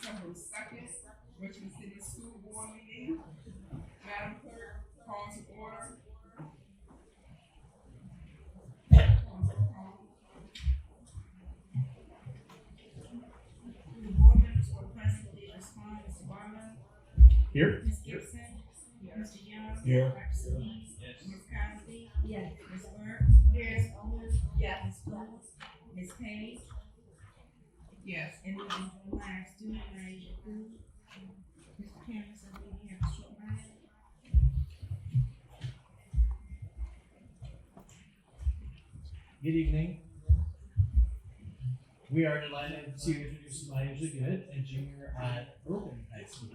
December 2nd, Richmond City School Board meeting. Madam Clerk, call to order. The board members who are present, please respond. Mr. Barlow. Here. Ms. Gibson. Mr. Young. Here. Dr. Salim. Yes. Ms. Cosby. Yes. Ms. Burke. Here. Ms. Owens. Yes. Ms. Cole. Ms. Page. Yes. And then the last student, Naija Food. Mr. Cameron, so we have a short line. Good evening. We are delighted to introduce Naija Good, a junior at Open High School.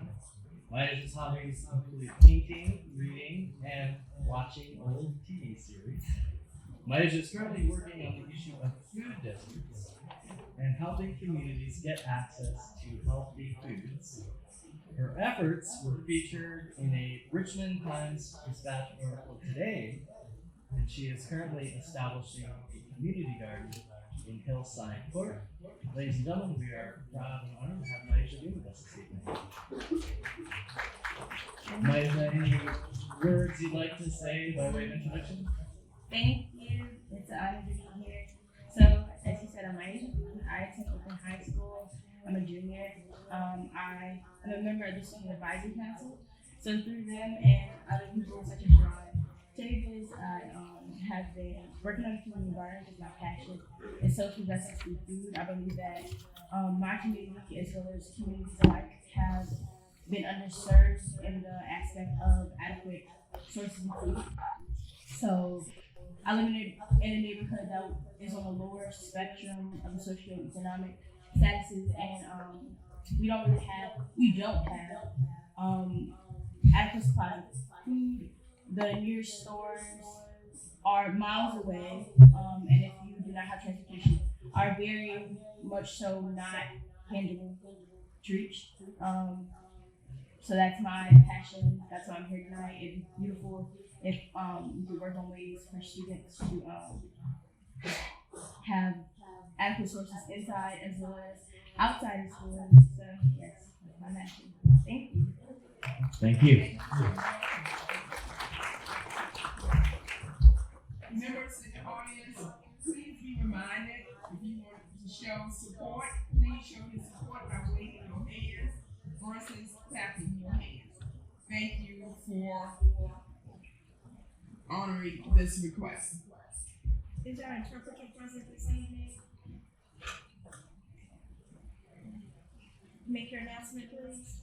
Naija's hobbies include painting, reading, and watching old TV series. Naija is currently working on the issue of food deserts and helping communities get access to healthy foods. Her efforts were featured in a Richmond Times-Dispatch article today, and she is currently establishing a community garden in Hillside Court. Ladies and gentlemen, we are proud and honored to have Naija Good with us this evening. Naija, any words you'd like to say by way of introduction? Thank you. It's an honor to be here. So, as you said, I'm Naija. I attend Open High School. I'm a junior. I'm a member of the Student Advisory Council. So through them and other people such as Ron Davis, I have been working on the community garden because my passion is social justice through food. I believe that my community as well as communities alike have been underserved in the aspect of adequate sources of food. So I live in a neighborhood that is on the lower spectrum of the socioeconomic statuses, and we don't have adequate supplies of food. The nearest stores are miles away, and if you do not have transportation, are very much so not tangible to reach. So that's my passion. That's why I'm here tonight. It'd be beautiful if we could work on ways for students to have adequate sources inside as well as outside of school. So yes, that's my passion. Thank you. Thank you. Members in the audience, please be reminded, if you want to show support, please show your support by waving your hands versus tapping your hands. Thank you for honoring this request. Is our interpreter present this evening? Make your announcement, please.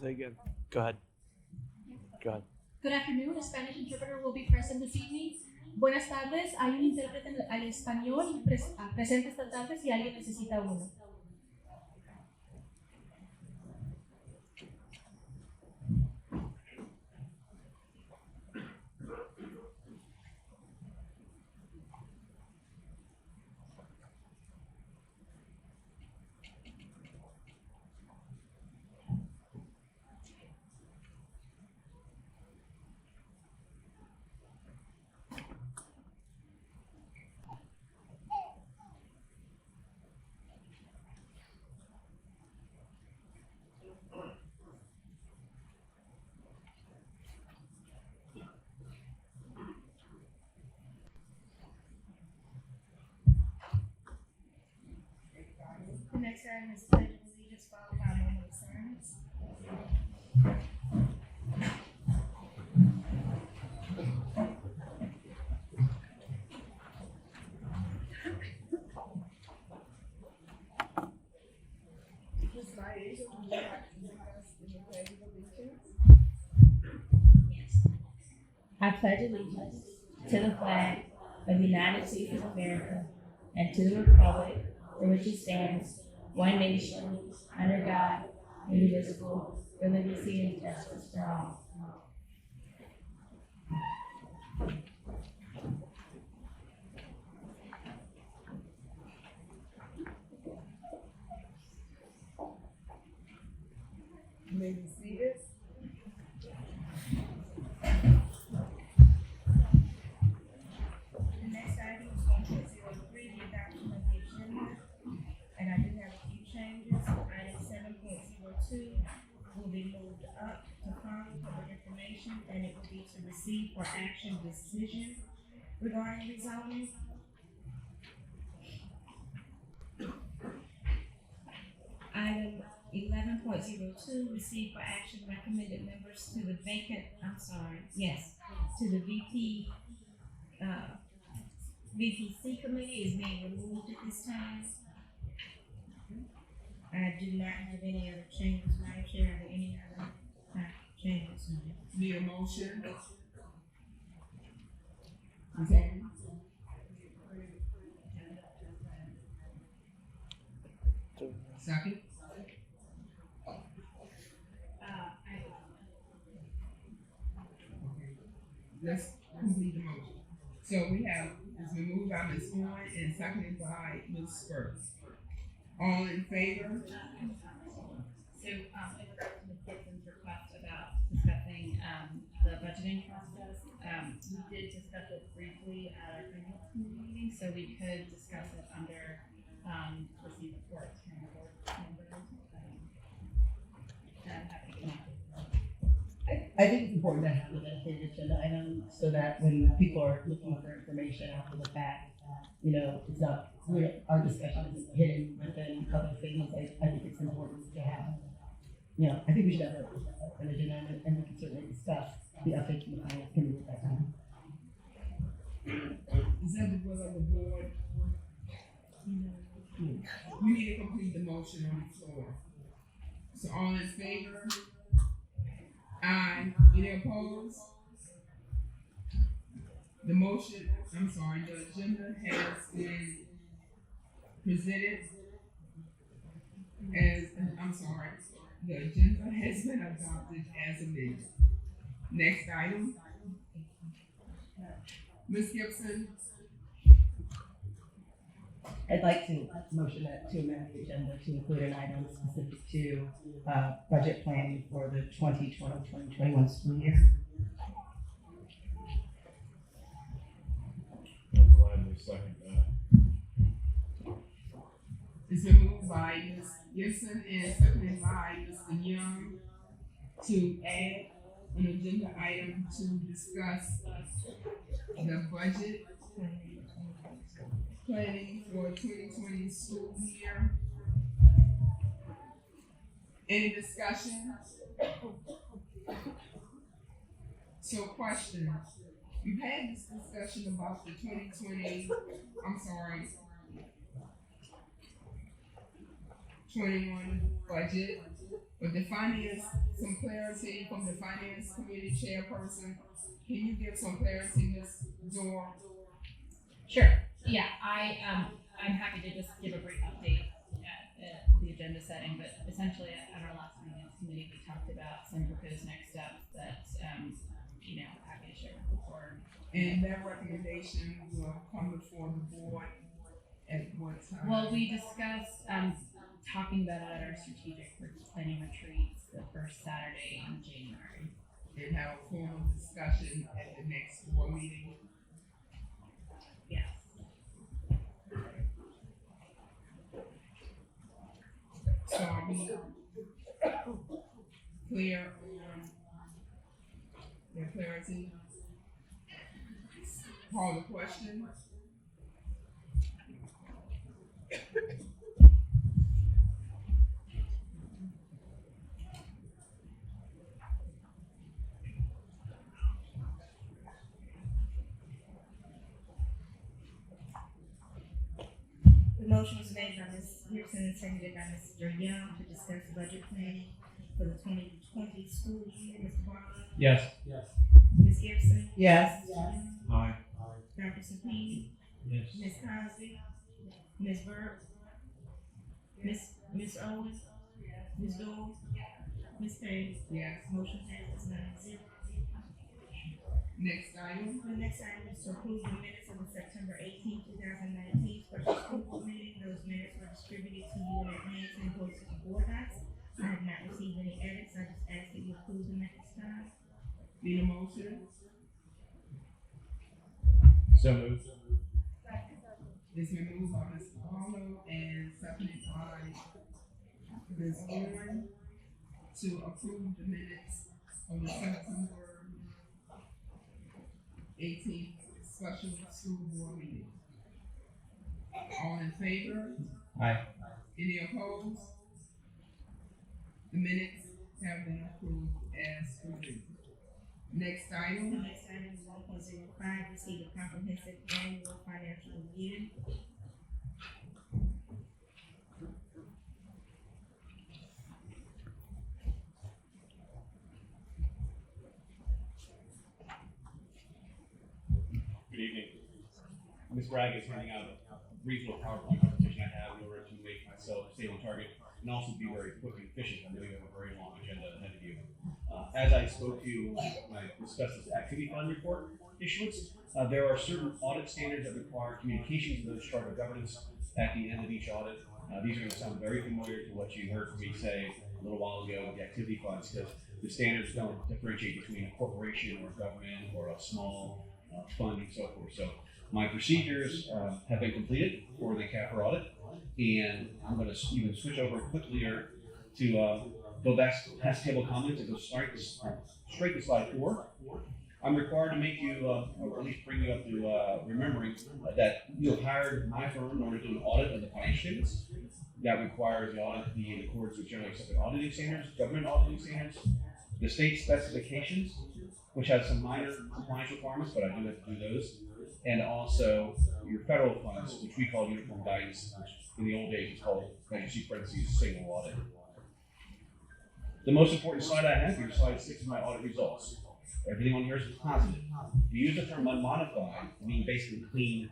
Say again. Go ahead. Go ahead. Good afternoon. A Spanish interpreter will be present this evening. Buenas tardes. Hay un intérprete al español presente esta tarde si alguien necesita uno. The next item is pledge of allegiance followed by a moment of silence. Ms. Naija, would you like to lead us in the pledge of allegiance? Yes. I pledge allegiance to the flag of the United States of America and to the republic for which it stands, one nation, under God, indivisible, with liberty and justice for all. recommendation, and it would be to receive for action decision regarding rezoning. Item 11.02, receive for action recommended members to the to the VPC committee is being removed at this time. I do not have any other changes, Madam Chair. Are there any other changes? Need a motion? Second. Second. Let's complete the motion. So we have, it's been moved by Ms. Horn and seconded by Ms. Spurs. All in favor? So, in regards to Ms. Gibson's request about discussing, the budgeting process, we did discuss it briefly at our finance committee meeting, so we could discuss it under, receive reports from the board members. I'm happy to connect. I think it's important to have a dedicated agenda item so that when people are looking for information after the fact, it's not, our discussion isn't hidden within other things. I think it's important to have, I think we should have an agenda and we can certainly discuss the updates in the finance committee at that time. Is that the will of the board? We need to complete the motion on the floor. So all in favor? Aye. Any opposed? The motion, the agenda has been presented as, the agenda has been adopted as amended. Next item. Ms. Gibson, I'd like to motion that to amend the agenda to include an item specific to budget planning for the 2020-2021 school year. I'll gladly second that. it's been moved by Ms. Gibson and seconded by Mr. Young to add an agenda item to discuss the budget planning for 2020 school year. Any discussion? So question, we've had this discussion about the 21 budget, but the finance, some clarity from the finance committee chairperson. Can you give some clarity, Ms. Dora? Sure. Yeah, I'm happy to just give a brief update at the agenda setting, but essentially at our last finance committee, we talked about some proposed next steps that, happy to share with the board. And that recommendation will come before the board at what time? Well, we discussed, talking about it at our strategic planning retreats the first Saturday in January. And have a formal discussion at the next board meeting. Yes. So are we clear on the clarity? Call the question. The motion was made by Ms. Gibson and seconded by Mr. Young to discuss budget planning for the 2020 school year. Mr. Barlow? Yes. Ms. Gibson? Yes. Aye. Dr. Sapini? Yes. Ms. Cosby? Ms. Burke? Ms. Owens? Ms. Dole? Ms. Page? Yes. Motion passes 9-0. Next item. The next item is to approve the minutes of the September 18, 2019 special school board meeting. Those minutes were distributed to you in advance and posted to board docs. I have not received any edits. I just ask that you approve them at this time. Need a motion? So moved. It's been moved by Mr. Barlow and seconded by Ms. Owen to approve the minutes of the September 18th special school board meeting. All in favor? Aye. Any opposed? The minutes have been approved as presented. Next item, Next item is 1.05, receive a comprehensive annual financial review. Good evening. Ms. Bragg is handing out a regional PowerPoint presentation I have in order to make myself stay on target and also be very quick and efficient. I know you have a very long agenda ahead of you. As I spoke to you when I discussed this activity fund report issuance, there are certain audit standards that require communications of those charter governance at the end of each audit. These are going to sound very familiar to what you heard from me say a little while ago with the activity funds, because the standards don't differentiate between a corporation or a government or a small fund and so forth. So my procedures have been completed for the CAFR audit, and I'm going to even switch over quickly here to go back past table comments and go straight to slide 4. I'm required to make you, or at least bring you up to remembering that you have hired my firm in order to do an audit of the financial statements. That requires the audit to be in accordance with generally accepted auditing standards, government auditing standards, the state specifications, which has some minor compliance requirements, but I do have to do those, and also your federal funds, which we call uniform guidance, which in the old days is called, as you see parentheses, single audit. The most important slide I have here, slide 6, is my audit results. Everything on here is positive. If you use the term unmodified, I mean basically clean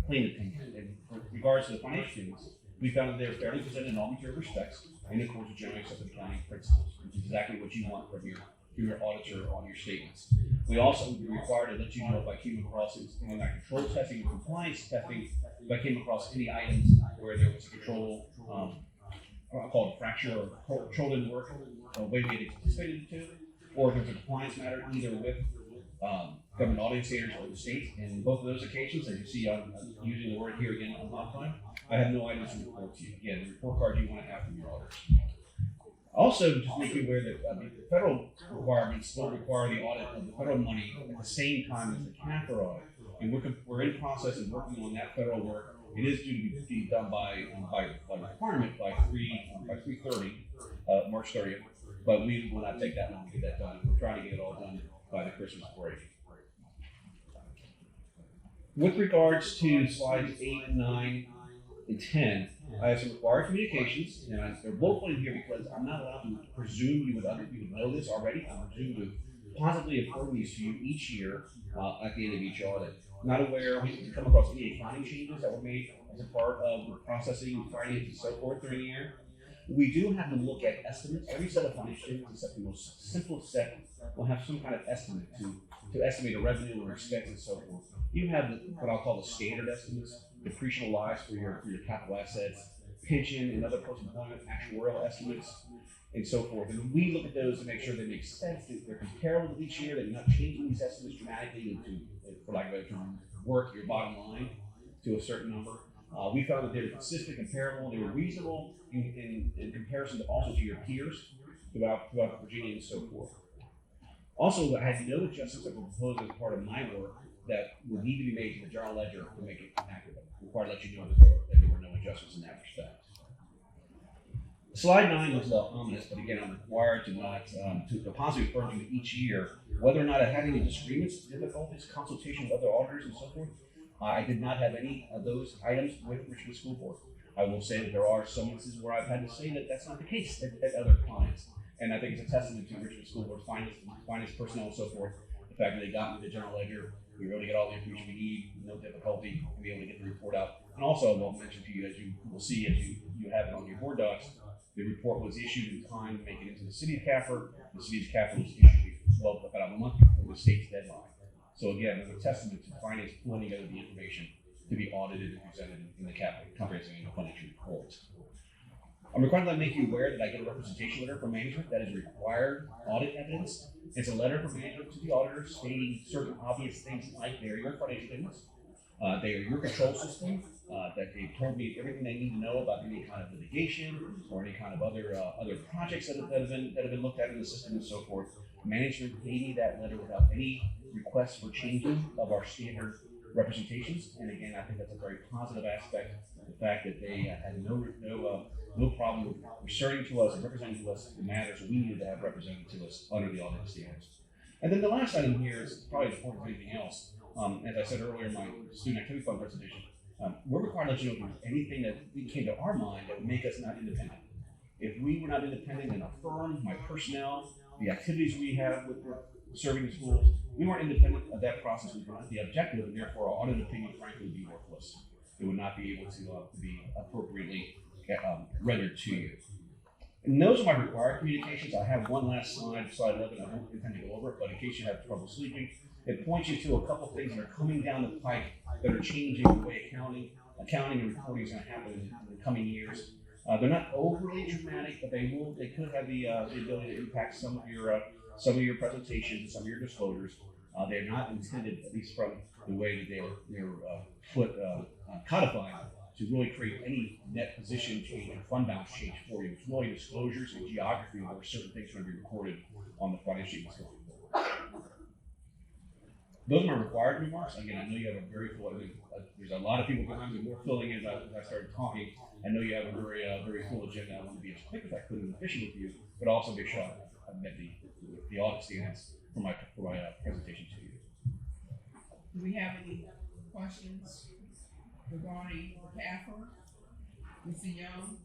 opinion. And with regards to the financial statements, we found that they're fairly presented in all material respects in accordance with generally accepted accounting principles, which is exactly what you want from your auditor on your statements. We also would be required to let you know if I came across in my control testing and compliance testing, if I came across any items where there was a control, I'll call it a fracture or control didn't work the way we had anticipated it to, or if there's a compliance matter either with government auditing standards or the state. And in both of those occasions, as you see, I'm using the word here again unmodified, I have no items to report to you. Again, the report card you want to have from your auditors. Also, just make you aware that the federal requirements still require the audit of the federal money at the same time as the CAFR audit. And we're in the process of working on that federal work. It is due to be done by requirement by 3/30, March 30th. But we will not take that long to get that done. We're trying to get it all done by the Christmas break. With regards to slides 8, 9, and 10, I have some required communications, and they're both put in here because I'm not allowed to presume you would know this already. I'm presumed to positively inform these to you each year at the end of each audit. Not aware we come across any accounting changes that were made as a part of the processing, finance, and so forth during the year. We do have to look at estimates. Every set of financial statements, except the most simple set, will have some kind of estimate to estimate a revenue or expense and so forth. You have what I'll call the standard estimates, depreciable lives for your capital assets, pension and other post-employment actuarial estimates, and so forth. And we look at those to make sure they make sense, that they're comparable to each year, that you're not changing these estimates dramatically to, for lack of a better term, work your bottom line to a certain number. We found that they were consistent, comparable, they were reasonable in comparison to also to your peers throughout Virginia and so forth. Also, I had no adjustments that were proposed as part of my work that would need to be made to the general ledger to make it accurate. I'm required to let you know that there were no adjustments in that respect. Slide 9 looks a little ominous, but again, I'm required to not to positively refer to each year whether or not I had any disagreements, difficulties, consultation with other auditors, and so forth. I did not have any of those items with Richmond School Board. I will say that there are some instances where I've had to say that that's not the case at other clients. And I think it's a testament to Richmond School Board's finance personnel and so forth. The fact that they got me the general ledger, we were able to get all the information we need, no difficulty, and be able to get the report out. And also, I will mention to you, as you will see, as you have it on your board docs, the report was issued in time to make it into the city of Cafford. The city of Cafford was issued about a month before the state's deadline. So again, there's a testament to finance pulling together the information to be audited and presented in the comprehensive annual financial report. I'm required to make you aware that I get a representation letter from management that is required audit evidence. It's a letter from management to the auditor stating certain obvious things like they are your financial statements, they are your control system, that they've told me everything they need to know about any kind of litigation or any kind of other projects that have been looked at in the system and so forth. Management gave me that letter without any requests for changes of our standard representations. And again, I think that's a very positive aspect. The fact that they had no problem with asserting to us and representing to us the matters we needed to have represented to us under the audit standards. And then the last item here is probably important than anything else. As I said earlier in my student activity fund presentation, we're required to let you know if there's anything that came to our mind that would make us not independent. If we were not independent in our firm, my personnel, the activities we have with serving the schools, we weren't independent of that process. We would not be objective, and therefore our audit opinion, frankly, would be worthless. It would not be able to be appropriately rendered to you. And those are my required communications. I have one last slide, slide 11. I don't intend to go over it, but in case you have trouble sleeping, it points you to a couple things that are coming down the pike that are changing the way accounting and reporting is going to happen in the coming years. They're not overly dramatic, but they could have the ability to impact some of your presentations, some of your disclosures. They're not intended, at least from the way that they were codified, to really create any net position change or fund balance change for you. It's really disclosures and geography where certain things are going to be recorded on the financial statement. Those are my required remarks. Again, I know you have a very full. There's a lot of people behind me, more filling in as I started talking. I know you have a very full agenda. I want to be as quick as I could and efficient with you, but also make sure I met the audit standards for my presentation to you. Do we have any questions regarding the CAFR? Mr. Young?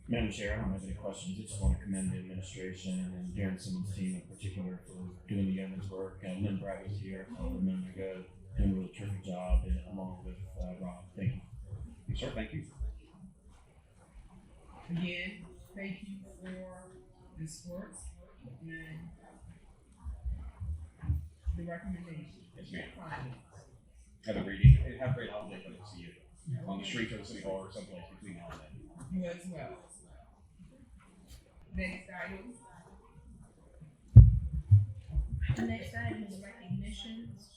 Madam Chair, I don't have any questions. I just want to commend the administration and Darren Simmons' team in particular for doing the yeoman's work. Lynn Bragg was here a minute ago, doing a really terrific job, and along with Rob. Thank you. Yes, sir. Thank you. Again, thank you for this work and the recommendation. Yes, ma'am. Findings. Have a great evening. Have a great holiday if I don't see you on the streets or the city hall or someplace between now and then. You as well. Next item. The next item is recognitions.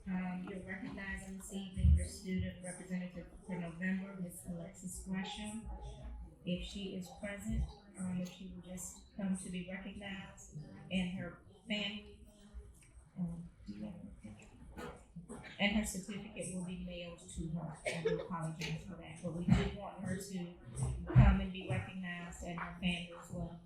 You're recognizing this evening your student representative for November, Ms. Alexis Gresham. If she is present, if she will just come to be recognized, and her family, and her certificate will be mailed to her. I do apologize for that, but we do want her to come and be recognized, and her family as well.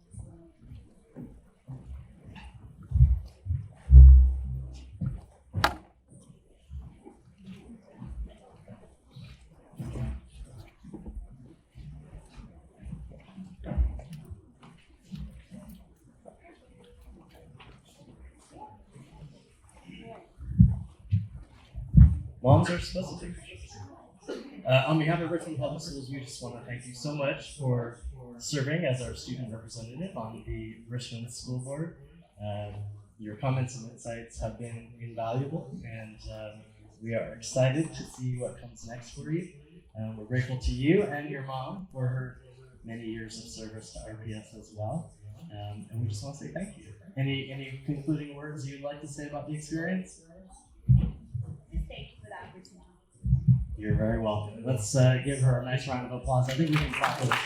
Moms are supposed to take pictures. On behalf of Richmond Public Schools, we just want to thank you so much for serving as our student representative on the Richmond School Board. Your comments and insights have been invaluable, and we are excited to see what comes next for you. We're grateful to you and your mom for her many years of service to RPS as well. And we just want to say thank you. Any concluding words you'd like to say about the experience? Thank you for the opportunity. You're very welcome. Let's give her a nice round of applause. I think we can clap for this.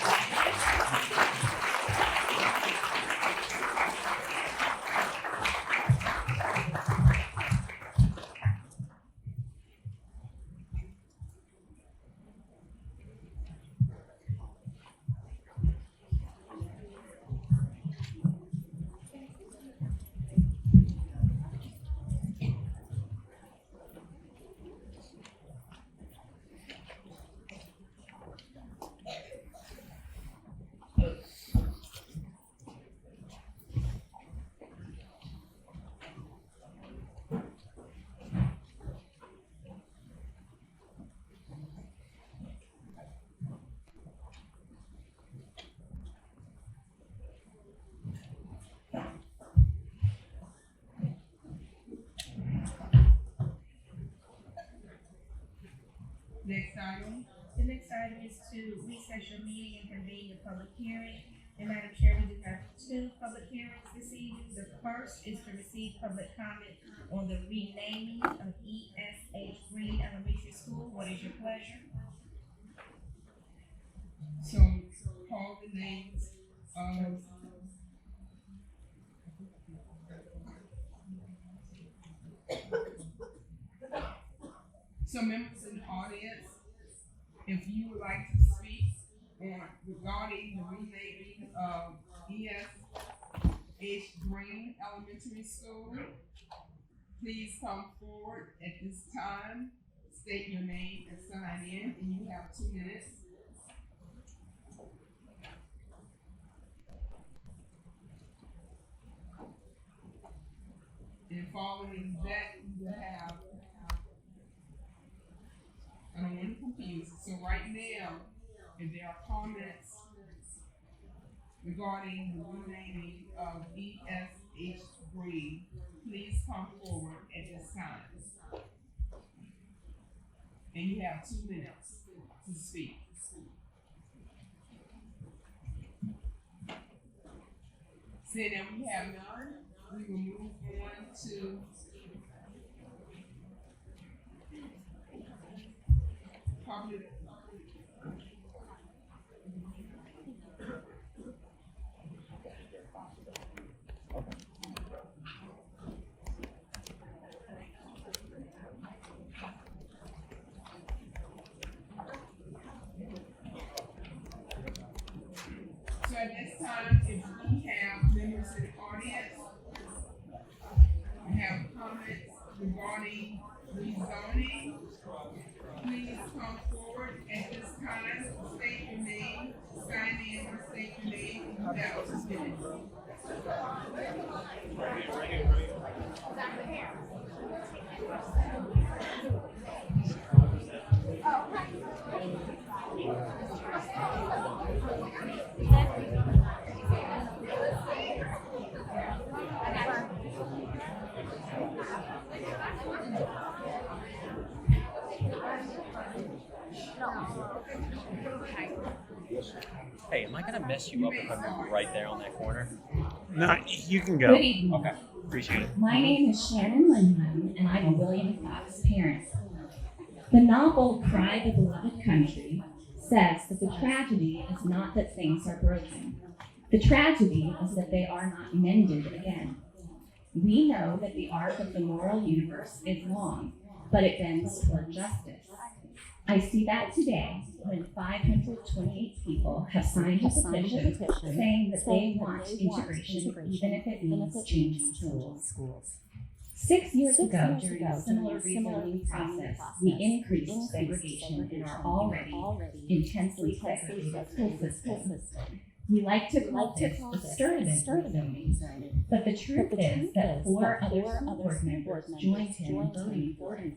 Next item. The next item is to recess your meeting and convene the public hearing. And Madam Chair, we do have two public hearings this evening. The first is to receive public comment on the renaming of ESH Green Elementary School. What is your pleasure? So call the names of So members in the audience, if you would like to speak regarding the renaming of E.S.H. Green Elementary School, please come forward at this time, state your name and sign in, and you have 2 minutes. And following that, you will have, I don't want to confuse it. So right now, if there are comments regarding the renaming of E.S.H. Green, please come forward at this time. And you have 2 minutes to speak. Seeing that we have none, we will move on to public. So at this time, if we have members in the audience who have comments regarding rezoning, please come forward at this time, state your name, sign in or state your name, and you have 2 minutes. Hey, am I gonna mess you up if I'm right there on that corner? No, you can Good go. evening. Okay, appreciate it. My name is Shannon Lindholm, and I'm a William Fox parent. The novel Cry the Beloved Country says that the tragedy is not that things are broken. The tragedy is that they are not mended again. We know that the arc of the moral universe is long, but it bends toward justice. I see that today when 528 people have signed a petition saying that they want integration even if it means changing schools. 6 years ago, during a similar rezoning process, we increased segregation in our already intensely segregated school system. We like to call this the Sturtevant rezoning, but the truth is that 4 other school board members joined him in voting for it.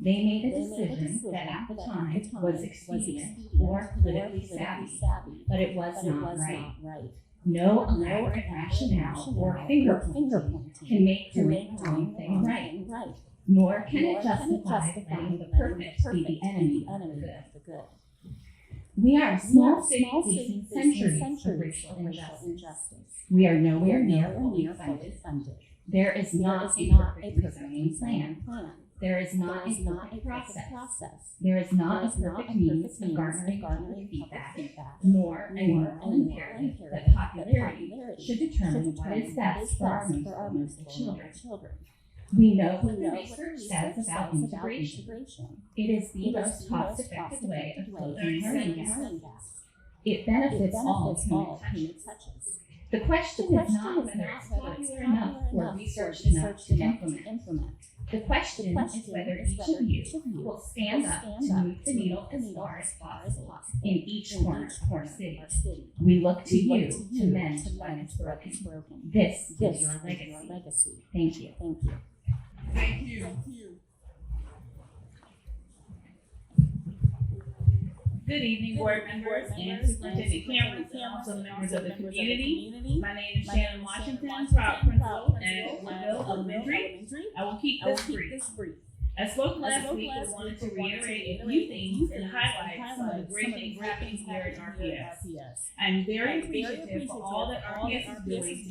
They made a decision that at the time was expedient or politically savvy, but it was not right. No elaborate rationale or finger pointing can make doing the wrong thing right, nor can it justify letting the perfect be the enemy of the good. We are a small city facing centuries of racial injustice. We are nowhere near fully funded. There is not a perfect rezoning plan. There is not a perfect process. There is not a perfect means of garnering public feedback, nor a moral imperative that popularity should determine what is best for our most vulnerable children. We know what the research says about integration. It is the most cost-effective way of closing learning gaps. It benefits all whom it touches. The question is not whether it's popular enough or researched enough to implement. The question is whether each of you will stand up to move the needle as far as possible in each corner of our city. We look to you to mend what is broken. This is your legacy. Thank you. Thank you. Good evening, board members and Superintendent Cameron, and also members of the community. My name is Shannon Washington, proud principal at Woodville Elementary. I will keep this brief. I spoke last week and wanted to reiterate a few things and highlight some of the great things happening here at RPS. I'm very appreciative for all that RPS is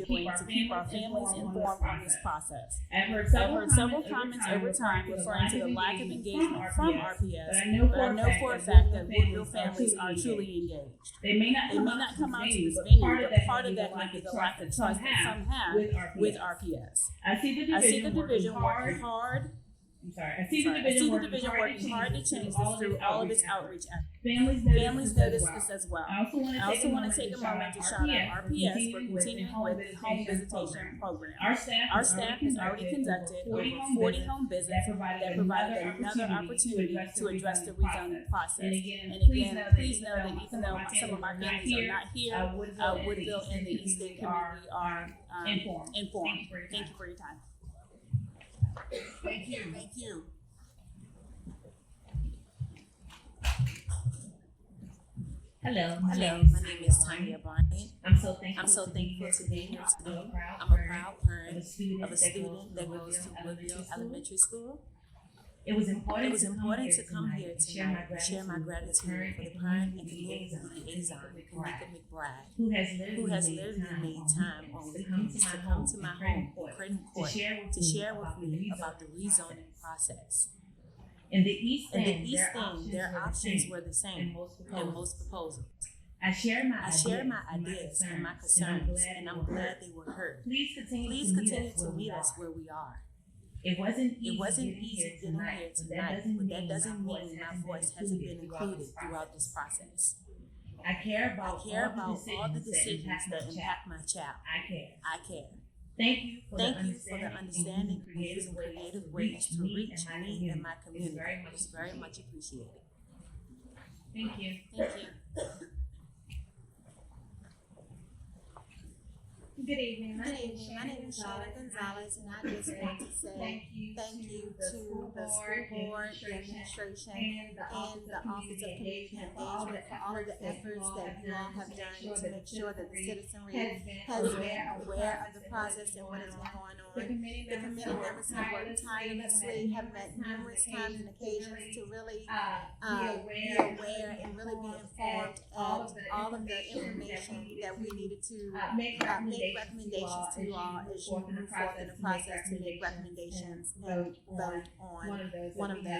doing to keep our families informed on this process. I've heard several comments over time referring to the lack of engagement from RPS, but I know for a fact that Woodville families are truly engaged. They may not come out to this venue, but part of that might be the lack of trust that some have with RPS. I see the division working hard I see the division working hard to change this through all of its outreach efforts. Families Families notice notice this as well. this as well. I also want to take a moment to shout out RPS for continuing with the home visitation program. Our staff has already conducted over 40 home visits that provided another opportunity to address the rezoning process. And again, please know that even though some of our families are not here, Woodville and the East End community are informed. Thank you for your time. Thank you. Thank you. Hello, my Hello, name my name is Tanya Bryant. I'm so thankful to be here today. I'm I'm a proud parent of a student that goes to Woodville Elementary School. It was important to come here tonight and share my gratitude for the parent and community liaison, Kanika McBride, who who has literally made time on weekends to come to my home, Creighton Court, to share with me about the rezoning process. In the East In the End, East End, their options were the same in most proposals. I shared my ideas and my concerns, and I'm glad they were heard. Please continue to meet us where we are. It wasn't easy getting here tonight, but that doesn't mean my voice hasn't been included throughout this process. I care about all the decisions that impact my child. I care. Thank you for the understanding and using creative ways to reach me and my community. It's very much appreciated. Thank you. Thank you. Good evening. My name is Shannon Gonzalez, and I just want to say thank you to the school board, the administration, and the Office of Community Engagement for all of the efforts that you all have done to make sure that the citizenry has been aware of the process and what has been going on. The committee members have worked tirelessly, have met numerous times and occasions to really be aware and really be informed of all of the information that we needed to make recommendations to you all as you move forward in the process to make recommendations and vote on one of those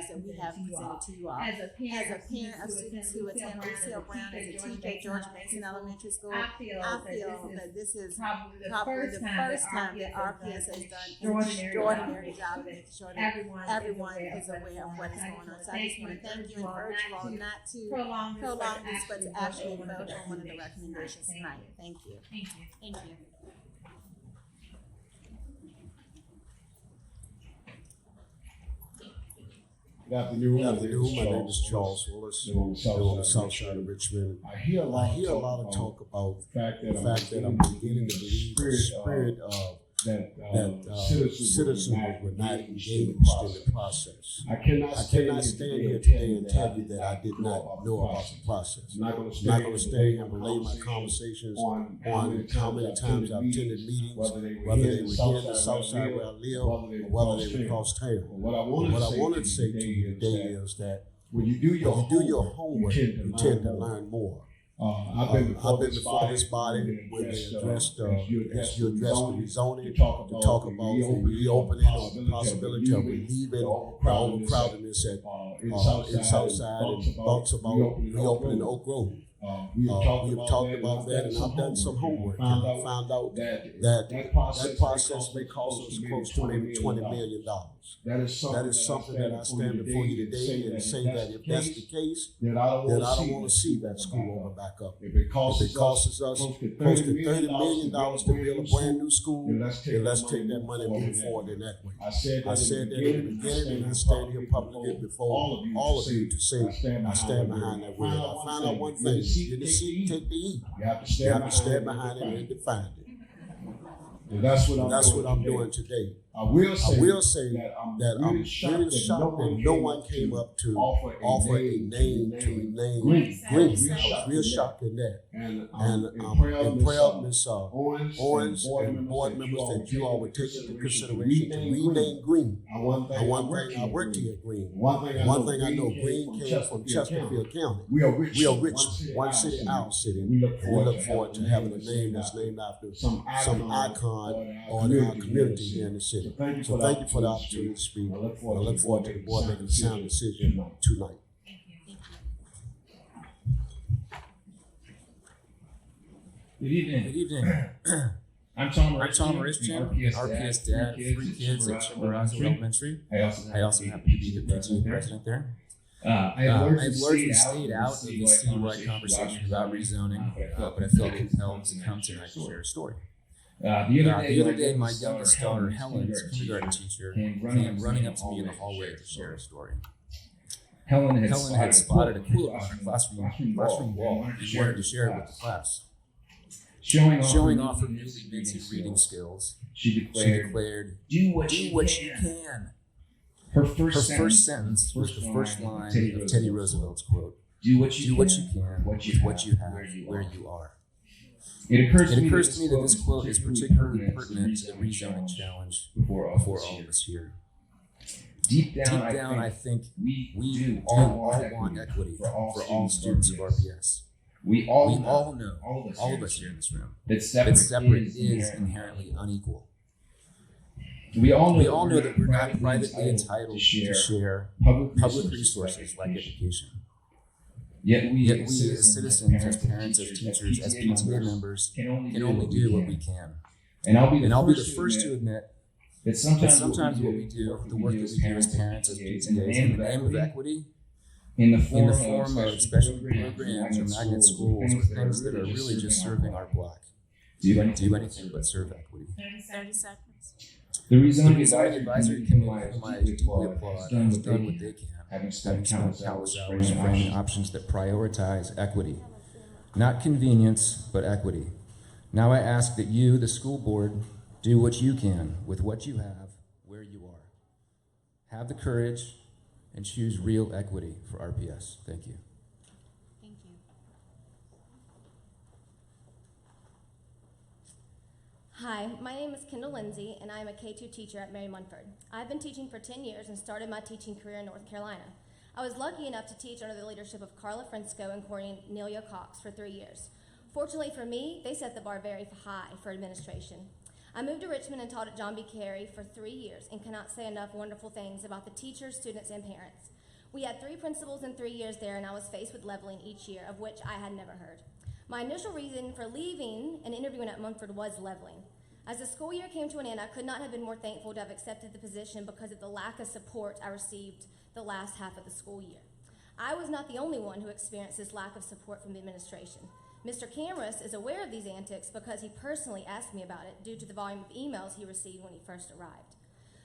that we have presented to you all. As a parent of students who attend Lucille Brown as a teacher at George Mason Elementary School, I feel that this is probably the first time that RPS has done an extraordinary job of making sure that everyone is aware of what is going on. So I just want to thank you and urge you all not to prolong this, but to actually vote on one of the recommendations tonight. Thank you. Thank you. Good afternoon. My name is Charles Willis. I live on the south side of Richmond. I hear a lot of talk about the fact that I'm beginning to believe the spirit of that citizens were not engaged in the process. I cannot stand here today and tell you that I did not know about the process. I'm not going to stay here and relay my conversations on how many times I've attended meetings, whether they were here in the south side where I live or whether they were across town. What I want to say to you today is that when you do your homework, you tend to learn more. I've been before this body when they addressed the rezoning, to talk about the reopening or the possibility of relieving the overcrowdedness in Southside, and thoughts about reopening Oak Grove. We've talked about that, and I've done some homework, and I found out that process may cost us close to maybe $20 million. That is something that I stand before you today and say that if that's the case, then I don't want to see that school open back up. If it costs us close to $30 million to build a brand new school, then let's take that money and move forward in that way. I said that in the beginning, and I stand here publicly before all of you to say I stand behind that word. I found out one thing: you didn't see, take the E. You have to stand behind it and define it. And that's what I'm doing today. I will say that I'm really shocked that no one came up to offer a name to rename Green. I was real shocked in that. And I'm proud of Ms. Owens and board members that you all would take into consideration to rename Green. One thing, I worked here at Green. One thing I know, Green came from Chesterfield County. We are rich, one city, our city. We look forward to having a name that's named after some icon or our community here in the city. So thank you for the opportunity to speak. I look forward to the board making a sound decision tonight. Good evening. I'm Tom Richmond, RPS dad, 3 kids at Chimborazo Elementary. I also happen to be the PTA president there. I've largely stayed out of the citywide conversation about rezoning, but I felt compelled to come tonight to share a story. The other day, my youngest daughter, Helen's kindergarten teacher, came running up to me in the hallway to share a story. Helen had spotted a quote on her classroom wall and wanted to share it with the class. Showing off her newly minted reading skills, she declared, "Do what you can." Her first sentence was the first line of Teddy Roosevelt's quote, "Do what you can with what you have where you are." It occurs to me that this quote is particularly pertinent to the rezoning challenge before all of us here. Deep down, I think we do all want equity for all students of RPS. We all know, all of us here in this room, that separate is inherently unequal. We all know that we're not privately entitled to share public resources like education. Yet we as citizens, as parents, as teachers, as PTA members, can only do what we can. And I'll be the first to admit that sometimes what we do, the work that we do as parents, as PTAs, in the name of equity, in the form of special programs or magnet schools or things that are really just serving our block, do anything but serve equity. 30 seconds. The Rezoning Advisory Committee, whom I deeply applaud, has done what they can, having spent countless hours framing options that prioritize equity. Not convenience, but equity. Now I ask that you, the school board, do what you can with what you have, where you are. Have the courage and choose real equity for RPS. Thank you. Thank you. Hi, my name is Kendall Lindsay, and I am a K-2 teacher at Mary Munford. I've been teaching for 10 years and started my teaching career in North Carolina. I was lucky enough to teach under the leadership of Carla Fresco and Cornelia Cox for 3 years. Fortunately for me, they set the bar very high for administration. I moved to Richmond and taught at John B. Carey for 3 years and cannot say enough wonderful things about the teachers, students, and parents. We had 3 principals in 3 years there, and I was faced with leveling each year, of which I had never heard. My initial reason for leaving and interviewing at Munford was leveling. As the school year came to an end, I could not have been more thankful to have accepted the position because of the lack of support I received the last half of the school year. I was not the only one who experienced this lack of support from the administration. Mr. Camrus is aware of these antics because he personally asked me about it due to the volume of emails he received when he first arrived.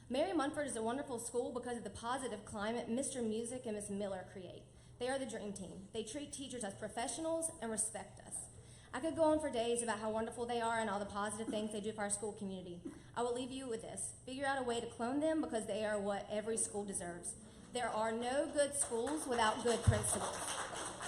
Mary Munford is a wonderful school because of the positive climate Mr. Music and Ms. Miller create. They are the dream team. They treat teachers as professionals and respect us. I could go on for days about how wonderful they are and all the positive things they do for our school community. I will leave you with this. Figure out a way to clone them because they are what every school deserves. There are no good schools without good principals.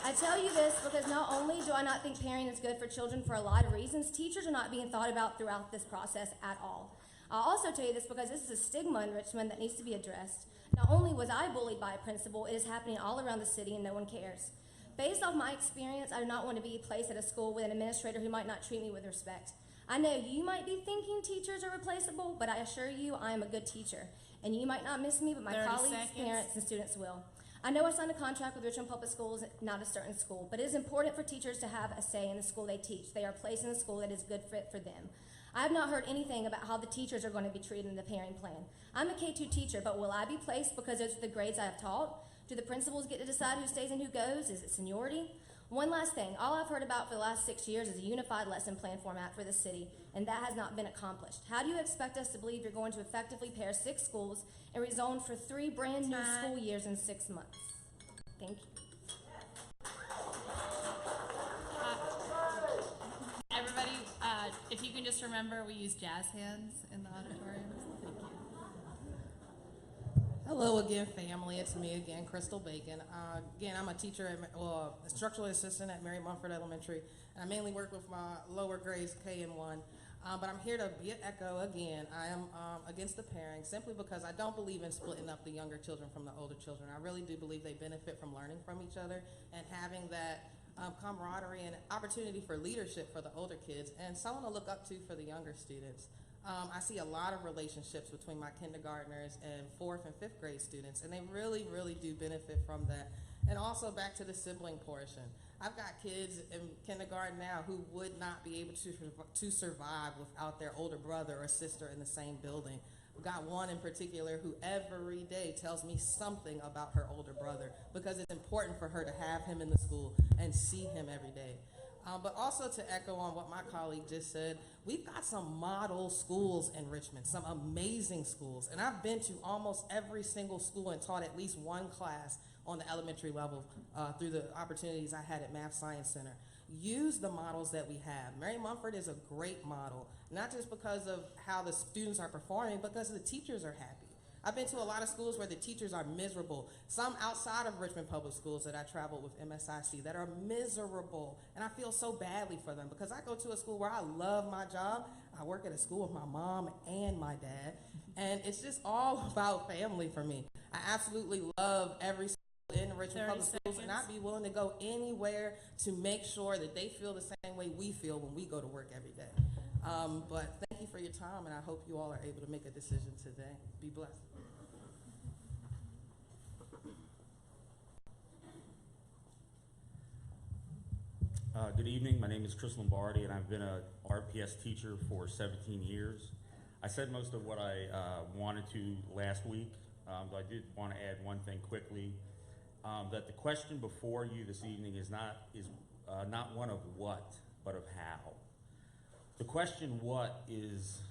I tell you this because not only do I not think pairing is good for children for a lot of reasons, teachers are not being thought about throughout this process at all. I'll also tell you this because this is a stigma in Richmond that needs to be addressed. Not only was I bullied by a principal, it is happening all around the city and no one cares. Based off my experience, I do not want to be placed at a school with an administrator who might not treat me with respect. I know you might be thinking teachers are replaceable, but I assure you I am a good teacher. And you might not miss me, but my colleagues, parents, and students will. I know I signed a contract with Richmond Public Schools, not a certain school, but it is important for teachers to have a say in the school they teach. They are placed in a school that is good fit for them. I have not heard anything about how the teachers are going to be treated in the pairing plan. I'm a K-2 teacher, but will I be placed because those are the grades I have taught? Do the principals get to decide who stays and who goes? Is it seniority? One last thing, all I've heard about for the last 6 years is a unified lesson plan format for the city, and that has not been accomplished. How do you expect us to believe you're going to effectively pair 6 schools and rezone for 3 brand new school years in 6 months? Thank you. Everybody, if you can just remember, we use jazz hands in the auditorium. Thank you. Hello again, family. It's me again, Crystal Bacon. Again, I'm a teacher, a structural assistant at Mary Munford Elementary, and I mainly work with my lower grades, K and 1. But I'm here to be an echo again. I am against the pairing simply because I don't believe in splitting up the younger children from the older children. I really do believe they benefit from learning from each other and having that camaraderie and opportunity for leadership for the older kids and someone to look up to for the younger students. I see a lot of relationships between my kindergartners and 4th and 5th grade students, and they really, really do benefit from that. And also back to the sibling portion. I've got kids in kindergarten now who would not be able to survive without their older brother or sister in the same building. I've got one in particular who every day tells me something about her older brother because it's important for her to have him in the school and see him every day. But also to echo on what my colleague just said, we've got some model schools in Richmond, some amazing schools. And I've been to almost every single school and taught at least one class on the elementary level through the opportunities I had at Math Science Center. Use the models that we have. Mary Mumford is a great model, not just because of how the students are performing, but because the teachers are happy. I've been to a lot of schools where the teachers are miserable. Some outside of Richmond Public Schools that I traveled with MSIC that are miserable. And I feel so badly for them because I go to a school where I love my job. I work at a school with my mom and my dad. And it's just all about family for me. I absolutely love every school in Richmond Public Schools, and I'd be willing to go anywhere to make sure that they feel the same way we feel when we go to work every day. But thank you for your time, and I hope you all are able to make a decision today. Be blessed. Good evening. My name is Chris Lombardi, and I've been a RPS teacher for 17 years. I said most of what I wanted to last week, but I did want to add one thing quickly. That the question before you this evening is not one of what, but of how. The question what is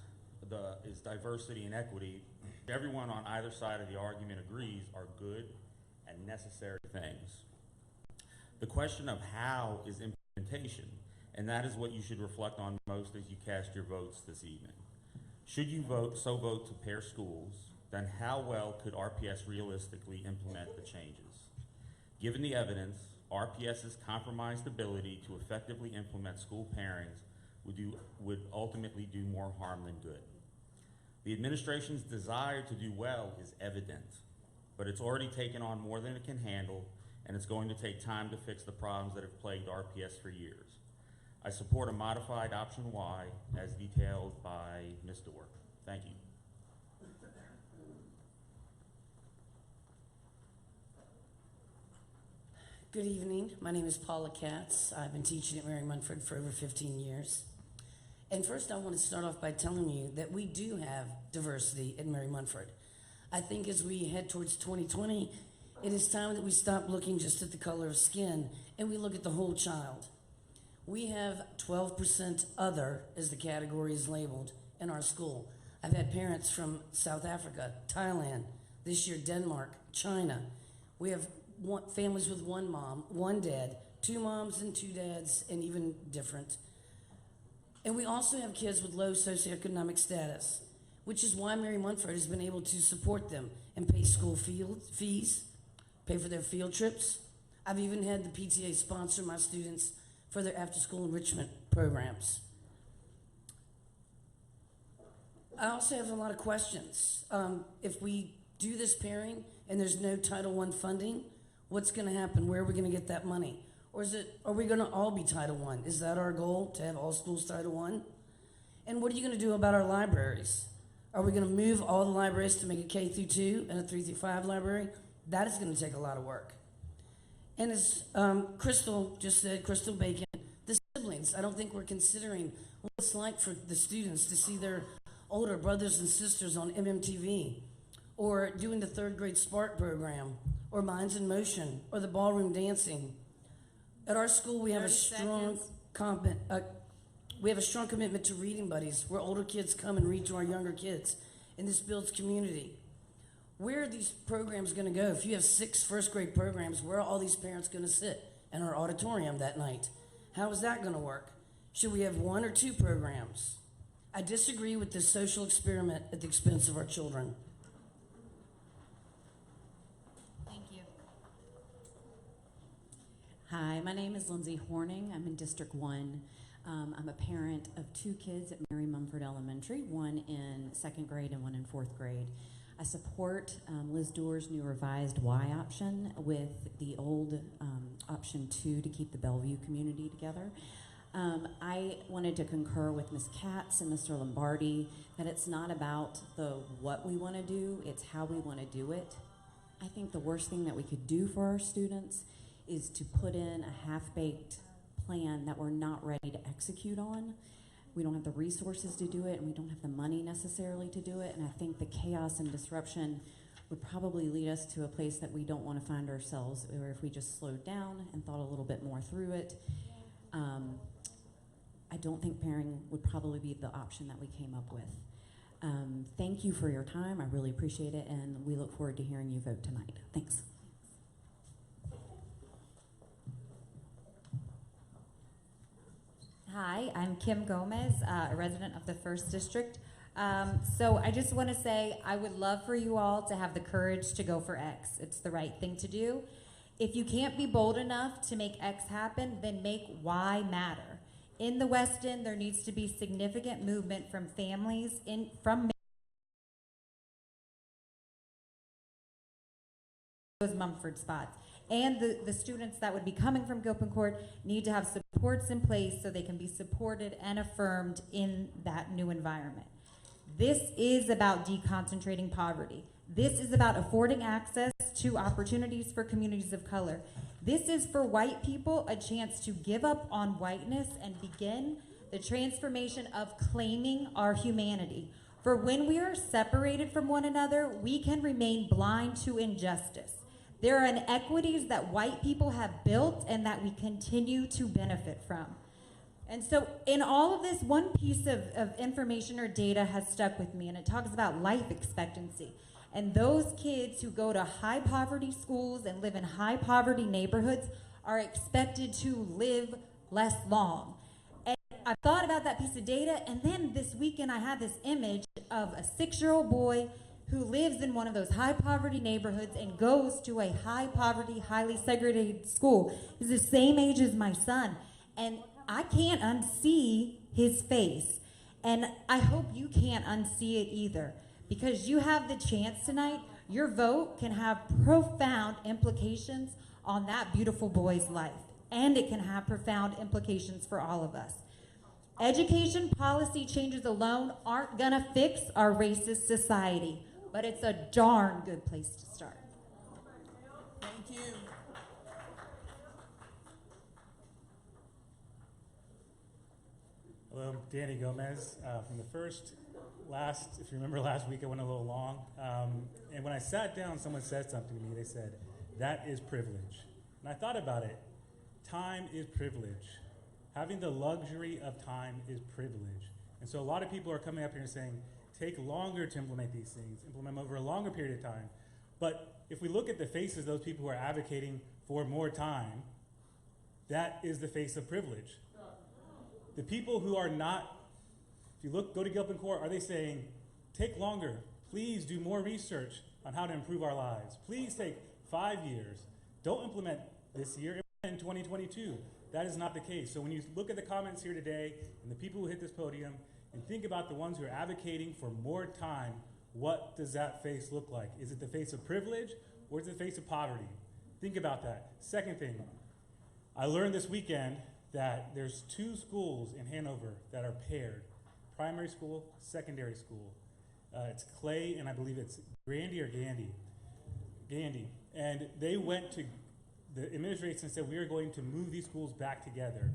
diversity and equity. Everyone on either side of the argument agrees are good and necessary things. The question of how is implementation, and that is what you should reflect on most as you cast your votes this evening. Should you vote to pair schools, then how well could RPS realistically implement the changes? Given the evidence, RPS's compromised ability to effectively implement school pairings would ultimately do more harm than good. The administration's desire to do well is evident, but it's already taken on more than it can handle, and it's going to take time to fix the problems that have plagued RPS for years. I support a modified option Y as detailed by Ms. Dorr. Thank you. Good evening. My name is Paula Katz. I've been teaching at Mary Munford for over 15 years. And first, I want to start off by telling you that we do have diversity at Mary Munford. I think as we head towards 2020, it is time that we stop looking just at the color of skin and we look at the whole child. We have 12% other, as the category is labeled, in our school. I've had parents from South Africa, Thailand, this year Denmark, China. We have families with one mom, one dad, two moms and two dads, and even different. And we also have kids with low socioeconomic status, which is why Mary Munford has been able to support them and pay school fees, pay for their field trips. I've even had the PTA sponsor my students for their after-school enrichment programs. I also have a lot of questions. If we do this pairing and there's no Title I funding, what's going to happen? Where are we going to get that money? Or are we going to all be Title I? Is that our goal, to have all schools Title I? And what are you going to do about our libraries? Are we going to move all the libraries to make a K through 2 and a 3 through 5 library? That is going to take a lot of work. And as Crystal just said, Crystal Bacon, the siblings, I don't think we're considering what it's like for the students to see their older brothers and sisters on MMTV, or doing the 3rd grade Spark program, or Minds in Motion, or the ballroom dancing. At our school, we have a strong commitment to reading buddies, where older kids come and read to our younger kids, and this builds community. Where are these programs going to go? If you have 6 first grade programs, where are all these parents going to sit in our auditorium that night? How is that going to work? Should we have 1 or 2 programs? I disagree with this social experiment at the expense of our children. Thank you. Hi, my name is Lindsay Horning. I'm in District 1. I'm a parent of 2 kids at Mary Mumford Elementary, one in 2nd grade and one in 4th grade. I support Liz Doerr's new revised Y option with the old option 2 to keep the Bellevue community together. I wanted to concur with Ms. Katz and Mr. Lombardi that it's not about the what we want to do, it's how we want to do it. I think the worst thing that we could do for our students is to put in a half-baked plan that we're not ready to execute on. We don't have the resources to do it, and we don't have the money necessarily to do it, and I think the chaos and disruption would probably lead us to a place that we don't want to find ourselves, or if we just slowed down and thought a little bit more through it. I don't think pairing would probably be the option that we came up with. Thank you for your time. I really appreciate it, and we look forward to hearing you vote tonight. Thanks. Hi, I'm Kim Gomez, a resident of the 1st District. So I just want to say I would love for you all to have the courage to go for X. It's the right thing to do. If you can't be bold enough to make X happen, then make Y matter. In the West End, there needs to be significant movement from families from those Mumford spots. And the students that would be coming from Gilpin Court need to have supports in place so they can be supported and affirmed in that new environment. This is about deconcentrating poverty. This is about affording access to opportunities for communities of color. This is for white people a chance to give up on whiteness and begin the transformation of claiming our humanity. For when we are separated from one another, we can remain blind to injustice. There are inequities that white people have built and that we continue to benefit from. And so in all of this, one piece of information or data has stuck with me, and it talks about life expectancy. And those kids who go to high poverty schools and live in high poverty neighborhoods are expected to live less long. And I thought about that piece of data, and then this weekend I had this image of a 6-year-old boy who lives in one of those high poverty neighborhoods and goes to a high poverty, highly segregated school. He's the same age as my son. And I can't unsee his face. And I hope you can't unsee it either, because you have the chance tonight. Your vote can have profound implications on that beautiful boy's life, and it can have profound implications for all of us. Education policy changes alone aren't gonna fix our racist society, but it's a darn good place to start. Thank you. Hello, I'm Danny Gomez from the First. If you remember last week, I went a little long. And when I sat down, someone said something to me. They said, "That is privilege." And I thought about it. Time is privilege. Having the luxury of time is privilege. And so a lot of people are coming up here and saying, take longer to implement these things, implement them over a longer period of time. But if we look at the faces of those people who are advocating for more time, that is the face of privilege. The people who are not, if you go to Gilpin Court, are they saying, take longer, please do more research on how to improve our lives. Please take 5 years. Don't implement this year, implement in 2022. That is not the case. So when you look at the comments here today and the people who hit this podium and think about the ones who are advocating for more time, what does that face look like? Is it the face of privilege or is it the face of poverty? Think about that. Second thing, I learned this weekend that there's 2 schools in Hanover that are paired, primary school, secondary school. It's Clay and I believe it's Grandy or Gandy. Gandy. And they went to the administration and said, we are going to move these schools back together.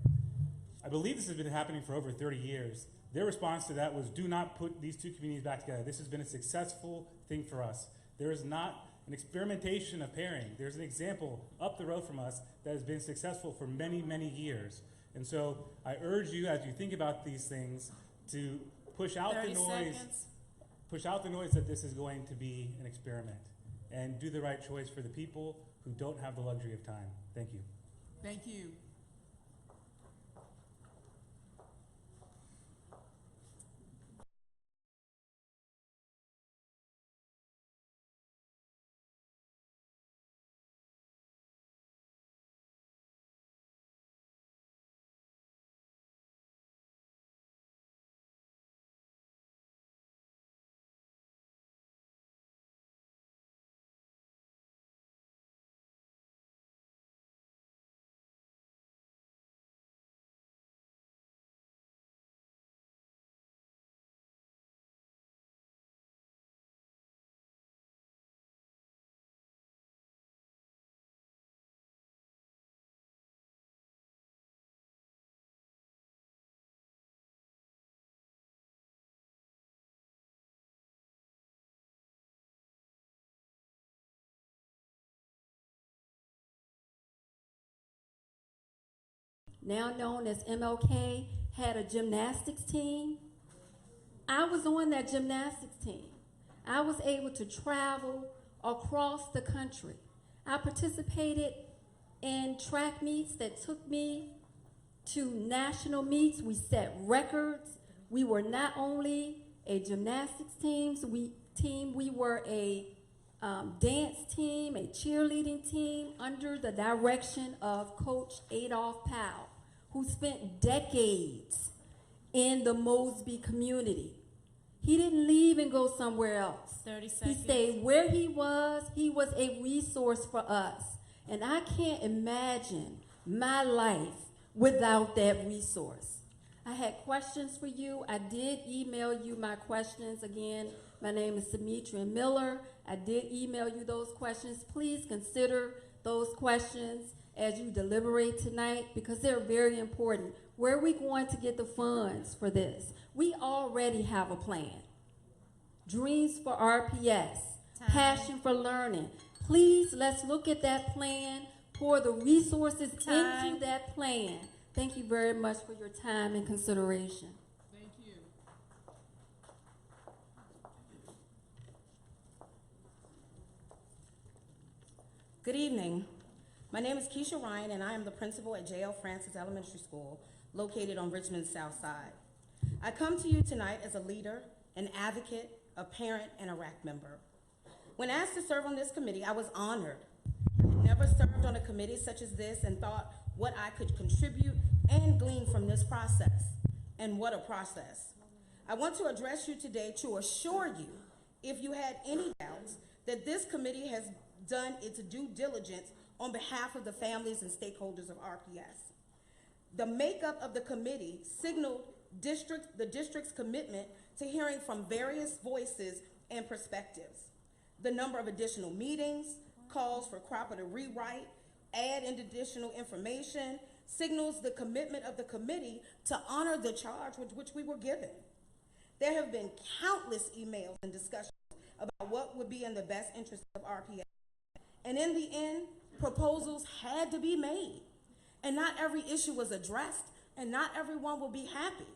I believe this has been happening for over 30 years. Their response to that was, do not put these 2 communities back together. This has been a successful thing for us. There is not an experimentation of pairing. There's an example up the road from us that has been successful for many, many years. And so I urge you, as you think about these things, to push out the noise. Push out the noise that this is going to be an experiment, and do the right choice for the people who don't have the luxury of time. Thank you. Thank you. now known as MLK, had a gymnastics team. I was on that gymnastics team. I was able to travel across the country. I participated in track meets that took me to national meets. We set records. We were not only a gymnastics team, we were a dance team, a cheerleading team under the direction of Coach Adolph Powell, who spent decades in the Mosby community. He didn't leave and go somewhere else. 30 seconds. He stayed where he was. He was a resource for us. And I can't imagine my life without that resource. I had questions for you. I did email you my questions. Again, my name is Demetria Miller. I did email you those questions. Please consider those questions as you deliberate tonight because they're very important. Where are we going to get the funds for this? We already have a plan. Dreams for RPS, passion for learning. Please, let's look at that plan, pour the resources into that plan. Thank you very much for your time and consideration. Thank you. Good evening. My name is Keisha Ryan, and I am the principal at J.L. Francis Elementary School, located on Richmond's South Side. I come to you tonight as a leader, an advocate, a parent, and a RAC member. When asked to serve on this committee, I was honored. I had never served on a committee such as this and thought what I could contribute and glean from this process. And what a process. I want to address you today to assure you, if you had any doubts, that this committee has done its due diligence on behalf of the families and stakeholders of RPS. The makeup of the committee signaled the district's commitment to hearing from various voices and perspectives. The number of additional meetings, calls for cooperative rewrite, add in additional information, signals the commitment of the committee to honor the charge with which we were given. There have been countless emails and discussions about what would be in the best interest of RPS. And in the end, proposals had to be made. And not every issue was addressed, and not everyone will be happy.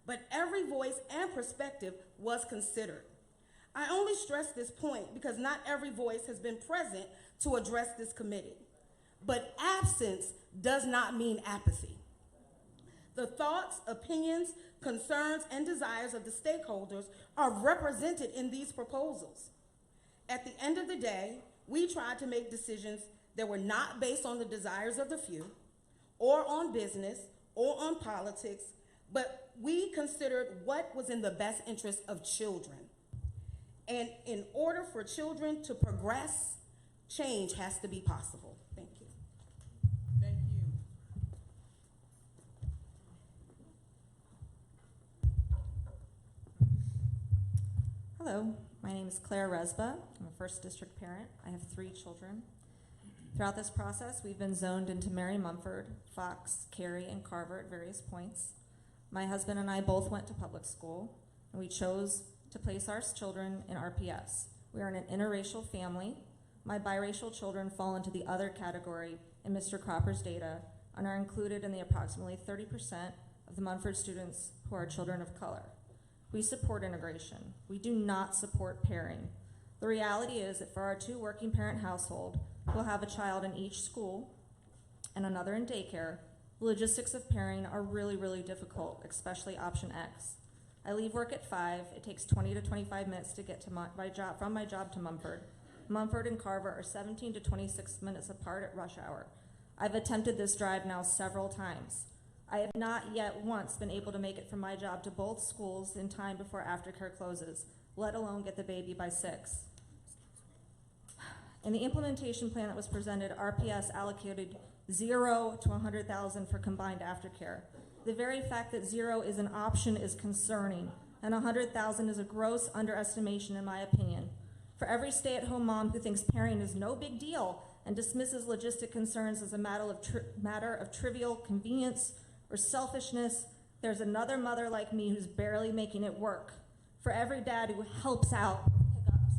But every voice and perspective was considered. I only stress this point because not every voice has been present to address this committee. But absence does not mean apathy. The thoughts, opinions, concerns, and desires of the stakeholders are represented in these proposals. At the end of the day, we tried to make decisions that were not based on the desires of the few, or on business, or on politics, but we considered what was in the best interest of children. And in order for children to progress, change has to be possible. Thank you. Thank you. Hello, my name is Claire Resba. I'm a first district parent. I have 3 children. Throughout this process, we've been zoned into Mary Mumford, Fox, Cary, and Carver at various points. My husband and I both went to public school, and we chose to place our children in RPS. We are in an interracial family. My biracial children fall into the other category in Mr. Cropper's data and are included in the approximately 30% of the Mumford students who are children of color. We support integration. We do not support pairing. The reality is that for our 2 working parent household, we'll have a child in each school and another in daycare. The logistics of pairing are really, really difficult, especially option X. I leave work at 5. It takes 20 to 25 minutes to get to from my job to Mumford. Mumford and Carver are 17 to 26 minutes apart at rush hour. I've attempted this drive now several times. I have not yet once been able to make it from my job to both schools in time before aftercare closes, let alone get the baby by 6. In the implementation plan that was presented, RPS allocated 0 to 100,000 for combined aftercare. The very fact that 0 is an option is concerning, and 100,000 is a gross underestimation in my opinion. For every stay-at-home mom who thinks pairing is no big deal and dismisses logistic concerns as a matter of trivial convenience or selfishness, there's another mother like me who's barely making it work. For every dad who helps out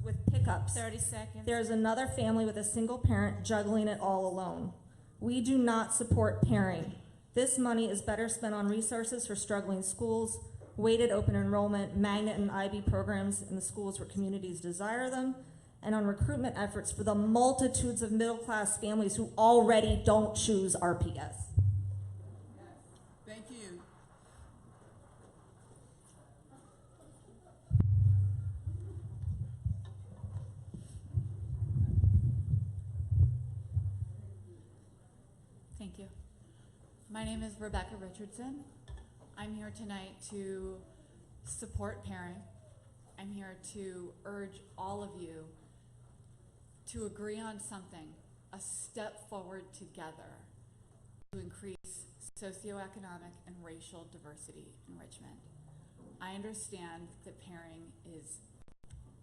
with pickups, 30 seconds. there's another family with a single parent juggling it all alone. We do not support pairing. This money is better spent on resources for struggling schools, weighted open enrollment, magnet and IB programs in the schools where communities desire them, and on recruitment efforts for the multitudes of middle-class families who already don't choose RPS. Thank you. Thank you. My name is Rebecca Richardson. I'm here tonight to support pairing. I'm here to urge all of you to agree on something, a step forward together to increase socioeconomic and racial diversity in Richmond. I understand that pairing is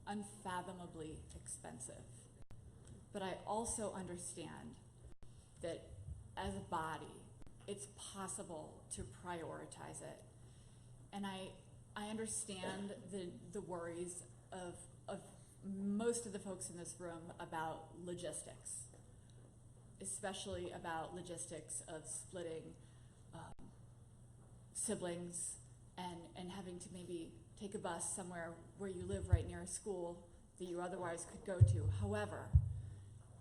unfathomably expensive, but I also understand that as a body, it's possible to prioritize it. And I understand the worries of most of the folks in this room about logistics, especially about logistics of splitting siblings and having to maybe take a bus somewhere where you live right near a school that you otherwise could go to. However,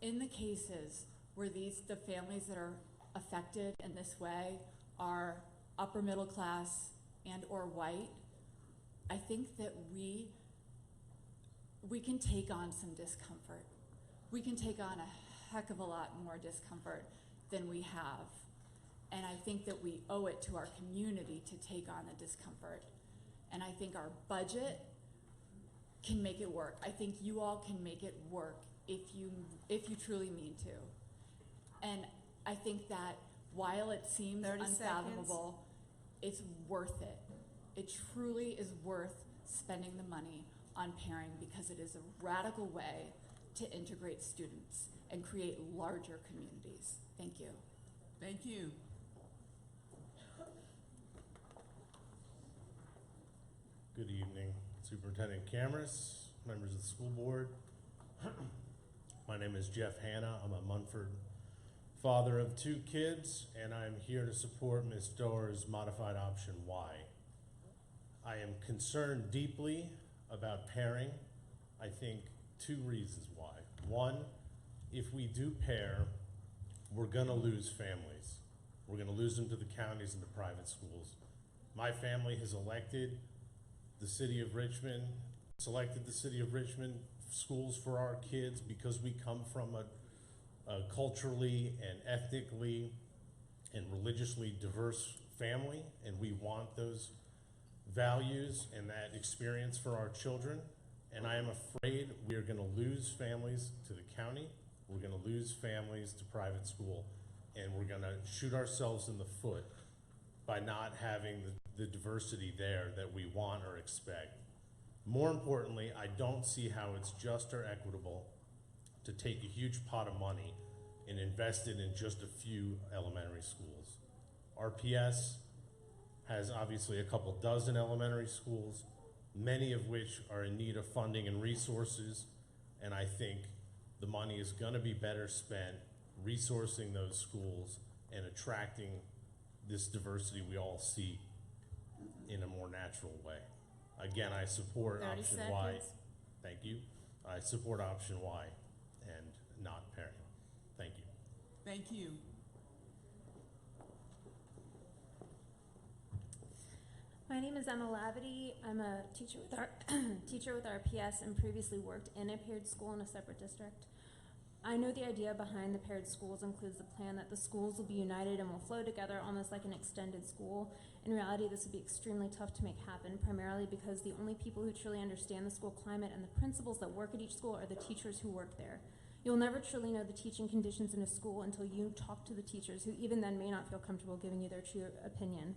in the cases where the families that are affected in this way are upper middle class and or white, I think that we can take on some discomfort. We can take on a heck of a lot more discomfort than we have. And I think that we owe it to our community to take on the discomfort. And I think our budget can make it work. I think you all can make it work if you truly mean to. And I think that while it seems 30 unfathomable, it's worth it. It truly is worth spending the money on pairing because it is a radical way to integrate students and create larger communities. Thank you. Thank you. Good evening, Superintendent Cameras, members of the school board. My name is Jeff Hanna. I'm a Munford father of 2 kids, and I'm here to support Ms. Doerr's modified option Y. I am concerned deeply about pairing. I think 2 reasons why. One, if we do pair, we're gonna lose families. We're gonna lose them to the counties and the private schools. My family has elected the city of Richmond, selected the city of Richmond schools for our kids because we come from a culturally and ethnically and religiously diverse family, and we want those values and that experience for our children. And I am afraid we are going to lose families to the county, we're going to lose families to private school, and we're going to shoot ourselves in the foot by not having the diversity there that we want or expect. More importantly, I don't see how it's just or equitable to take a huge pot of money and invest it in just a few elementary schools. RPS has obviously a couple dozen elementary schools, many of which are in need of funding and resources, and I think the money is gonna be better spent resourcing those schools and attracting this diversity we all seek in a more natural way. Again, I support 30 option seconds. Y. Thank you. I support option Y and not pairing. Thank you. Thank you. My name is Emma Lavity. I'm a teacher with teacher with RPS and previously worked in a paired school in a separate district. I know the idea behind the paired schools includes the plan that the schools will be united and will flow together almost like an extended school. In reality, this would be extremely tough to make happen, primarily because the only people who truly understand the school climate and the principals that work at each school are the teachers who work there. You'll never truly know the teaching conditions in a school until you talk to the teachers, who even then may not feel comfortable giving you their true opinion.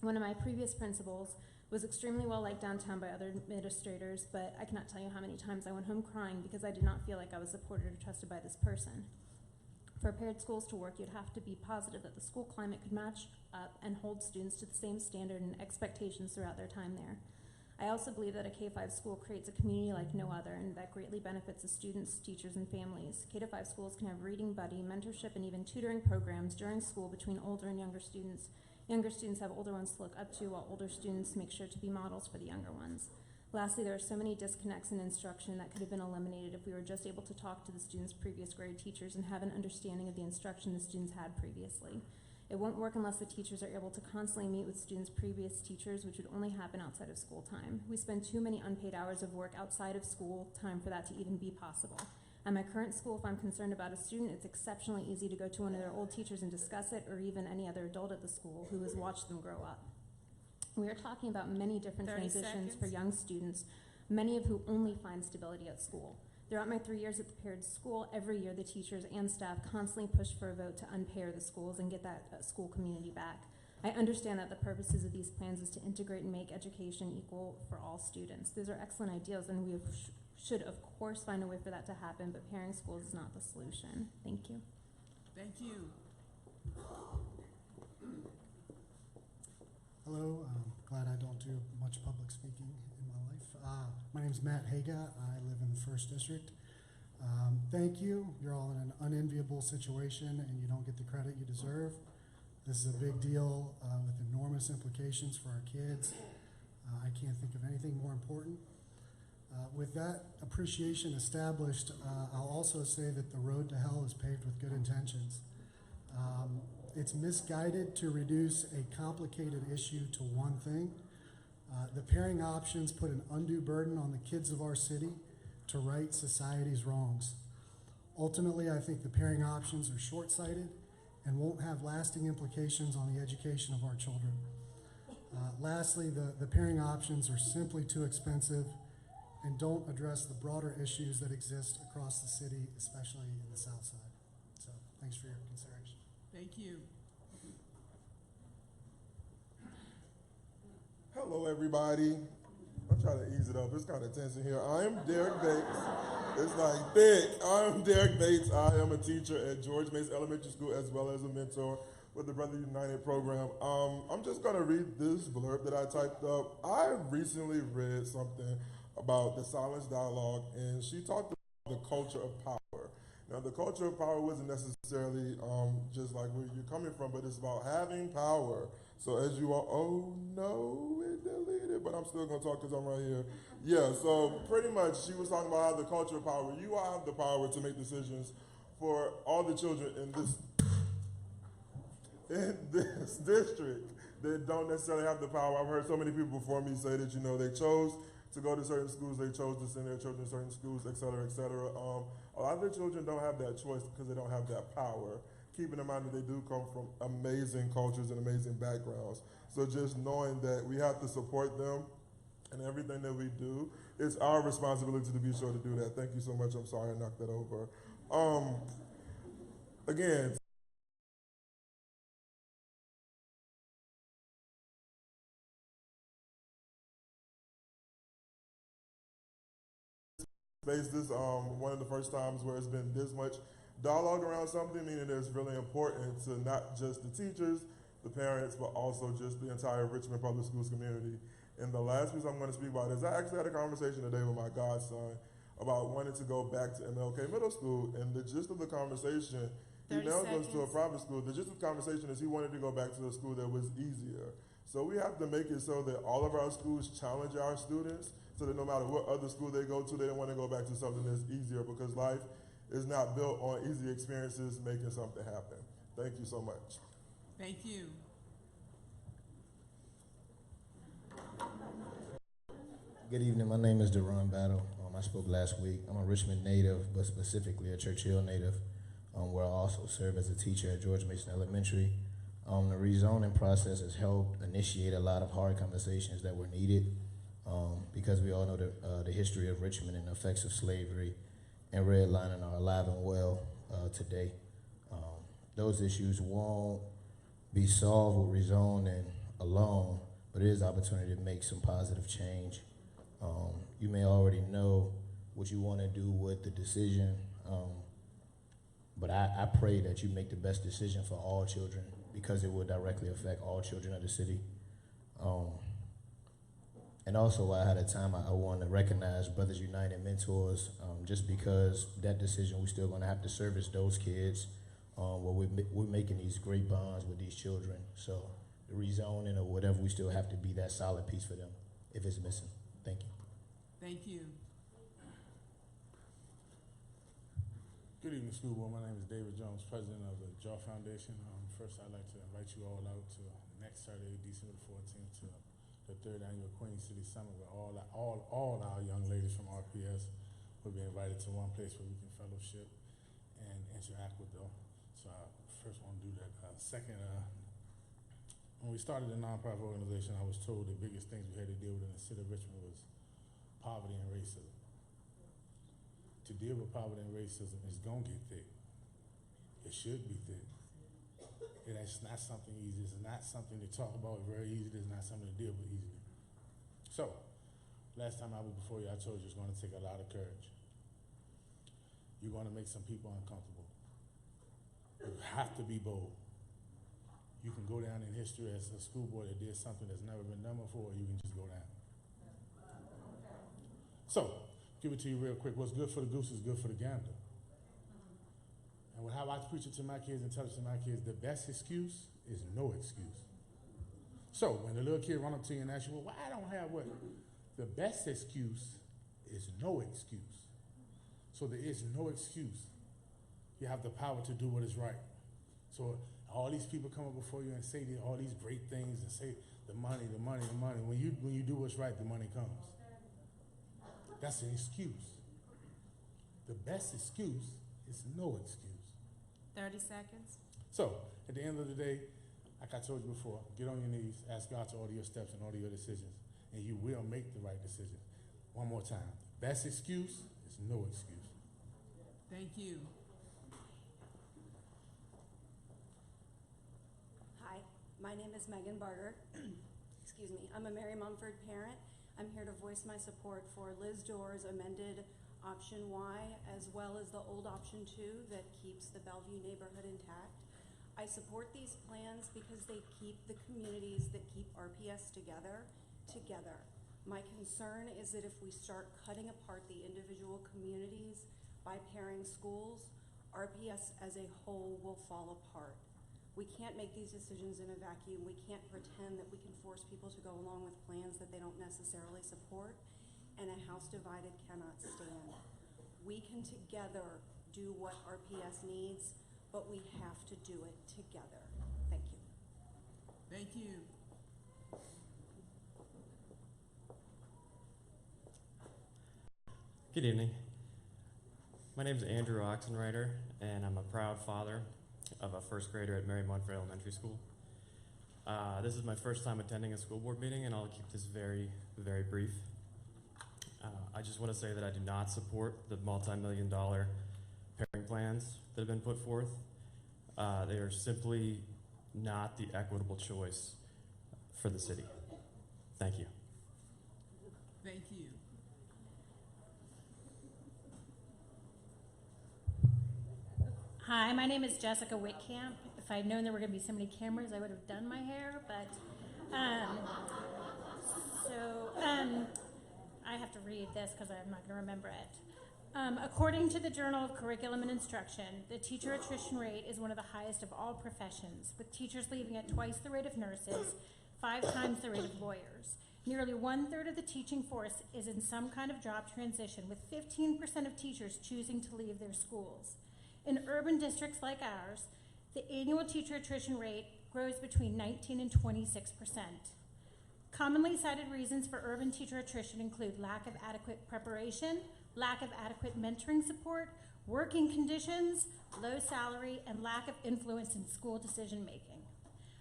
One of my previous principals was extremely well liked downtown by other administrators, but I cannot tell you how many times I went home crying because I did not feel like I was supported or trusted by this person. For paired schools to work, you'd have to be positive that the school climate could match up and hold students to the same standard and expectations throughout their time there. I also believe that a K-5 school creates a community like no other, and that greatly benefits the students, teachers, and families. K-5 schools can have reading buddy, mentorship, and even tutoring programs during school between older and younger students. Younger students have older ones to look up to, while older students make sure to be models for the younger ones. Lastly, there are so many disconnects in instruction that could have been eliminated if we were just able to talk to the students' previous grade teachers and have an understanding of the instruction the students had previously. It won't work unless the teachers are able to constantly meet with students' previous teachers, which would only happen outside of school time. We spend too many unpaid hours of work outside of school time for that to even be possible. At my current school, if I'm concerned about a student, it's exceptionally easy to go to one of their old teachers and discuss it, or even any other adult at the school who has watched them grow up. We are talking about many different 30 transitions for seconds. young students, many of who only find stability at school. Throughout my 3 years at the paired school, every year the teachers and staff constantly push for a vote to unpair the schools and get that school community back. I understand that the purposes of these plans is to integrate and make education equal for all students. Those are excellent ideas, and we should of course find a way for that to happen, but pairing schools is not the solution. Thank you. Thank you. Hello, glad I don't do much public speaking in my life. My name is Matt Haga. I live in the 1st District. Thank you. You're all in an unenviable situation and you don't get the credit you deserve. This is a big deal with enormous implications for our kids. I can't think of anything more important. With that appreciation established, I'll also say that the road to hell is paved with good intentions. It's misguided to reduce a complicated issue to one thing. The pairing options put an undue burden on the kids of our city to right society's wrongs. Ultimately, I think the pairing options are short-sighted and won't have lasting implications on the education of our children. Lastly, the pairing options are simply too expensive and don't address the broader issues that exist across the city, especially in the South Side. So, thanks for your consideration. Thank you. Hello, everybody. I'm trying to ease it up. It's kind of tense in here. I am Derek Bates. It's like thick. I'm Derek Bates. I am a teacher at George Mason Elementary School as well as a mentor with the Brother United program. I'm just going to read this blurb that I typed up. I recently read something about the silence dialogue, and she talked about the culture of power. Now, the culture of power wasn't necessarily just like where you're coming from, but it's about having power. So as you all, oh no, it deleted, but I'm still gonna talk because I'm right here. Yeah, so pretty much she was talking about how the culture of power, you all have the power to make decisions for all the children in this district that don't necessarily have the power. I've heard so many people before me say that, you know, they chose to go to certain schools, they chose to send their children to certain schools, et cetera, et cetera. A lot of the children don't have that choice because they don't have that power. Keeping in mind that they do come from amazing cultures and amazing backgrounds. So just knowing that we have to support them and everything that we do, it's our responsibility to be sure to do that. Thank you so much. I'm sorry I knocked that over. Again, this one of the first times where it's been this much dialogue around something, meaning that it's really important to not just the teachers, the parents, but also just the entire Richmond Public Schools community. And the last piece I'm going to speak about is I actually had a conversation today with my godson about wanting to go back to MLK Middle School, and the gist of the conversation, he now goes to a private school. The gist of the conversation is he wanted to go back to a school that was easier. So we have to make it so that all of our schools challenge our students, so that no matter what other school they go to, they don't want to go back to something that's easier, because life is not built on easy experiences making something happen. Thank you so much. Thank you. Good evening, my name is Deron Battle. I spoke last week. I'm a Richmond native, but specifically a Churchill native, where I also serve as a teacher at George Mason Elementary. The rezoning process has helped initiate a lot of hard conversations that were needed, because we all know the history of Richmond and the effects of slavery and redlining are alive and well today. Those issues won't be solved with rezoning alone, but it is an opportunity to make some positive change. You may already know what you want to do with the decision, but I pray that you make the best decision for all children, because it will directly affect all children of the city. And also, while I had a time, I want to recognize Brothers United Mentors, just because that decision, we're still going to have to service those kids. Where we're making these great bonds with these children. So the rezoning or whatever, we still have to be that solid piece for them if it's missing. Thank you. Thank you. Good evening, school board. My name is David Jones, president of the Jaw Foundation. First, I'd like to invite you all out to next Saturday, December 14th, to the 3rd annual Queen City Summit, where all our young ladies from RPS will be invited to one place where we can fellowship and interact with them. So I first want to do that. Second, when we started the nonprofit organization, I was told the biggest things we had to deal with in the city of Richmond was poverty and racism. To deal with poverty and racism is gonna get thick. It should be thick. It's not something easy. It's not something to talk about very easy. It's not something to deal with easily. So, last time I was before you, I told you it's gonna take a lot of courage. You're gonna make some people uncomfortable. You have to be bold. You can go down in history as a school board that did something that's never been done before, or you can just go down. So, give it to you real quick. What's good for the goose is good for the gander. And how I preach it to my kids and tell it to my kids, the best excuse is no excuse. So, when the little kid run up to you and ask you, well, why I don't have what? The best excuse is no excuse. So there is no excuse. You have the power to do what is right. So all these people come up before you and say all these great things and say the money, the money, the money. When you do what's right, the money comes. That's an excuse. The best excuse is no excuse. 30 seconds. So at the end of the day, like I told you before, get on your knees, ask God to order your steps and order your decisions, and you will make the right decision. One more time. The best excuse is no excuse. Thank you. Hi, my name is Megan Barger. Excuse me. I'm a Mary Mumford parent. I'm here to voice my support for Liz Doerr's amended option Y, as well as the old option 2 that keeps the Bellevue neighborhood intact. I support these plans because they keep the communities that keep RPS together. My concern is that if we start cutting apart the individual communities by pairing schools, RPS as a whole will fall apart. We can't make these decisions in a vacuum. We can't pretend that we can force people to go along with plans that they don't necessarily support, and a house divided cannot stand. We can together do what RPS needs, but we have to do it together. Thank you. Thank you. Good evening. My name is Andrew Oxenreiter, and I'm a proud father of a first grader at Mary Mumford Elementary School. This is my first time attending a school board meeting, and I'll keep this very, very brief. I just want to say that I do not support the multi-million-dollar pairing plans that have been put forth. They are simply not the equitable choice for the city. Thank you. Thank you. Hi, my name is Jessica Whitcamp. If I'd known there were going to be so many cameras, I would have done my hair, but I have to read this because I'm not going to remember it. According to the Journal of Curriculum and Instruction, the teacher attrition rate is one of the highest of all professions, with teachers leaving at twice the rate of nurses, 5 times the rate of lawyers. Nearly 1/3 of the teaching force is in some kind of job transition, with 15% of teachers choosing to leave their schools. In urban districts like ours, the annual teacher attrition rate grows between 19 and 26%. Commonly cited reasons for urban teacher attrition include lack of adequate preparation, lack of adequate mentoring support, working conditions, low salary, and lack of influence in school decision making.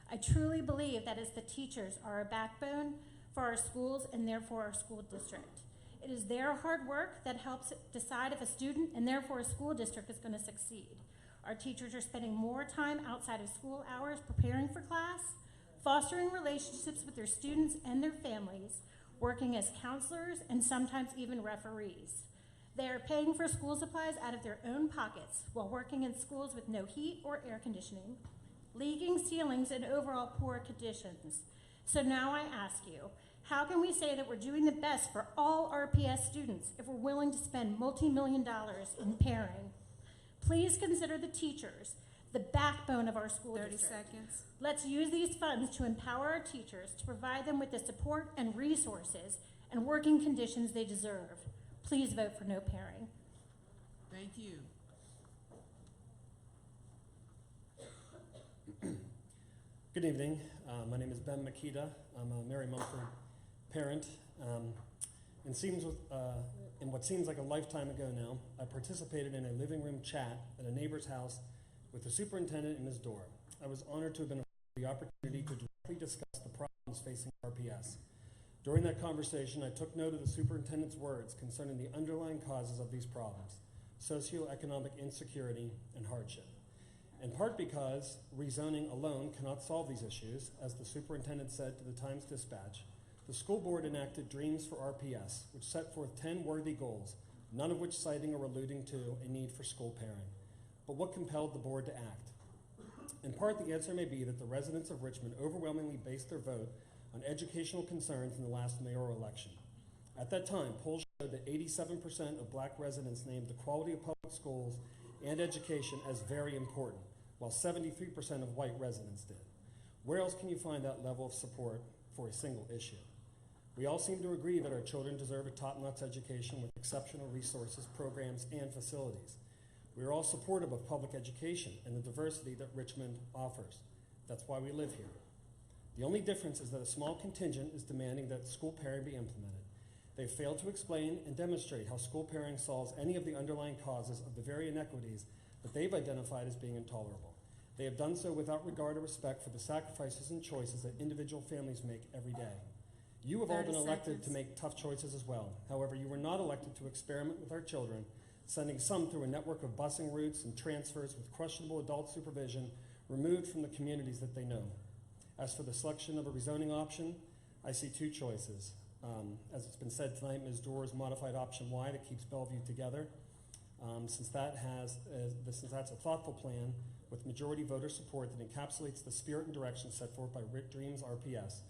I truly believe that as the teachers are a backbone for our schools and therefore our school district. It is their hard work that helps decide if a student and therefore a school district is going to succeed. Our teachers are spending more time outside of school hours preparing for class, fostering relationships with their students and their families, working as counselors and sometimes even referees. They are paying for school supplies out of their own pockets while working in schools with no heat or air conditioning, leaking ceilings, and overall poor conditions. So now I ask you, How can we say that we're doing the best for all RPS students if we're willing to spend multi-million dollars in pairing? Please consider the teachers, the backbone of our school 30 district. seconds. Let's use these funds to empower our teachers, to provide them with the support and resources and working conditions they deserve. Please vote for no pairing. Thank you. Good evening. My name is Ben Makita. I'm a Mary Mumford parent. In what seems like a lifetime ago now, I participated in a living room chat at a neighbor's house with the superintendent and Ms. Dorr. I was honored to have been afforded the opportunity to directly discuss the problems facing RPS. During that conversation, I took note of the superintendent's words concerning the underlying causes of these problems: socioeconomic insecurity and hardship. In part because rezoning alone cannot solve these issues, as the superintendent said to the Times-Dispatch, the school board enacted Dreams for RPS, which set forth 10 worthy goals, none of which citing or alluding to a need for school pairing. But what compelled the board to act? In part, the answer may be that the residents of Richmond overwhelmingly based their vote on educational concerns in the last mayoral election. At that time, polls showed that 87% of black residents named the quality of public schools and education as very important, while 73% of white residents did. Where else can you find that level of support for a single issue? We all seem to agree that our children deserve a top-notch education with exceptional resources, programs, and facilities. We are all supportive of public education and the diversity that Richmond offers. That's why we live here. The only difference is that a small contingent is demanding that school pairing be implemented. They failed to explain and demonstrate how school pairing solves any of the underlying causes of the very inequities that they've identified as being intolerable. They have done so without regard or respect for the sacrifices and choices that individual families make every day. You have all been elected to make tough choices as well. However, you were not elected to experiment with our children, sending some through a network of busing routes and transfers with questionable adult supervision removed from the communities that they know. As for the selection of a rezoning option, I see two choices. As it's been said tonight, Ms. Dorr's modified option Y that keeps Bellevue together. Since that's a thoughtful plan with majority voter support that encapsulates the spirit and direction set forth by Dreams RPS.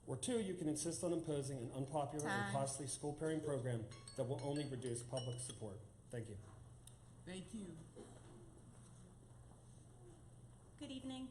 Or two, you can insist on imposing an unpopular and costly school pairing program that will only reduce public support. Thank you. Thank you. Good evening.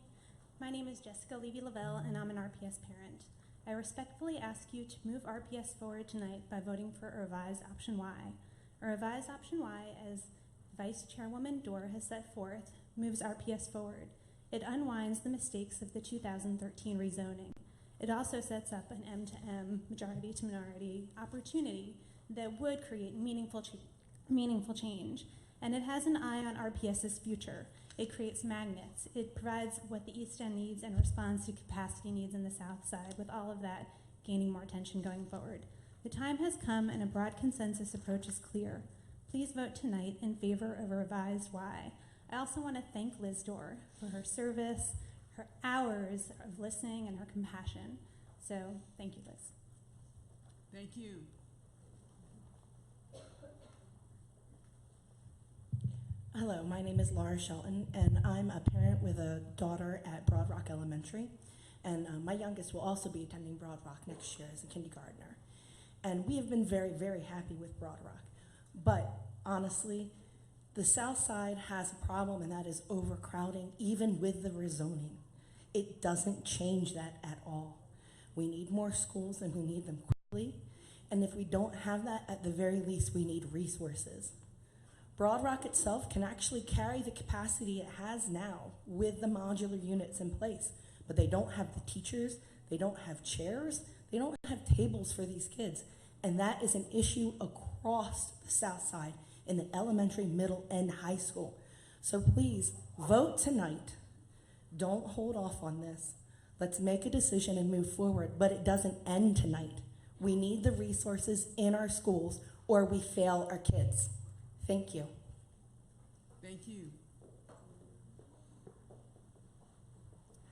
My name is Jessica Levy-Lavelle, and I'm an RPS parent. I respectfully ask you to move RPS forward tonight by voting for a revised option Y. A revised option Y, as Vice Chairwoman Dorr has set forth, moves RPS forward. It unwinds the mistakes of the 2013 rezoning. It also sets up an M-to-M, majority-to-minority opportunity that would create meaningful change. And it has an eye on RPS's future. It creates magnets. It provides what the East End needs and responds to capacity needs in the South Side, with all of that gaining more attention going forward. The time has come and a broad consensus approach is clear. Please vote tonight in favor of a revised Y. I also want to thank Liz Dorr for her service, her hours of listening, and her compassion. So thank you, Liz. Thank you. Hello, my name is Laura Shelton, and I'm a parent with a daughter at Broad Rock Elementary. And my youngest will also be attending Broad Rock next year as a kindergartner. And we have been very, very happy with Broad Rock. But honestly, the South Side has a problem, and that is overcrowding, even with the rezoning. It doesn't change that at all. We need more schools, and we need them quickly. And if we don't have that, at the very least, we need resources. Broad Rock itself can actually carry the capacity it has now with the modular units in place, but they don't have the teachers, they don't have chairs, they don't have tables for these kids. And that is an issue across the South Side in the elementary, middle, and high school. So please, vote tonight. Don't hold off on this. Let's make a decision and move forward, but it doesn't end tonight. We need the resources in our schools or we fail our kids. Thank you. Thank you.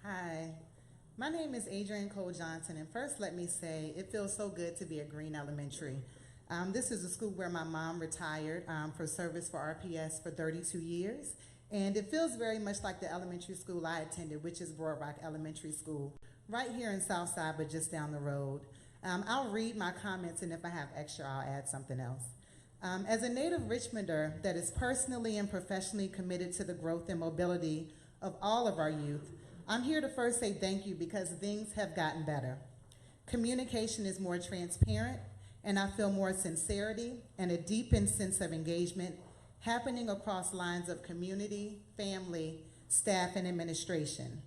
Hi, my name is Adrienne Cole Johnson, and first let me say it feels so good to be at Green Elementary. This is a school where my mom retired for service for RPS for 32 years, and it feels very much like the elementary school I attended, which is Broad Rock Elementary School, right here in Southside, but just down the road. I'll read my comments, and if I have extra, I'll add something else. As a native Richmonder that is personally and professionally committed to the growth and mobility of all of our youth, I'm here to first say thank you because things have gotten better. Communication is more transparent, and I feel more sincerity and a deepened sense of engagement happening across lines of community, family, staff, and administration.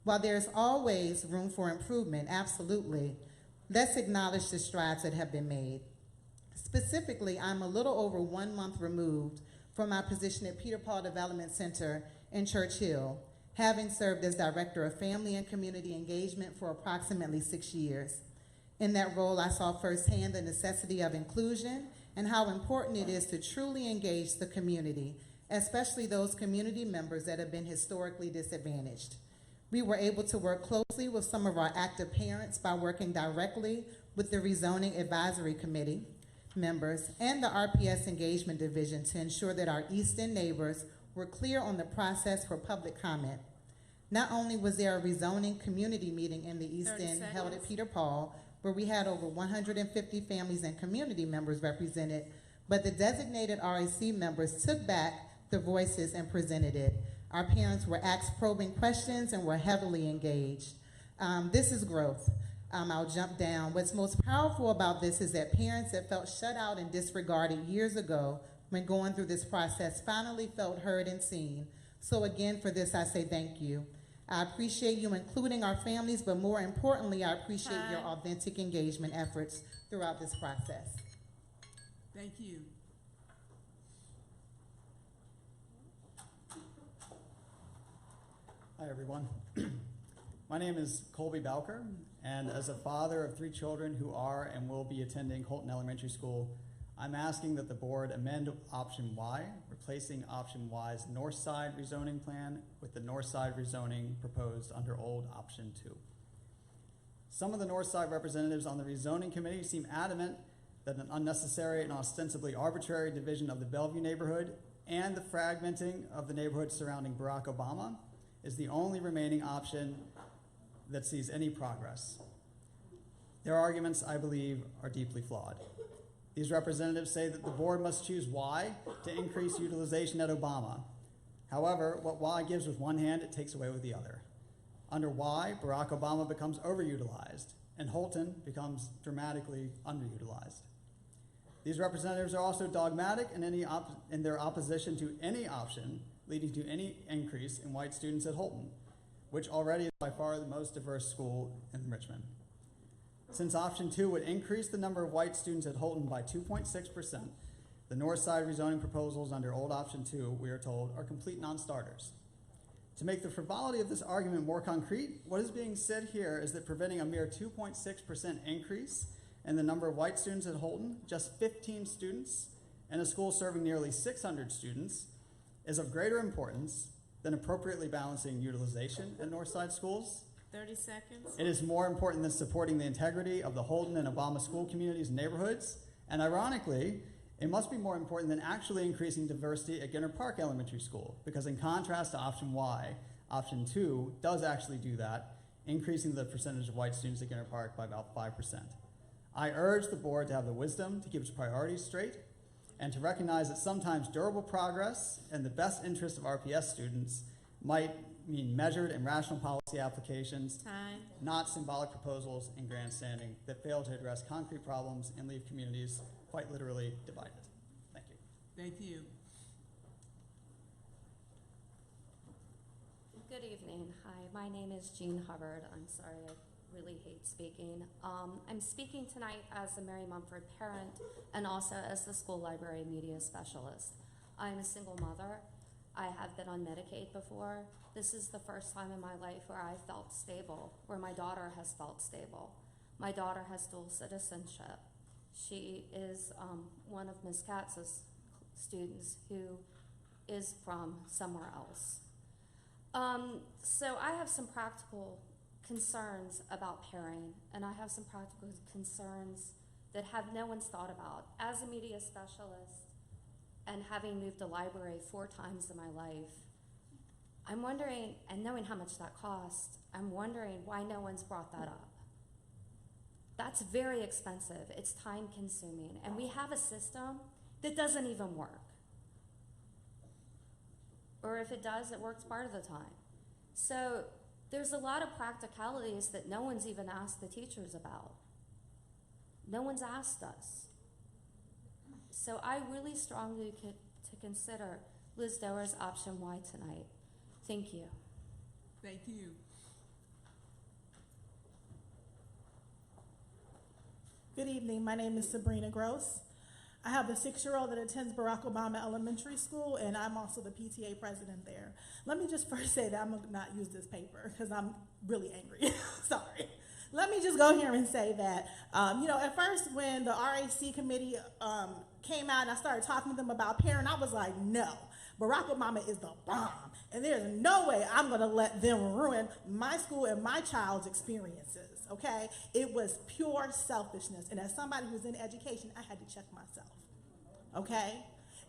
While there's always room for improvement, absolutely, let's acknowledge the strides that have been made. Specifically, I'm a little over 1 month removed from my position at Peter Paul Development Center in Church Hill, having served as Director of Family and Community Engagement for approximately 6 years. In that role, I saw firsthand the necessity of inclusion and how important it is to truly engage the community, especially those community members that have been historically disadvantaged. We were able to work closely with some of our active parents by working directly with the Rezoning Advisory Committee members and the RPS Engagement Division to ensure that our East End neighbors were clear on the process for public comment. Not only was there a rezoning community meeting in the East End held at Peter Paul, where we had over 150 families and community members represented, but the designated RAC members took back the voices and presented it. Our parents were asked probing questions and were heavily engaged. This is growth. I'll jump down. What's most powerful about this is that parents that felt shut out and disregarded years ago when going through this process finally felt heard and seen. So again, for this, I say thank you. I appreciate you including our families, but more importantly, I appreciate your authentic engagement efforts throughout this process. Thank you. Hi, everyone. My name is Colby Bowker, and as a father of 3 children who are and will be attending Holton Elementary School, I'm asking that the board amend option Y, replacing option Y's north side rezoning plan with the north side rezoning proposed under old option 2. Some of the north side representatives on the rezoning committee seem adamant that an unnecessary and ostensibly arbitrary division of the Bellevue neighborhood and the fragmenting of the neighborhood surrounding Barack Obama is the only remaining option that sees any progress. Their arguments, I believe, are deeply flawed. These representatives say that the board must choose Y to increase utilization at Obama. However, what Y gives with one hand, it takes away with the other. Under Y, Barack Obama becomes overutilized, and Holton becomes dramatically underutilized. These representatives are also dogmatic in their opposition to any option leading to any increase in white students at Holton, which already is by far the most diverse school in Richmond. Since option 2 would increase the number of white students at Holton by 2.6%, the north side rezoning proposals under old option 2, we are told, are complete non-starters. To make the frivolity of this argument more concrete, what is being said here is that preventing a mere 2.6% increase in the number of white students at Holton, just 15 students, in a school serving nearly 600 students, is of greater importance than appropriately balancing utilization at Northside schools. 30 seconds. It is more important than supporting the integrity of the Holton and Obama school communities and neighborhoods. And ironically, it must be more important than actually increasing diversity at Ginter Park Elementary School, because in contrast to option Y, option 2 does actually do that, increasing the percentage of white students at Ginter Park by about 5%. I urge the board to have the wisdom to keep its priorities straight and to recognize that sometimes durable progress and the best interest of RPS students might mean measured and rational policy applications, not symbolic proposals and grandstanding that fail to address concrete problems and leave communities quite literally divided. Thank you. Thank you. Good evening. Hi, my name is Jean Hubbard. I'm sorry, I really hate speaking. I'm speaking tonight as a Mary Mumford parent and also as the school library media specialist. I'm a single mother. I have been on Medicaid before. This is the first time in my life where I felt stable, where my daughter has felt stable. My daughter has dual citizenship. She is one of Ms. Katz's students who is from somewhere else. So I have some practical concerns about pairing, and I have some practical concerns that no one's thought about. As a media specialist and having moved the library 4 times in my life, I'm wondering, and knowing how much that cost, I'm wondering why no one's brought that up. That's very expensive. It's time consuming. And we have a system that doesn't even work. Or if it does, it works part of the time. So there's a lot of practicalities that no one's even asked the teachers about. No one's asked us. So I really strongly to consider Liz Doer's option Y tonight. Thank you. Thank you. Good evening. My name is Sabrina Gross. I have a 6-year-old that attends Barack Obama Elementary School, and I'm also the PTA president there. Let me just first say that I'm going to not use this paper because I'm really angry. Sorry. Let me just go here and say that, at first when the RAC committee came out and I started talking to them about parent, I was like, no, Barack Obama is the bomb. And there's no way I'm going to let them ruin my school and my child's experiences, okay? It was pure selfishness. And as somebody who's in education, I had to check myself, okay?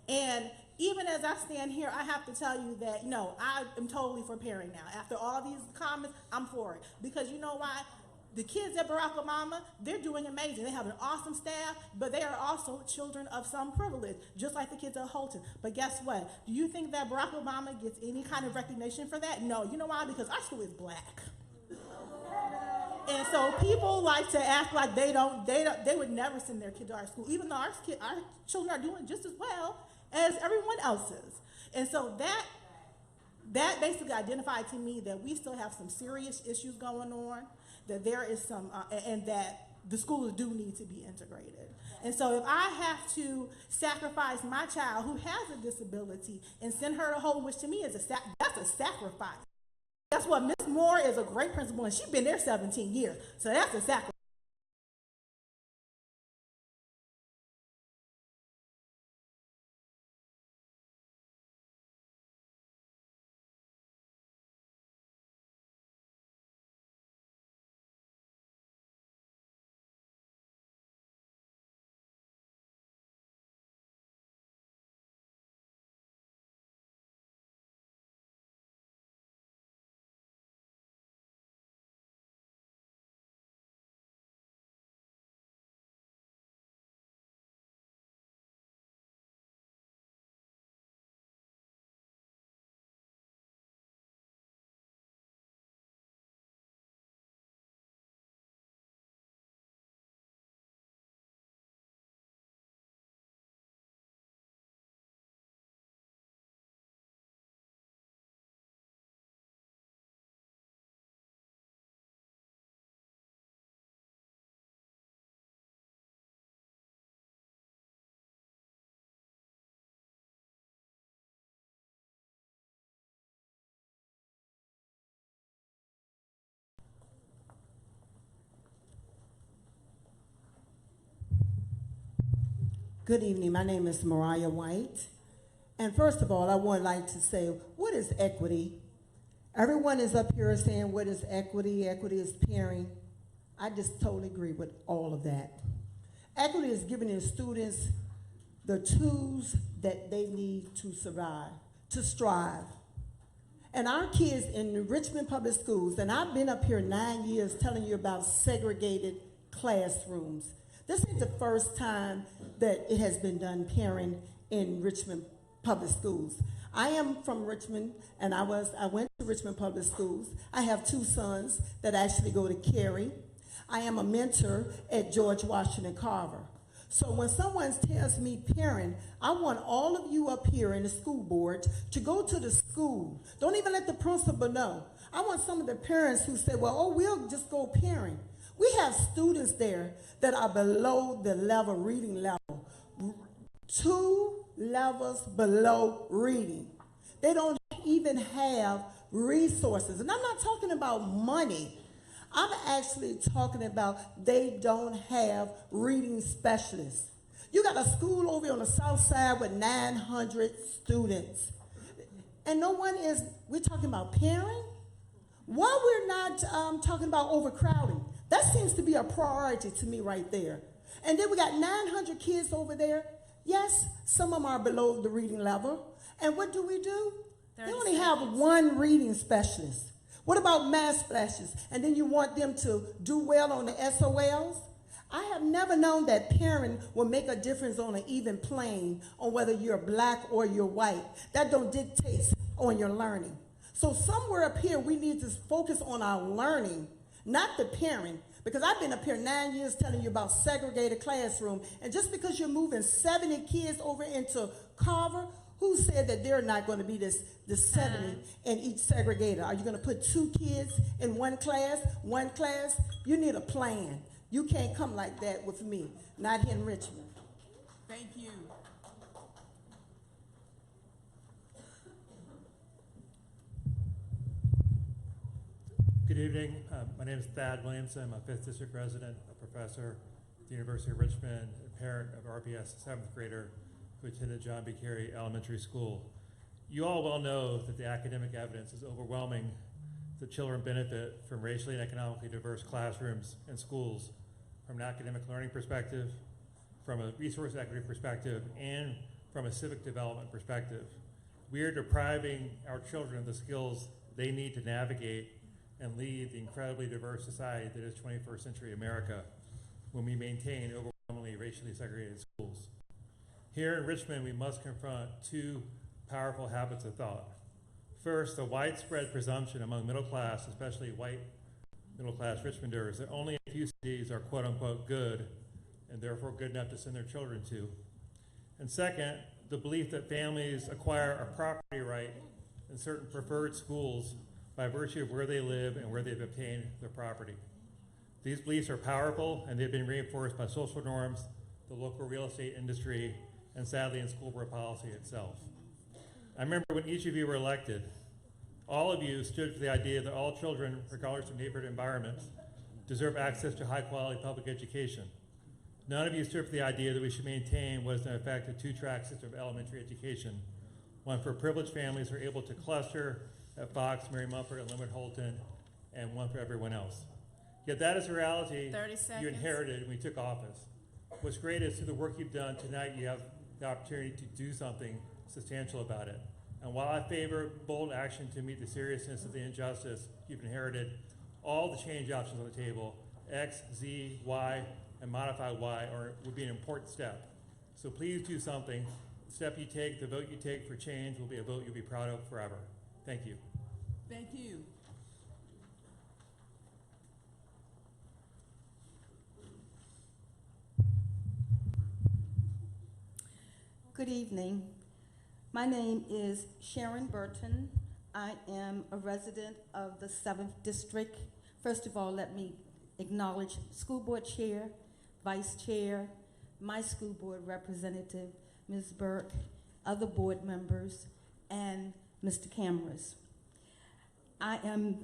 And even as I stand here, I have to tell you that, no, I am totally for pairing now. After all these comments, I'm for it. Because you know why? The kids at Barack Obama, they're doing amazing. They have an awesome staff, but they are also children of some privilege, just like the kids at Holton. But guess what? Do you think that Barack Obama gets any kind of recognition for that? No. You know why? Because our school is black. And so people like to act like they would never send their kid to our school, even though our children are doing just as well as everyone else's. And so that basically identified to me that we still have some serious issues going on, that there is some, and that the schools do need to be integrated. And so if I have to sacrifice my child who has a disability and send her to Holton, which to me is that's a sacrifice. Guess what? Miss Moore is a great principal, and she's been there 17 years. So that's a sacrifice. Good evening. My name is Mariah White. And first of all, I would like to say, what is equity? Everyone is up here saying, what is equity? Equity is pairing. I just totally agree with all of that. Equity is giving your students the tools that they need to survive, to strive. And our kids in Richmond Public Schools, and I've been up here 9 years telling you about segregated classrooms. This ain't the first time that it has been done pairing in Richmond Public Schools. I am from Richmond, and I went to Richmond Public Schools. I have 2 sons that actually go to Cary. I am a mentor at George Washington Carver. So when someone tells me pairing, I want all of you up here in the school board to go to the school. Don't even let the principal know. I want some of the parents who say, well, we'll just go pairing. We have students there that are below the level, reading level, 2 levels below reading. They don't even have resources. And I'm not talking about money. I'm actually talking about they don't have reading specialists. You got a school over on the south side with 900 students. And we're talking about pairing? Why we're not talking about overcrowding? That seems to be a priority to me right there. And then we got 900 kids over there. Yes, some of them are below the reading level. And what do? They only have 1 reading specialist. What about math specialists? And then you want them to do well on the SOLs? I have never known that parent will make a difference on an even plane on whether you're black or you're white. That don't dictate on your learning. So somewhere up here, we need to focus on our learning, not the parent. Because I've been up here 9 years telling you about segregated classroom, and just because you're moving 70 kids over into Carver, who said that they're not going to be this 70 in each segregator? Are you going to put 2 kids in one class? You need a plan. You can't come like that with me, not here in Richmond. Thank you. Good evening. My name is Thad Williamson. I'm a 5th District resident, a professor at the University of Richmond, a parent of RPS 7th grader who attended John B. Carey Elementary School. You all well know that the academic evidence is overwhelming that children benefit from racially and economically diverse classrooms and schools from an academic learning perspective, from a resource equity perspective, and from a civic development perspective. We are depriving our children of the skills they need to navigate and lead the incredibly diverse society that is 21st century America when we maintain overwhelmingly racially segregated schools. Here in Richmond, we must confront 2 powerful habits of thought. First, the widespread presumption among middle class, especially white middle class Richmonders, that only a few cities are quote unquote good and therefore good enough to send their children to. And second, the belief that families acquire a property right in certain preferred schools by virtue of where they live and where they've obtained their property. These beliefs are powerful, and they've been reinforced by social norms, the local real estate industry, and sadly in school board policy itself. I remember when each of you were elected, all of you stood for the idea that all children, regardless of neighborhood environments, deserve access to high quality public education. None of you stood for the idea that we should maintain what is in effect a 2-track system of elementary education, one for privileged families who are able to cluster at Fox, Mary Mumford, and Leonard Holton, and one for everyone else. Yet that is a reality 30 seconds. You inherited when we took office. What's great is through the work you've done tonight, you have the opportunity to do something substantial about it. And while I favor bold action to meet the seriousness of the injustice you've inherited, all the change options on the table, X, Z, Y, and modify Y, would be an important step. So please do something. The step you take, the vote you take for change will be a vote you'll be proud of forever. Thank you. Thank you. Good evening. My name is Sharon Burton. I am a resident of the 7th District. First of all, let me acknowledge school board chair, vice chair, my school board representative, Ms. Burke, other board members, and Mr. Cameras. I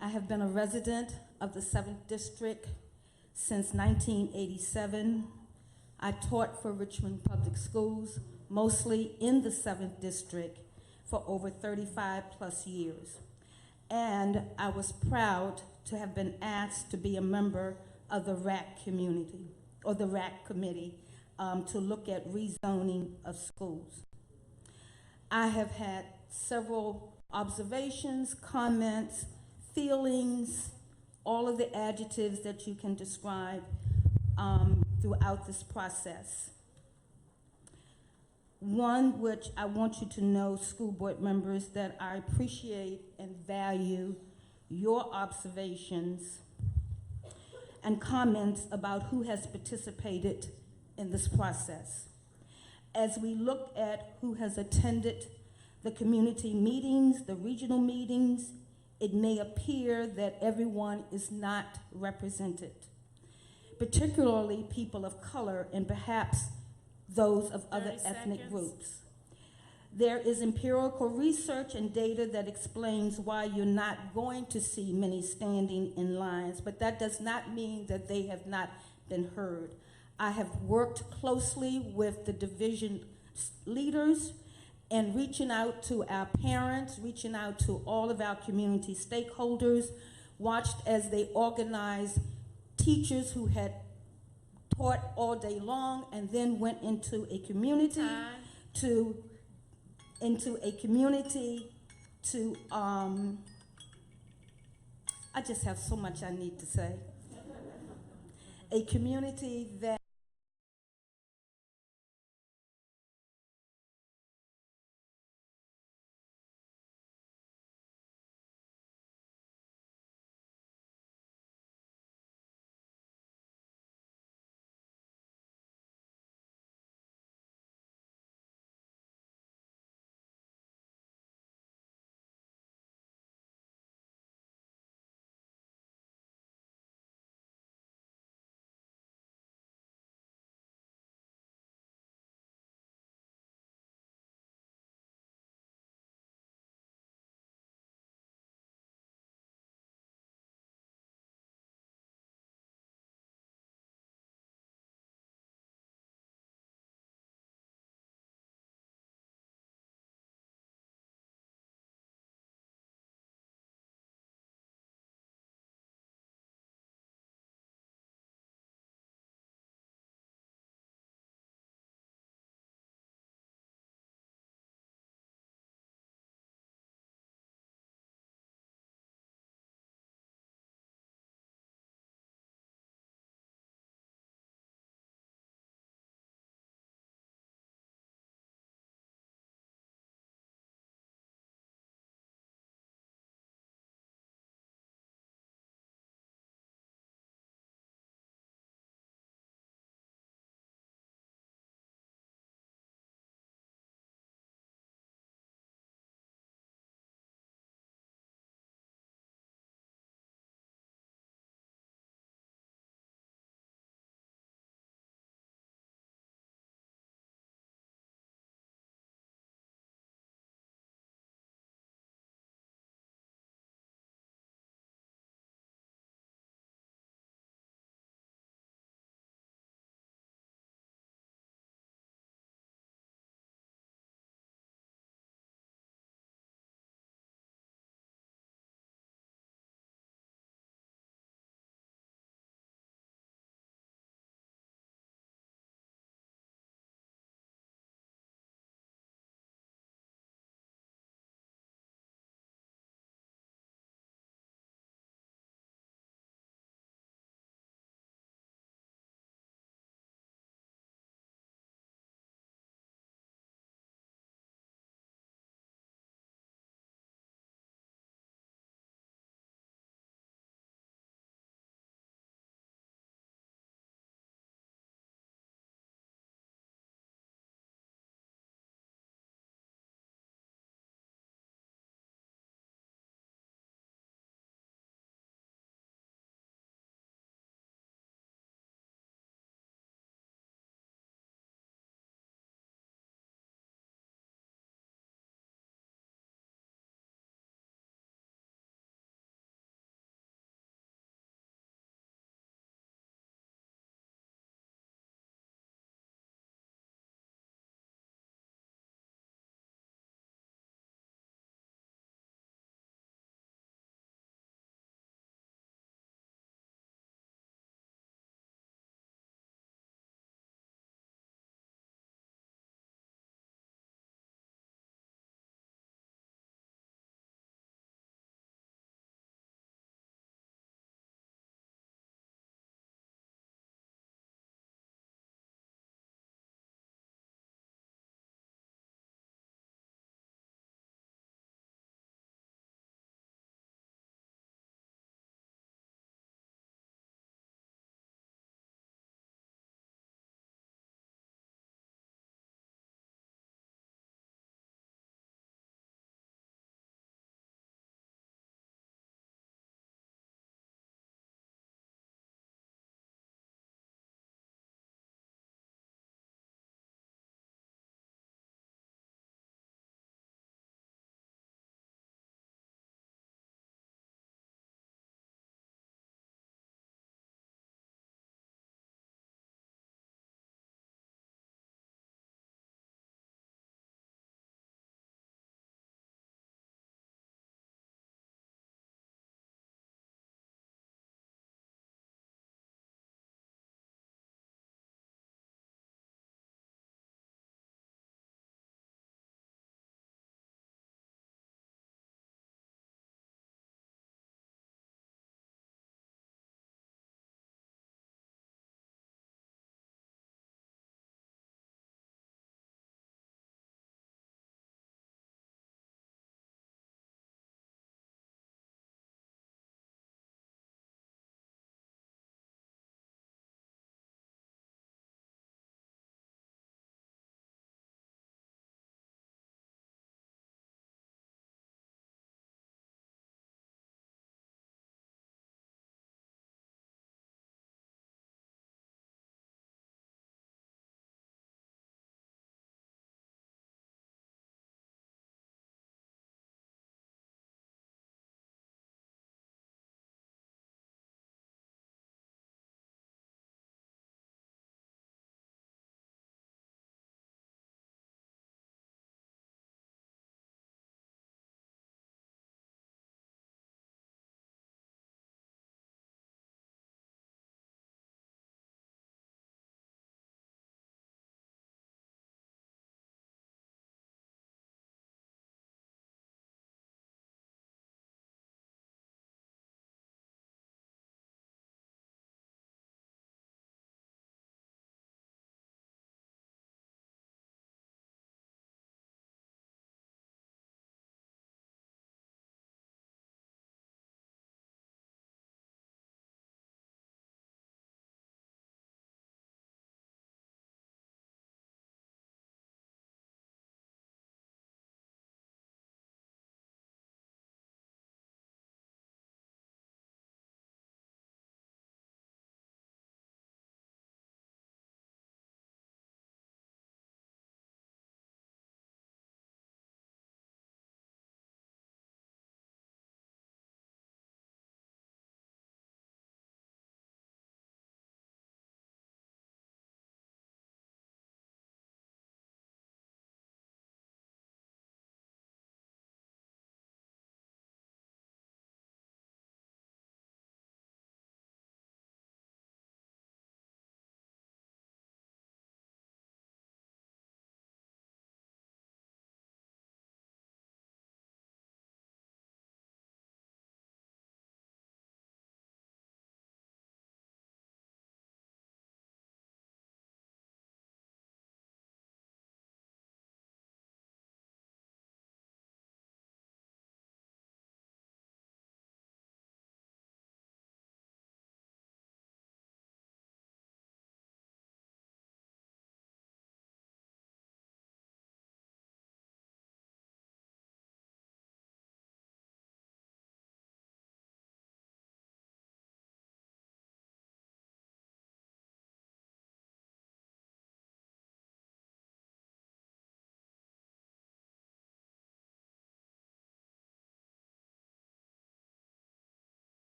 have been a resident of the 7th District since 1987. I taught for Richmond Public Schools, mostly in the 7th District, for over 35 plus years. And I was proud to have been asked to be a member of the RAC community, or the RAC committee, to look at rezoning of schools. I have had several observations, comments, feelings, all of the adjectives that you can describe throughout this process. One which I want you to know, school board members, that I appreciate and value your observations and comments about who has participated in this process. As we look at who has attended the community meetings, the regional meetings, it may appear that everyone is not represented, particularly people of color and perhaps those of other ethnic groups. There is empirical research and data that explains why you're not going to see many standing in lines, but that does not mean that they have not been heard. I have worked closely with the division leaders and reaching out to our parents, reaching out to all of our community stakeholders, watched as they organized teachers who had taught all day long and then went into a community to I just have so much I need to say. A community that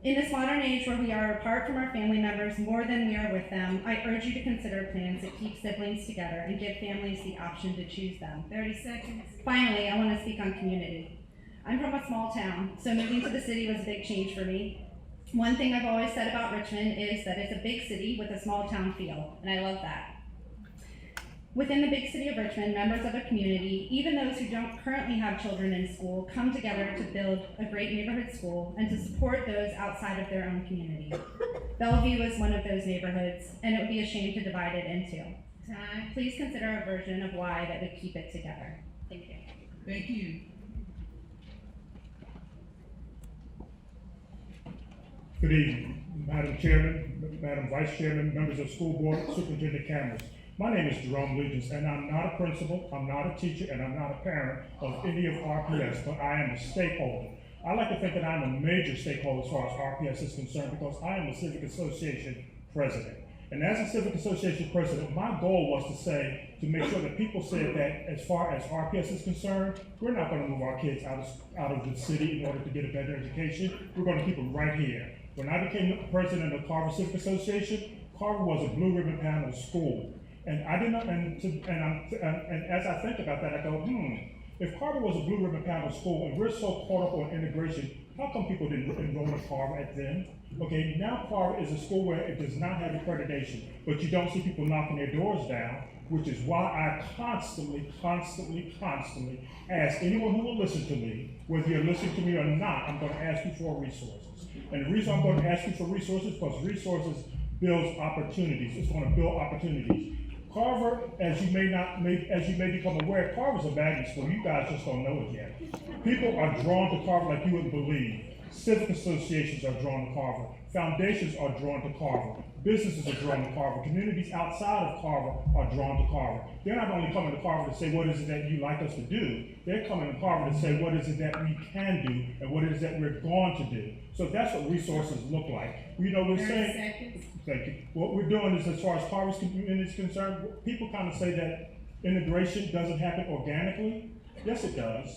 In this modern age where we are apart from our family members more than we are with them, I urge you to consider plans that keep siblings together and give families the option to choose them. 30 seconds. Finally, I want to speak on community. I'm from a small town, so moving to the city was a big change for me. One thing I've always said about Richmond is that it's a big city with a small town feel, and I love that. Within the big city of Richmond, members of a community, even those who don't currently have children in school, come together to build a great neighborhood school and to support those outside of their own community. Bellevue is one of those neighborhoods, and it would be a shame to divide it into. Please consider a version of why that would keep it together. Thank you. Thank you. Good evening, Madam Chairman, Madam Vice Chairman, members of school board, Superintendent Cameras. My name is Jerome Legends, and I'm not a principal, I'm not a teacher, and I'm not a parent of any of RPS, but I am a stakeholder. I like to think that I'm a major stakeholder as far as RPS is concerned because I am the Civic Association president. And as a Civic Association president, my goal was to make sure that people said that as far as RPS is concerned, we're not going to move our kids out of the city in order to get a better education. We're going to keep them right here. When I became president of Carver Civic Association, Carver was a blue ribbon panel school. And I did not, and as I think about that, I go, if Carver was a blue ribbon panel school and we're so caught up on integration, how come people didn't enroll in Carver at then? Okay, now Carver is a school where it does not have accreditation, but you don't see people knocking their doors down, which is why I constantly ask anyone who will listen to me, whether you're listening to me or not, I'm going to ask you for resources. And the reason I'm going to ask you for resources is because resources builds opportunities. It's going to build opportunities. Carver, as you may become aware, Carver's a magnet school. You guys just don't know it yet. People are drawn to Carver like you wouldn't believe. Civic associations are drawn to Carver. Foundations are drawn to Carver. Businesses are drawn to Carver. Communities outside of Carver are drawn to Carver. They're not only coming to Carver to say, what is it that you like us to do? They're coming to Carver to say, what is it that we can do and what it is that we're going to do? So that's what resources look like. You know, we're saying, thank you. What we're doing is, as far as Carver's community is concerned, people kind of say that integration doesn't happen organically. Yes, it does.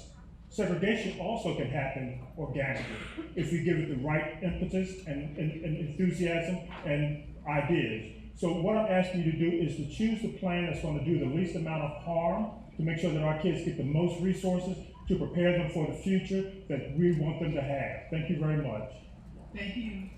Segregation also can happen organically if we give it the right impetus and enthusiasm and ideas. So what I'm asking you to do is to choose the plan that's going to do the least amount of harm to make sure that our kids get the most resources to prepare them for the future that we want them to have. Thank you very much. Thank you.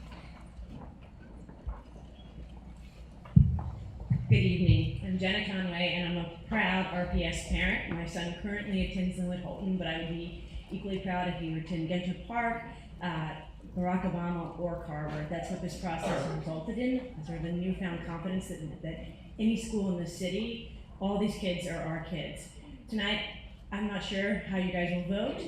Good evening. I'm Jenna Conway, and I'm a proud RPS parent. My son currently attends Linwood Holton, but I would be equally proud if he were to attend Genter Park, Barack Obama, or Carver. That's what this process has resulted in, sort of a newfound confidence that any school in the city, all these kids are our kids. Tonight, I'm not sure how you guys will vote,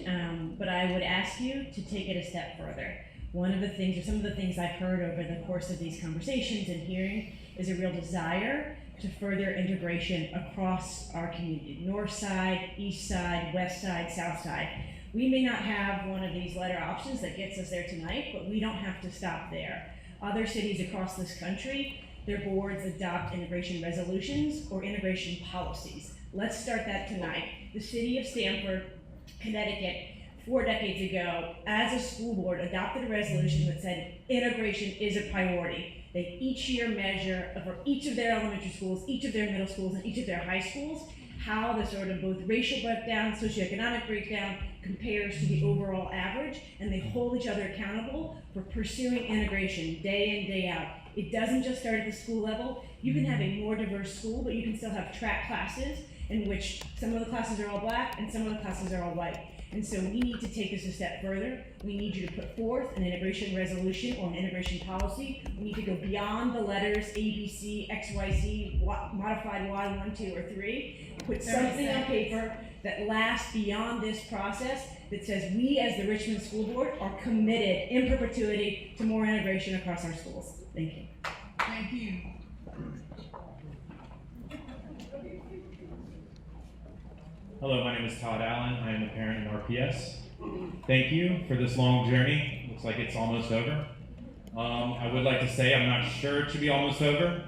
but I would ask you to take it a step further. One of the things, or some of the things I've heard over the course of these conversations and hearing, is a real desire to further integration across our community. North side, east side, west side, south side. We may not have one of these letter options that gets us there tonight, but we don't have to stop there. Other cities across this country, their boards adopt integration resolutions or integration policies. Let's start that tonight. The city of Stamford, Connecticut, 4 decades ago, as a school board, adopted a resolution that said integration is a priority. They each year measure for each of their elementary schools, each of their middle schools, and each of their high schools, how the sort of both racial breakdown, socioeconomic breakdown compares to the overall average, and they hold each other accountable for pursuing integration day in, day out. It doesn't just start at the school level. You can have a more diverse school, but you can still have track classes in which some of the classes are all black and some of the classes are all white. And so we need to take this a step further. We need you to put forth an integration resolution or an integration policy. We need to go beyond the letters A, B, C, X, Y, Z, modified Y, 1, 2, or 3. Put something on paper that lasts beyond this process that says we as the Richmond School Board are committed in perpetuity to more integration across our schools. Thank you. Thank you. Hello, my name is Todd Allen. I am a parent in RPS. Thank you for this long journey. Looks like it's almost over. I would like to say I'm not sure it should be almost over,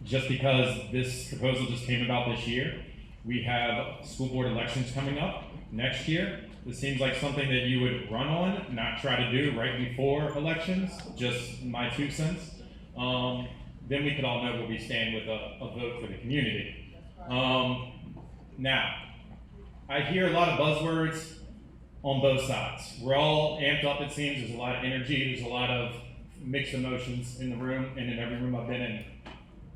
just because this proposal just came about this year. We have school board elections coming up next year, This seems like something that you would run on, not try to do right before elections, just my 2 cents. Then we could all know where we stand with a vote for the community. Now, I hear a lot of buzzwords on both sides. We're all amped up, it seems. There's a lot of energy, there's a lot of mixed emotions in the room and in every room I've been in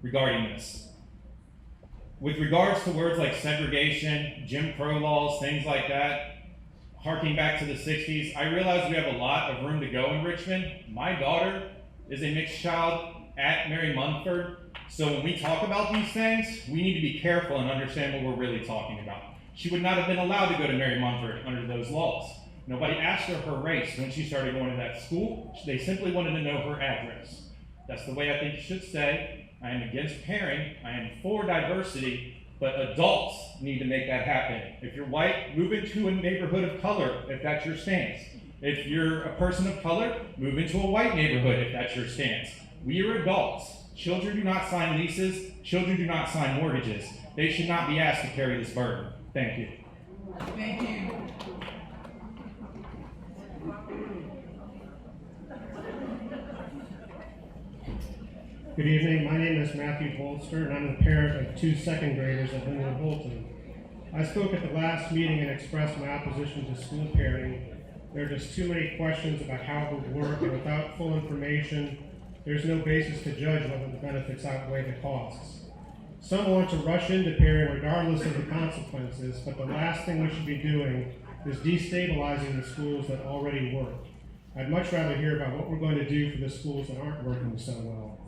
regarding this. With regards to words like segregation, Jim Crow laws, things like that, harking back to the 60s, I realize we have a lot of room to go in Richmond. My daughter is a mixed child at Mary Munford, so when we talk about these things, we need to be careful and understand what we're really talking about. She would not have been allowed to go to Mary Munford under those laws. Nobody asked her race when she started going to that school. They simply wanted to know her address. That's the way I think you should say. I am against pairing. I am for diversity, but adults need to make that happen. If you're white, move into a neighborhood of color if that's your stance. If you're a person of color, move into a white neighborhood if that's your stance. We are adults. Children do not sign leases. Children do not sign mortgages. They should not be asked to carry this burden. Thank you. Thank you. Good evening. My name is Matthew Bolster, and I'm the parent of 2 second graders at Linwood Bolton. I spoke at the last meeting and expressed my opposition to school pairing. There are just too many questions about how it would work, and without full information, there's no basis to judge whether the benefits outweigh the costs. Some want to rush into pairing regardless of the consequences, but the last thing we should be doing is destabilizing the schools that already work. I'd much rather hear about what we're going to do for the schools that aren't working so well.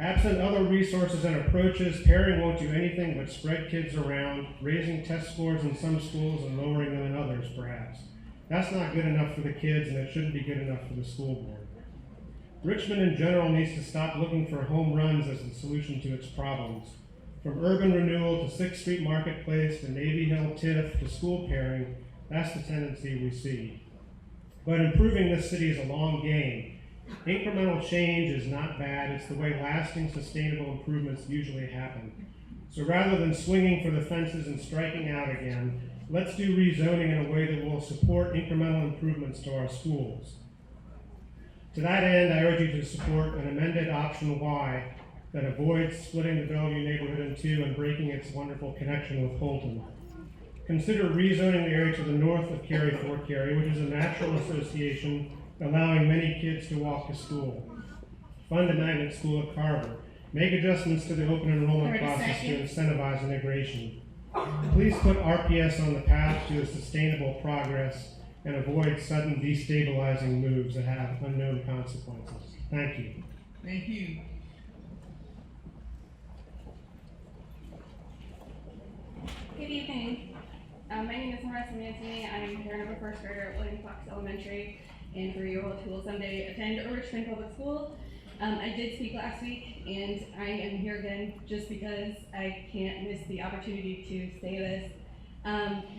Absent other resources and approaches, pairing won't do anything but spread kids around, raising test scores in some schools and lowering them in others, perhaps. That's not good enough for the kids, and it shouldn't be good enough for the school board. Richmond in general needs to stop looking for home runs as the solution to its problems. From urban renewal to 6th Street Marketplace to Navy Hill TIF to school pairing, that's the tendency we see. But improving this city is a long game. Incremental change is not bad. It's the way lasting, sustainable improvements usually happen. So rather than swinging for the fences and striking out again, let's do rezoning in a way that will support incremental improvements to our schools. To that end, I urge you to support an amended option Y that avoids splitting the Bellevue neighborhood in two and breaking its wonderful connection with Holton. Consider rezoning the area to the north of Cary Fort Cary, which is a natural association allowing many kids to walk to school. Fund a magnet school at Carver. Make adjustments to the open enrollment process to incentivize integration. Please put RPS on the path to a sustainable progress and avoid sudden destabilizing moves that have unknown consequences. Thank you. Thank you. Good evening. My name is Marissa Mancini. I'm parent of a first grader at William Fox Elementary and 3-year-old who will someday attend a Richmond public school. I did speak last week, and I am here again just because I can't miss the opportunity to say this.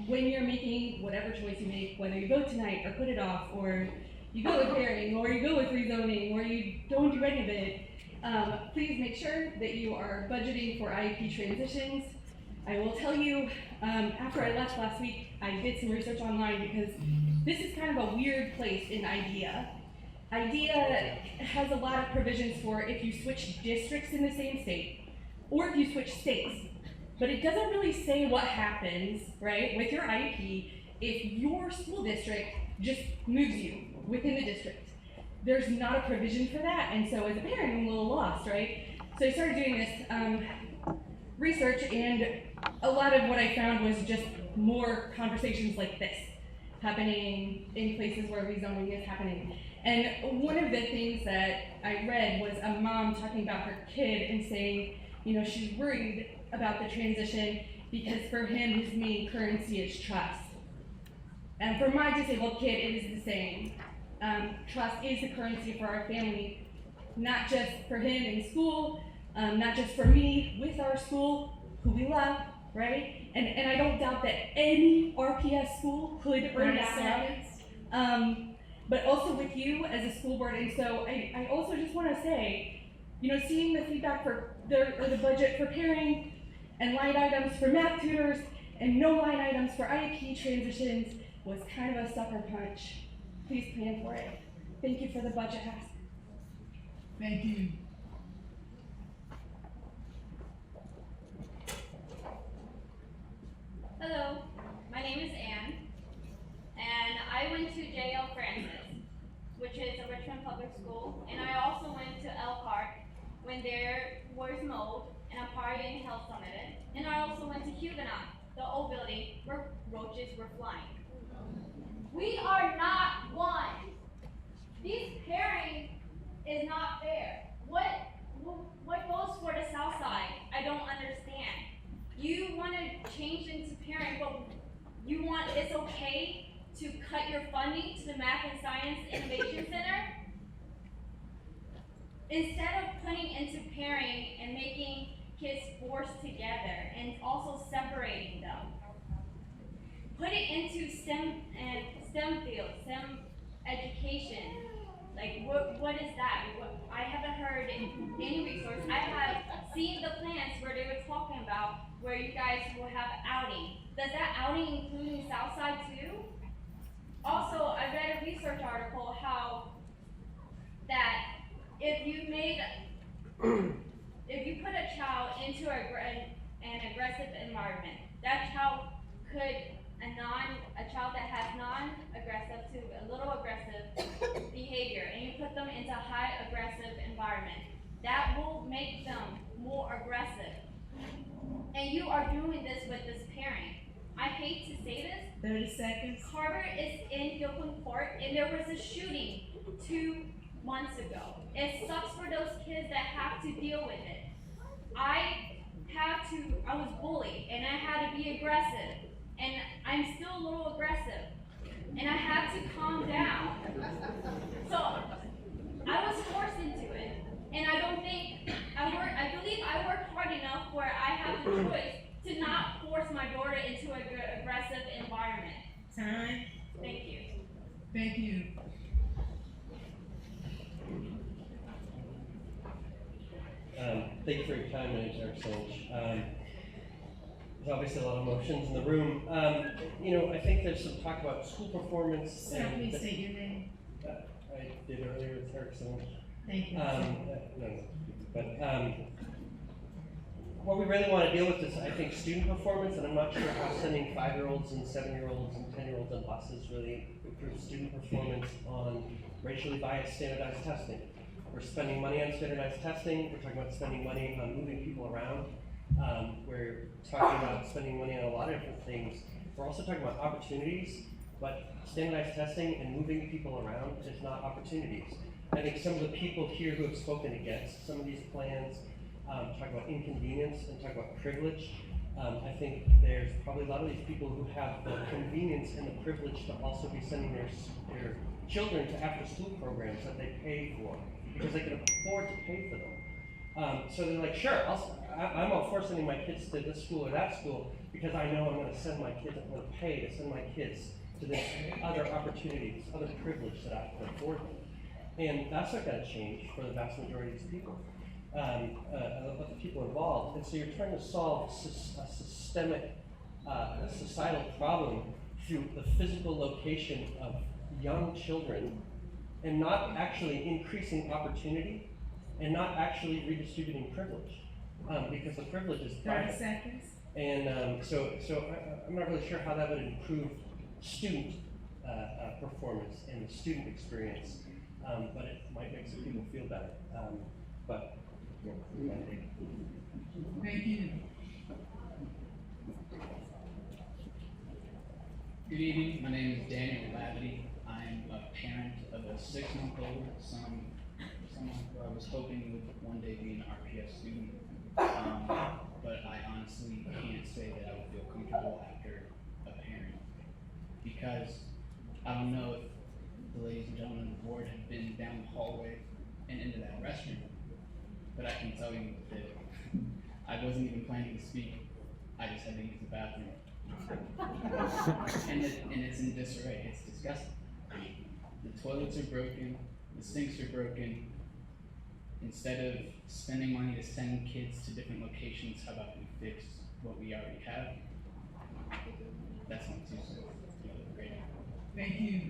When you're making whatever choice you make, whether you vote tonight or put it off, or you go with pairing, or you go with rezoning, or you don't do any of it, please make sure that you are budgeting for IEP transitions. I will tell you, after I left last week, I did some research online because this is kind of a weird place in IDEA. IDEA has a lot of provisions for if you switch districts in the same state, or if you switch states. But it doesn't really say what happens, right, with your IEP if your school district just moves you within the district. There's not a provision for that, and so as a parent, I'm a little lost, right? So I started doing this research, and a lot of what I found was just more conversations like this happening in places where rezoning is happening. And one of the things that I read was a mom talking about her kid and saying, you know, she's worried about the transition because for him, his main currency is trust. And for my disabled kid, it is the same. Trust is the currency for our family, not just for him in school, not just for me with our school, who we love, right? And I don't doubt that any RPS school could earn that up. But also with you as a school board. And so I also just want to say, you know, seeing the feedback for the budget for pairing and line items for math tutors and no line items for IEP transitions was kind of a sucker punch. Please plan for it. Thank you for the budget ask. Thank you. Hello, my name is Anne, and I went to J.L. Francis, which is a Richmond public school, and I also went to Elkhart when there was mold and a party didn't help some of it, and I also went to Huguenot, the old building where roaches were flying. We are not one. This pairing is not fair. What goes for the South Side? I don't understand. You want to change into pairing, but you want it's okay to cut your funding to the Math and Science Innovation Center? Instead of putting into pairing and making kids forced together and also separating them, put it into STEM field, STEM education. Like what is that? I haven't heard any resource. I have seen the plans where they were talking about where you guys will have outing. Does that outing include Southside too? Also, I read a research article how that if you put a child into an aggressive environment, that child could a child that has non-aggressive to a little aggressive behavior, and you put them into a high aggressive environment, that will make them more aggressive. And you are doing this with this parent. I hate to say this. 30 seconds. Carver is in Gilpin Court, and there was a shooting 2 months ago. It sucks for those kids that have to deal with it. I was bullied, and I had to be aggressive. And I'm still a little aggressive, and I have to calm down. So I was forced into it, and I don't think I believe I worked hard enough where I have the choice to not force my daughter into an aggressive environment. Time. Thank you. Thank you. Thank you for your time, my name is Eric Sanch. There's obviously a lot of emotions in the room. I think there's some talk about school performance. Sir, please state your name. I did earlier with Eric Sanch. Thank you. What we really want to deal with is, I think, student performance, and I'm not sure how sending 5-year-olds and 7-year-olds and 10-year-olds on buses really improves student performance on racially biased standardized testing. We're spending money on standardized testing. We're talking about spending money on moving people around. We're talking about spending money on a lot of different things. We're also talking about opportunities, but standardized testing and moving people around is not opportunities. I think some of the people here who have spoken against some of these plans talk about inconvenience and talk about privilege. I think there's probably a lot of these people who have the convenience and the privilege to also be sending their children to after-school programs that they pay for because they can afford to pay for them. So they're like, sure, I'm all for sending my kids to this school or that school because I know I'm going to send my kids, I'm going to pay to send my kids to this other opportunities, other privilege that I can afford them. And that's not going to change for the vast majority of these people, of the people involved. And so you're trying to solve a systemic, societal problem through the physical location of young children and not actually increasing opportunity and not actually redistributing privilege, because the privilege is private. 30 seconds. And so I'm not really sure how that would improve student performance and the student experience, but it might make some people feel better. Thank you. Good evening, my name is Daniel Lavity. I'm a parent of a 6-month-old son, someone who I was hoping would one day be an RPS student. But I honestly can't say that I would feel comfortable after a parent, because I don't know if the ladies and gentlemen of the board have been down the hallway and into that restroom, but I can tell you that I wasn't even planning to speak. I just had to use the bathroom. And it's in disarray. It's disgusting. The toilets are broken. The sinks are broken. Instead of spending money to send kids to different locations, how about we fix what we already have? That's not too soon. Thank you.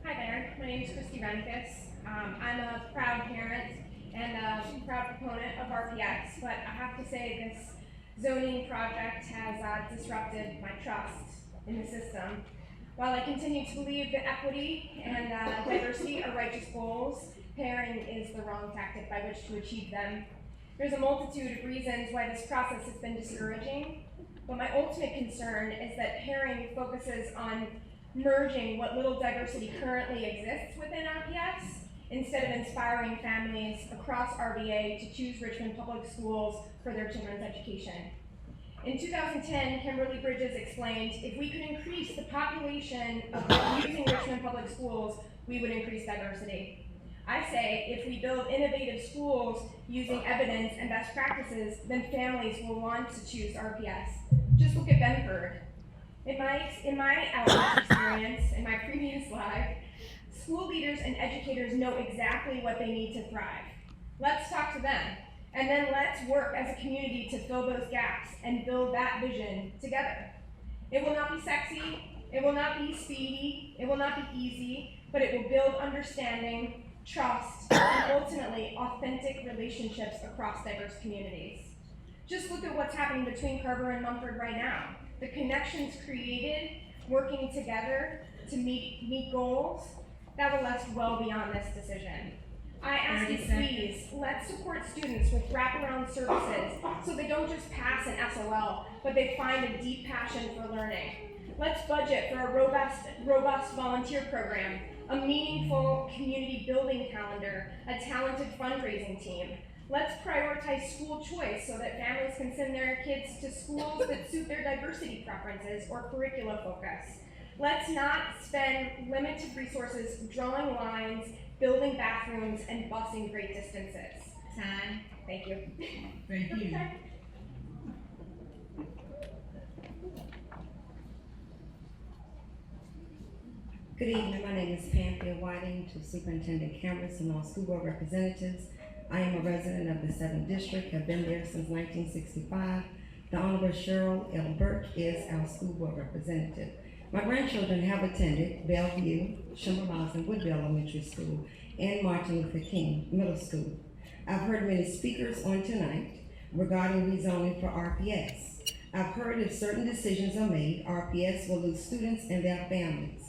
Hi there, my name is Christy Renicus. I'm a proud parent and a proud proponent of RPS, but I have to say this zoning project has disrupted my trust in the system. While I continue to believe that equity and diversity are righteous goals, pairing is the wrong tactic by which to achieve them. There's a multitude of reasons why this process has been discouraging, but my ultimate concern is that pairing focuses on merging what little diversity currently exists within RPS instead of inspiring families across RVA to choose Richmond Public Schools for their children's education. In 2010, Kimberly Bridges explained, if we could increase the population of using Richmond Public Schools, we would increase diversity. I say, if we build innovative schools using evidence and best practices, then families will want to choose RPS. Just look at Benford. In my outreach experience, in my previous life, school leaders and educators know exactly what they need to thrive. Let's talk to them, and then let's work as a community to fill those gaps and build that vision together. It will not be sexy, it will not be speedy, it will not be easy, but it will build understanding, trust, and ultimately authentic relationships across diverse communities. Just look at what's happening between Carver and Mumford right now. The connections created, working together to meet goals, that will last well beyond this decision. I ask you, please, let's support students with wraparound services so they don't just pass an SOL, but they find a deep passion for learning. Let's budget for a robust volunteer program, a meaningful community building calendar, a talented fundraising team. Let's prioritize school choice so that families can send their kids to schools that suit their diversity preferences or curricula focus. Let's not spend limited resources drawing lines, building bathrooms, and busing great distances. Time. Thank you. Thank you. Good evening, my name is Panthea Whiting, to Superintendent Cameras and all school board representatives. I am a resident of the 7th District, have been there since 1965. The Honorable Cheryl L. Burke is our school board representative. My grandchildren have attended Bellevue, Shimmerlaws, and Woodville Elementary School, and Martin Luther King Middle School. I've heard many speakers on tonight regarding rezoning for RPS. I've heard if certain decisions are made, RPS will lose students and their families.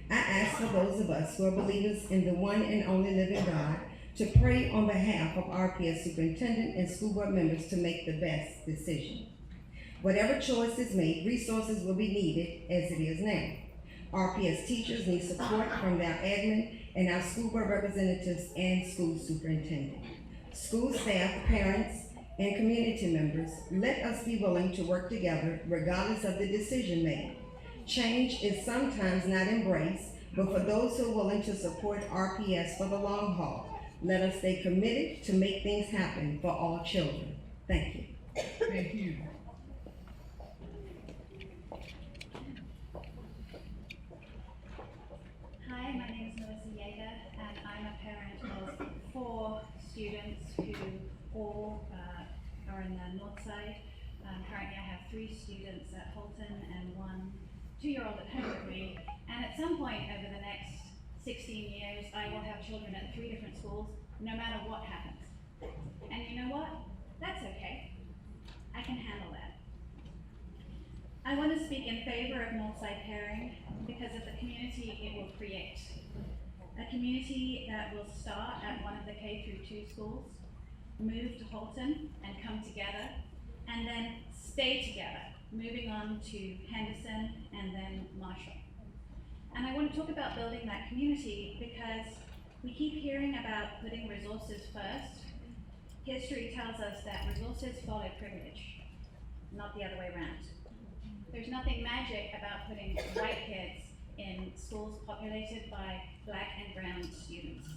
I ask for those of us who are believers in the one and only living God to pray on behalf of RPS superintendent and school board members to make the best decision. Whatever choice is made, resources will be needed as it is now. RPS teachers need support from their admin and our school board representatives and school superintendent. School staff, parents, and community members, let us be willing to work together regardless of the decision made. Change is sometimes not embraced, but for those who are willing to support RPS for the long haul, let us stay committed to make things happen for all children. Thank you. Thank you. Hi, my name is Melissa Yeager, and I'm a parent of 4 students who all are in the north side. Currently I have 3 students at Holton and 1 2-year-old at home with me, and at some point over the next 16 years, I will have children at 3 different schools, no matter what happens. And you know what? That's okay. I can handle that. I want to speak in favor of Northside pairing because of the community it will create. A community that will start at one of the K-2 schools, move to Holton and come together, and then stay together, moving on to Henderson and then Marshall. And I want to talk about building that community because we keep hearing about putting resources first. History tells us that resources follow privilege, not the other way around. There's nothing magic about putting white kids in schools populated by black and brown students.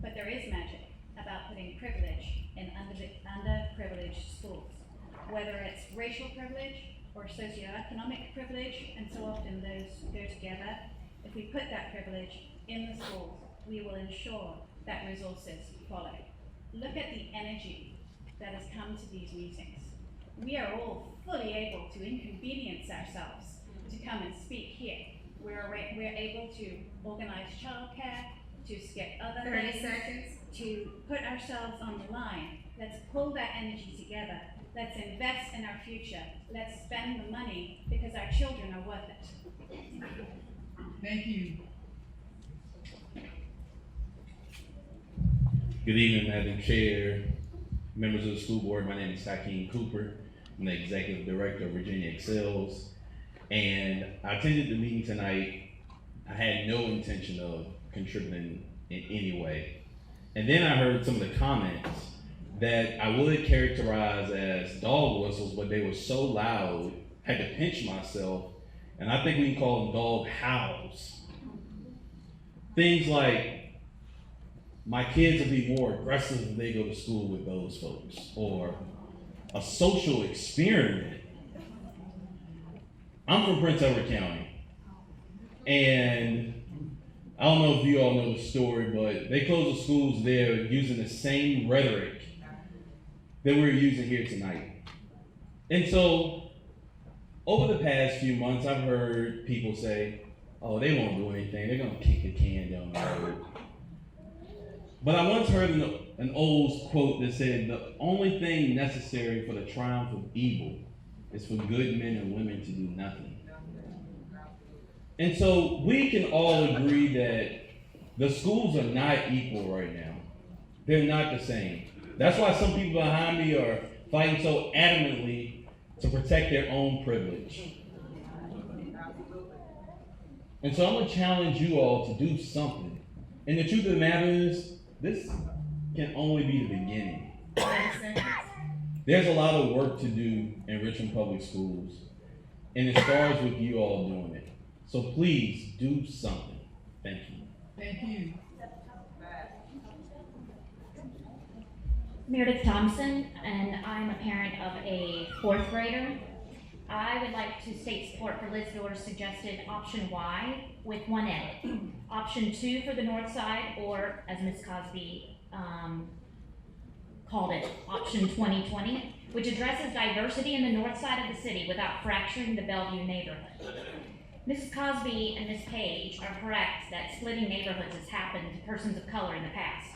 But there is magic about putting privilege in underprivileged schools, whether it's racial privilege or socioeconomic privilege, and so often those go together. If we put that privilege in the schools, we will ensure that resources follow. Look at the energy that has come to these meetings. We are all fully able to inconvenience ourselves to come and speak here. We're able to organize childcare, to skip other 30 things, seconds. to put ourselves on the line. Let's pull that energy together. Let's invest in our future. Let's spend the money because our children are worth it. Thank you. Good evening, Madam Chair, members of the school board. My name is Hakeem Cooper. I'm the executive director of Virginia Excels. And I attended the meeting tonight. I had no intention of contributing in any way. And then I heard some of the comments that I would characterize as dog whistles, but they were so loud, I had to pinch myself. And I think we can call them dog howls. Things like, my kids will be more aggressive when they go to school with those folks, or a social experiment. I'm from Prince Edward County, and I don't know if you all know the story, but they closed the schools there using the same rhetoric that we're using here tonight. And so, over the past few months, I've heard people say, oh, they won't do anything, they're gonna kick the can down the road. But I once heard an old quote that said, the only thing necessary for the triumph of evil is for good men and women to do nothing. And so we can all agree that the schools are not equal right now. They're not the same. That's why some people behind me are fighting so adamantly to protect their own privilege. And so I'm gonna challenge you all to do something. And the truth of the matter is, this can only be the beginning. There's a lot of work to do in Richmond Public Schools, and it starts with you all doing it. So please do something. Thank you. Thank you. Meredith Thompson, and I'm a parent of a 4th grader. I would like to state support for Liz Doerr's suggested option Y with one edit. Option 2 for the north side, or as Ms. Cosby called it, option 2020, which addresses diversity in the north side of the city without fracturing the Bellevue neighborhood. Mrs. Cosby and Ms. Page are correct that splitting neighborhoods has happened to persons of color in the past.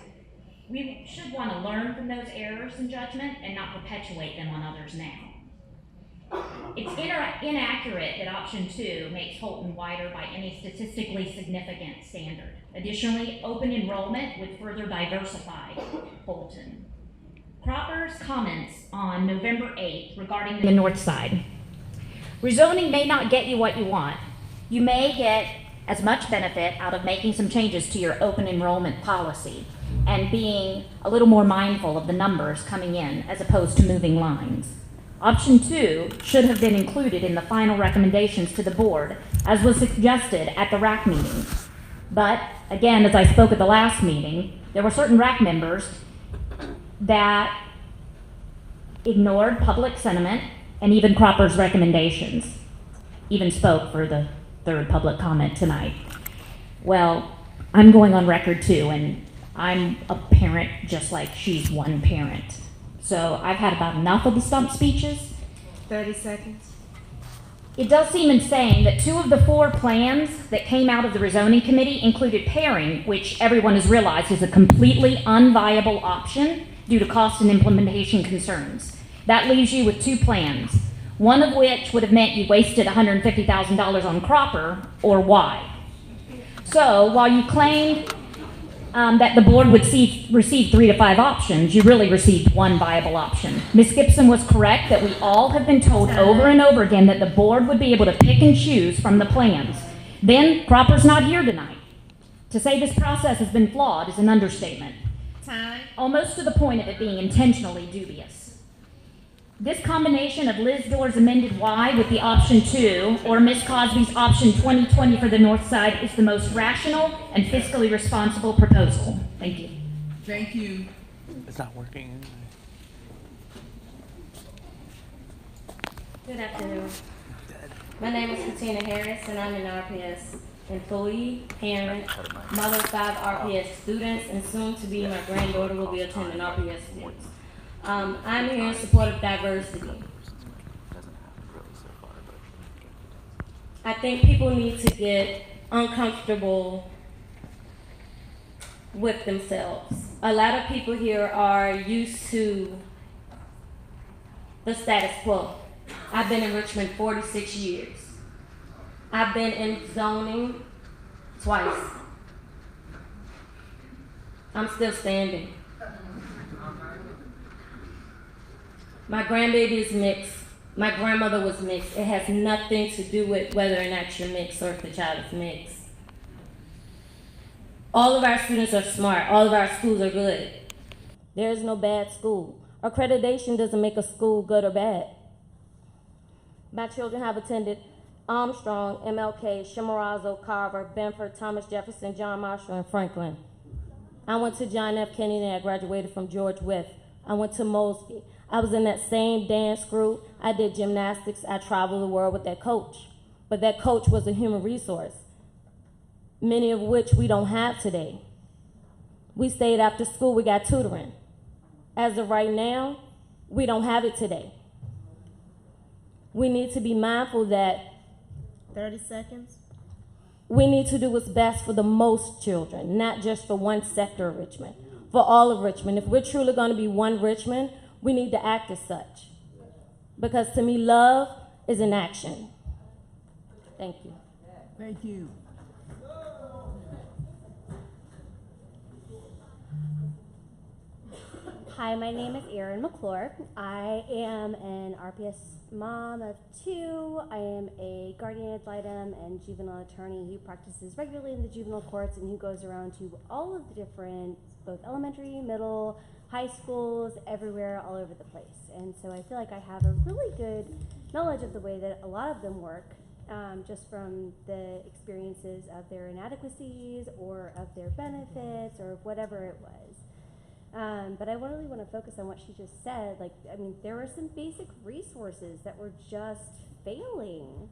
We should want to learn from those errors in judgment and not perpetuate them on others now. It's inaccurate that option 2 makes Holton wider by any statistically significant standard. Additionally, open enrollment would further diversify Holton. Cropper's comments on November 8th regarding the north side. Rezoning may not get you what you want. You may get as much benefit out of making some changes to your open enrollment policy and being a little more mindful of the numbers coming in as opposed to moving lines. Option 2 should have been included in the final recommendations to the board, as was suggested at the RAC meeting. But again, as I spoke at the last meeting, there were certain RAC members that ignored public sentiment and even Cropper's recommendations, even spoke for the 3rd public comment tonight. Well, I'm going on record too, and I'm a parent just like she's one parent. So I've had about enough of the stump speeches. 30 seconds. It does seem insane that 2 of the 4 plans that came out of the rezoning committee included pairing, which everyone has realized is a completely unviable option due to cost and implementation concerns. That leaves you with 2 plans, one of which would have meant you wasted $150,000 on Cropper, or Y. So while you claimed that the board would receive 3 to 5 options, you really received 1 viable option. Ms. Gibson was correct that we all have been told over and over again that the board would be able to pick and choose from the plans. Then Cropper's not here tonight. To say this process has been flawed is an understatement. Time. Almost to the point of it being intentionally dubious. This combination of Liz Doerr's amended Y with the option 2 or Ms. Cosby's option 2020 for the north side is the most rational and fiscally responsible proposal. Thank you. Thank you. It's not working. Good afternoon. My name is Katina Harris, and I'm an RPS employee, parent, mother of 5 RPS students, and soon to be my granddaughter will be attending RPS sports. I'm here in support of diversity. I think people need to get uncomfortable with themselves. A lot of people here are used to the status quo. I've been in Richmond 46 years. I've been in zoning twice. I'm still standing. My grandbaby is mixed. My grandmother was mixed. It has nothing to do with whether or not you're mixed or if the child is mixed. All of our students are smart. All of our schools are good. There is no bad school. Accreditation doesn't make a school good or bad. My children have attended Armstrong, MLK, Chimborazo, Carver, Benford, Thomas Jefferson, John Marshall, and Franklin. I went to John F. Kennedy and I graduated from George Wythe. I went to Mosby. I was in that same dance group. I did gymnastics. I traveled the world with that coach. But that coach was a human resource, many of which we don't have today. We stayed after school. We got tutoring. As of right now, we don't have it today. We need to be mindful that 30 seconds. we need to do what's best for the most children, not just for one sector of Richmond, for all of Richmond. If we're truly going to be one Richmond, we need to act as such. Because to me, love is an action. Thank you. Thank you. Hi, my name is Erin McClure. I am an RPS mom of 2. I am a guardian ad litem and juvenile attorney who practices regularly in the juvenile courts and who goes around to all of the different, both elementary, middle, high schools, everywhere, all over the place. And so I feel like I have a really good knowledge of the way that a lot of them work, just from the experiences of their inadequacies or of their benefits or whatever it was. But I really want to focus on what she just said. Like, I mean, there were some basic resources that were just failing.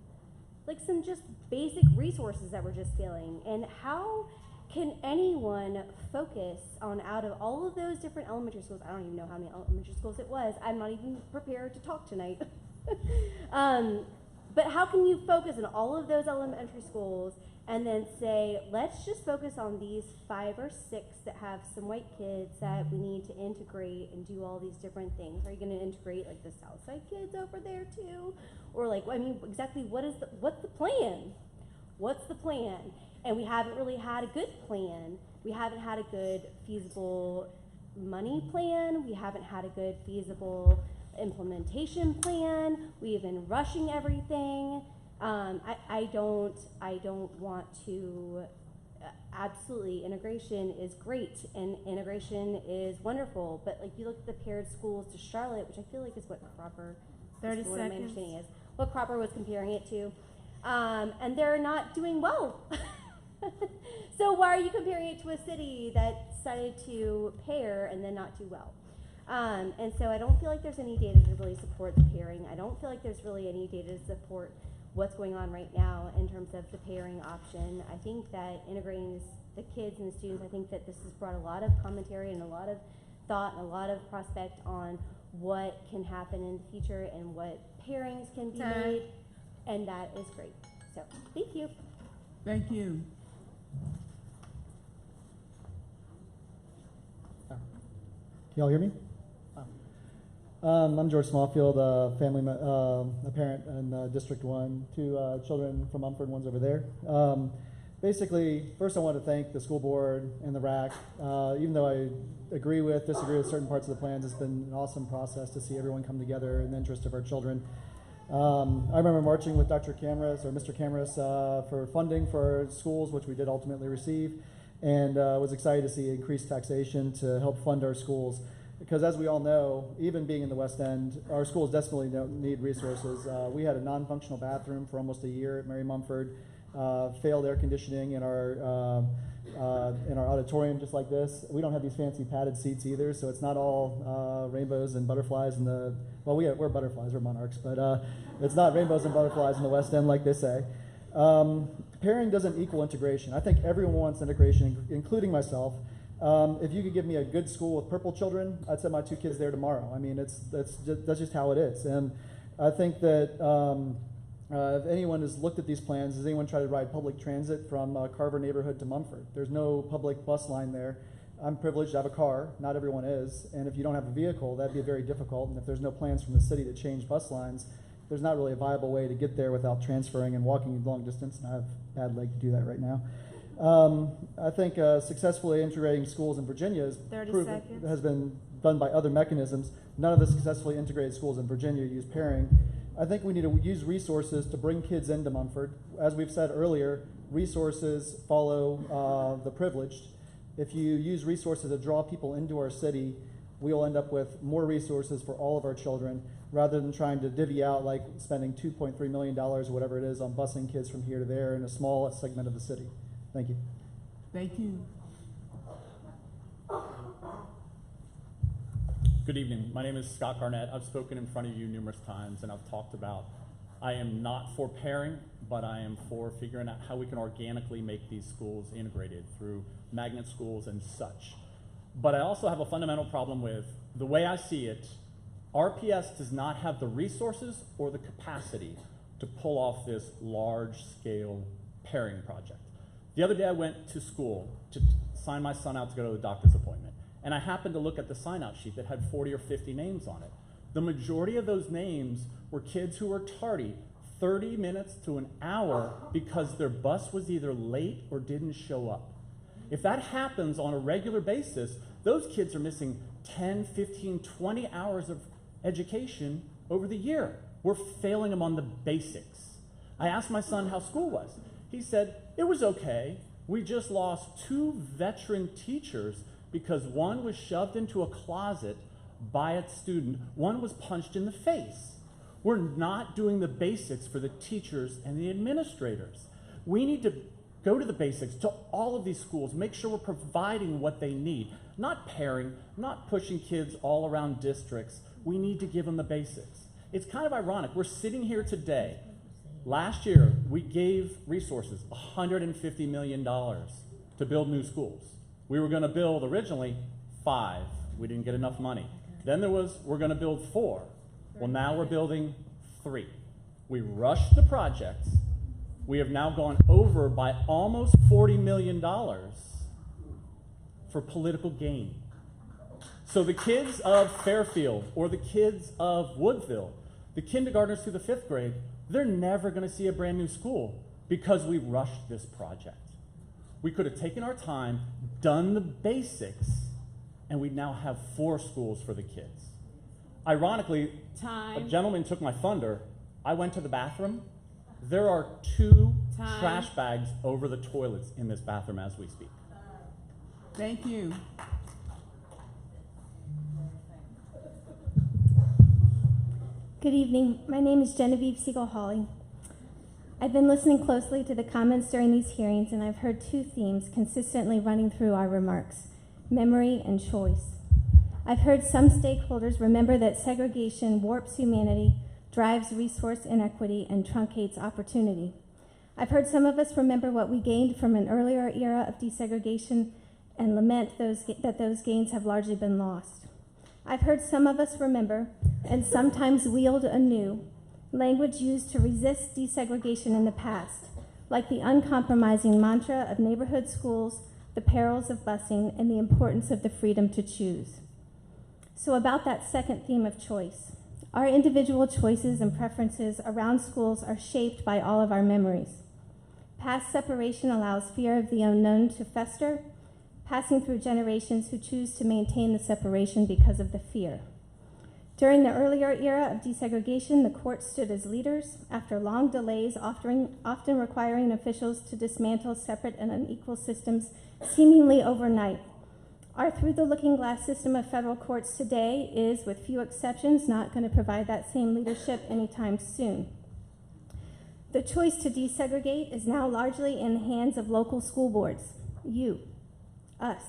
Like some just basic resources that were just failing. And how can anyone focus on, out of all of those different elementary schools, I don't even know how many elementary schools it was. I'm not even prepared to talk tonight. But how can you focus on all of those elementary schools and then say, let's just focus on these 5 or 6 that have some white kids that we need to integrate and do all these different things? Are you going to integrate like the Southside kids over there too? Or like, I mean, exactly what's the plan? What's the plan? And we haven't really had a good plan. We haven't had a good feasible money plan. We haven't had a good feasible implementation plan. We've been rushing everything. I don't want to, absolutely, integration is great and integration is wonderful, but like you look at the paired schools to Charlotte, which I feel like is what Cropper, 30 what my seconds. understanding is, what Cropper was comparing it to, and they're not doing well. So why are you comparing it to a city that decided to pair and then not do well? And so I don't feel like there's any data to really support the pairing. I don't feel like there's really any data to support what's going on right now in terms of the pairing option. I think that integrating the kids and the students, I think that this has brought a lot of commentary and a lot of thought and a lot of prospect on what can happen in the future and what pairings can be made, and that is great. So, thank you. Thank you. Can y'all hear me? I'm George Smallfield, a parent in District 1, 2 children from Mumford, one's over there. Basically, first I want to thank the school board and the RAC. Even though I disagree with certain parts of the plans, it's been an awesome process to see everyone come together in the interest of our children. I remember marching with Mr. Cameras for funding for our schools, which we did ultimately receive, and was excited to see increased taxation to help fund our schools. Because as we all know, even being in the West End, our schools desperately need resources. We had a non-functional bathroom for almost a year at Mary Mumford, failed air conditioning in our auditorium just like this. We don't have these fancy padded seats either, so it's not all rainbows and butterflies in the, well, we're butterflies, we're monarchs, but it's not rainbows and butterflies in the West End like they say. Pairing doesn't equal integration. I think everyone wants integration, including myself. If you could give me a good school with purple children, I'd send my 2 kids there tomorrow. I mean, that's just how it is. And I think that if anyone has looked at these plans, has anyone tried to ride public transit from Carver neighborhood to Mumford? There's no public bus line there. I'm privileged to have a car. Not everyone is. And if you don't have a vehicle, that'd be very difficult. And if there's no plans from the city to change bus lines, there's not really a viable way to get there without transferring and walking long distance. And I have a bad leg to do that right now. I think successfully integrating schools in Virginia has been done by other mechanisms. None of the successfully integrated schools in Virginia use pairing. I think we need to use resources to bring kids into Mumford. As we've said earlier, resources follow the privileged. If you use resources to draw people into our city, we will end up with more resources for all of our children, rather than trying to divvy out, like spending $2.3 million or whatever it is on busing kids from here to there in a small segment of the city. Thank you. Thank you. Good evening. My name is Scott Garnett. I've spoken in front of you numerous times, and I've talked about I am not for pairing, but I am for figuring out how we can organically make these schools integrated through magnet schools and such. But I also have a fundamental problem with the way I see it. RPS does not have the resources or the capacity to pull off this large-scale pairing project. The other day I went to school to sign my son out to go to the doctor's appointment, and I happened to look at the sign-out sheet that had 40 or 50 names on it. The majority of those names were kids who were tardy 30 minutes to an hour because their bus was either late or didn't show up. If that happens on a regular basis, those kids are missing 10, 15, 20 hours of education over the year. We're failing them on the basics. I asked my son how school was. He said, it was okay. We just lost 2 veteran teachers because one was shoved into a closet by a student, one was punched in the face. We're not doing the basics for the teachers and the administrators. We need to go to the basics to all of these schools, make sure we're providing what they need, not pairing, not pushing kids all around districts. We need to give them the basics. It's kind of ironic. We're sitting here today. Last year, we gave resources, $150 million to build new schools. We were going to build originally 5. We didn't get enough money. Then there was, we're going to build 4. Well, now we're building 3. We rushed the projects. We have now gone over by almost $40 million for political gain. So the kids of Fairfield or the kids of Woodville, the kindergartners through the 5th grade, they're never going to see a brand new school because we rushed this project. We could have taken our time, done the basics, and we now have 4 schools for the kids. Ironically, a gentleman took my thunder. I went to the bathroom. There are 2 trash bags over the toilets in this bathroom as we speak. Thank you. Good evening. My name is Genevieve Siegel-Hawley. I've been listening closely to the comments during these hearings, and I've heard 2 themes consistently running through our remarks: memory and choice. I've heard some stakeholders remember that segregation warps humanity, drives resource inequity, and truncates opportunity. I've heard some of us remember what we gained from an earlier era of desegregation and lament that those gains have largely been lost. I've heard some of us remember, and sometimes wield anew, language used to resist desegregation in the past, like the uncompromising mantra of neighborhood schools, the perils of busing, and the importance of the freedom to choose. So about that second theme of choice, our individual choices and preferences around schools are shaped by all of our memories. Past separation allows fear of the unknown to fester, passing through generations who choose to maintain the separation because of the fear. During the earlier era of desegregation, the courts stood as leaders after long delays, often requiring officials to dismantle separate and unequal systems seemingly overnight. Our through-the-looking-glass system of federal courts today is, with few exceptions, not going to provide that same leadership anytime soon. The choice to desegregate is now largely in the hands of local school boards, you, us.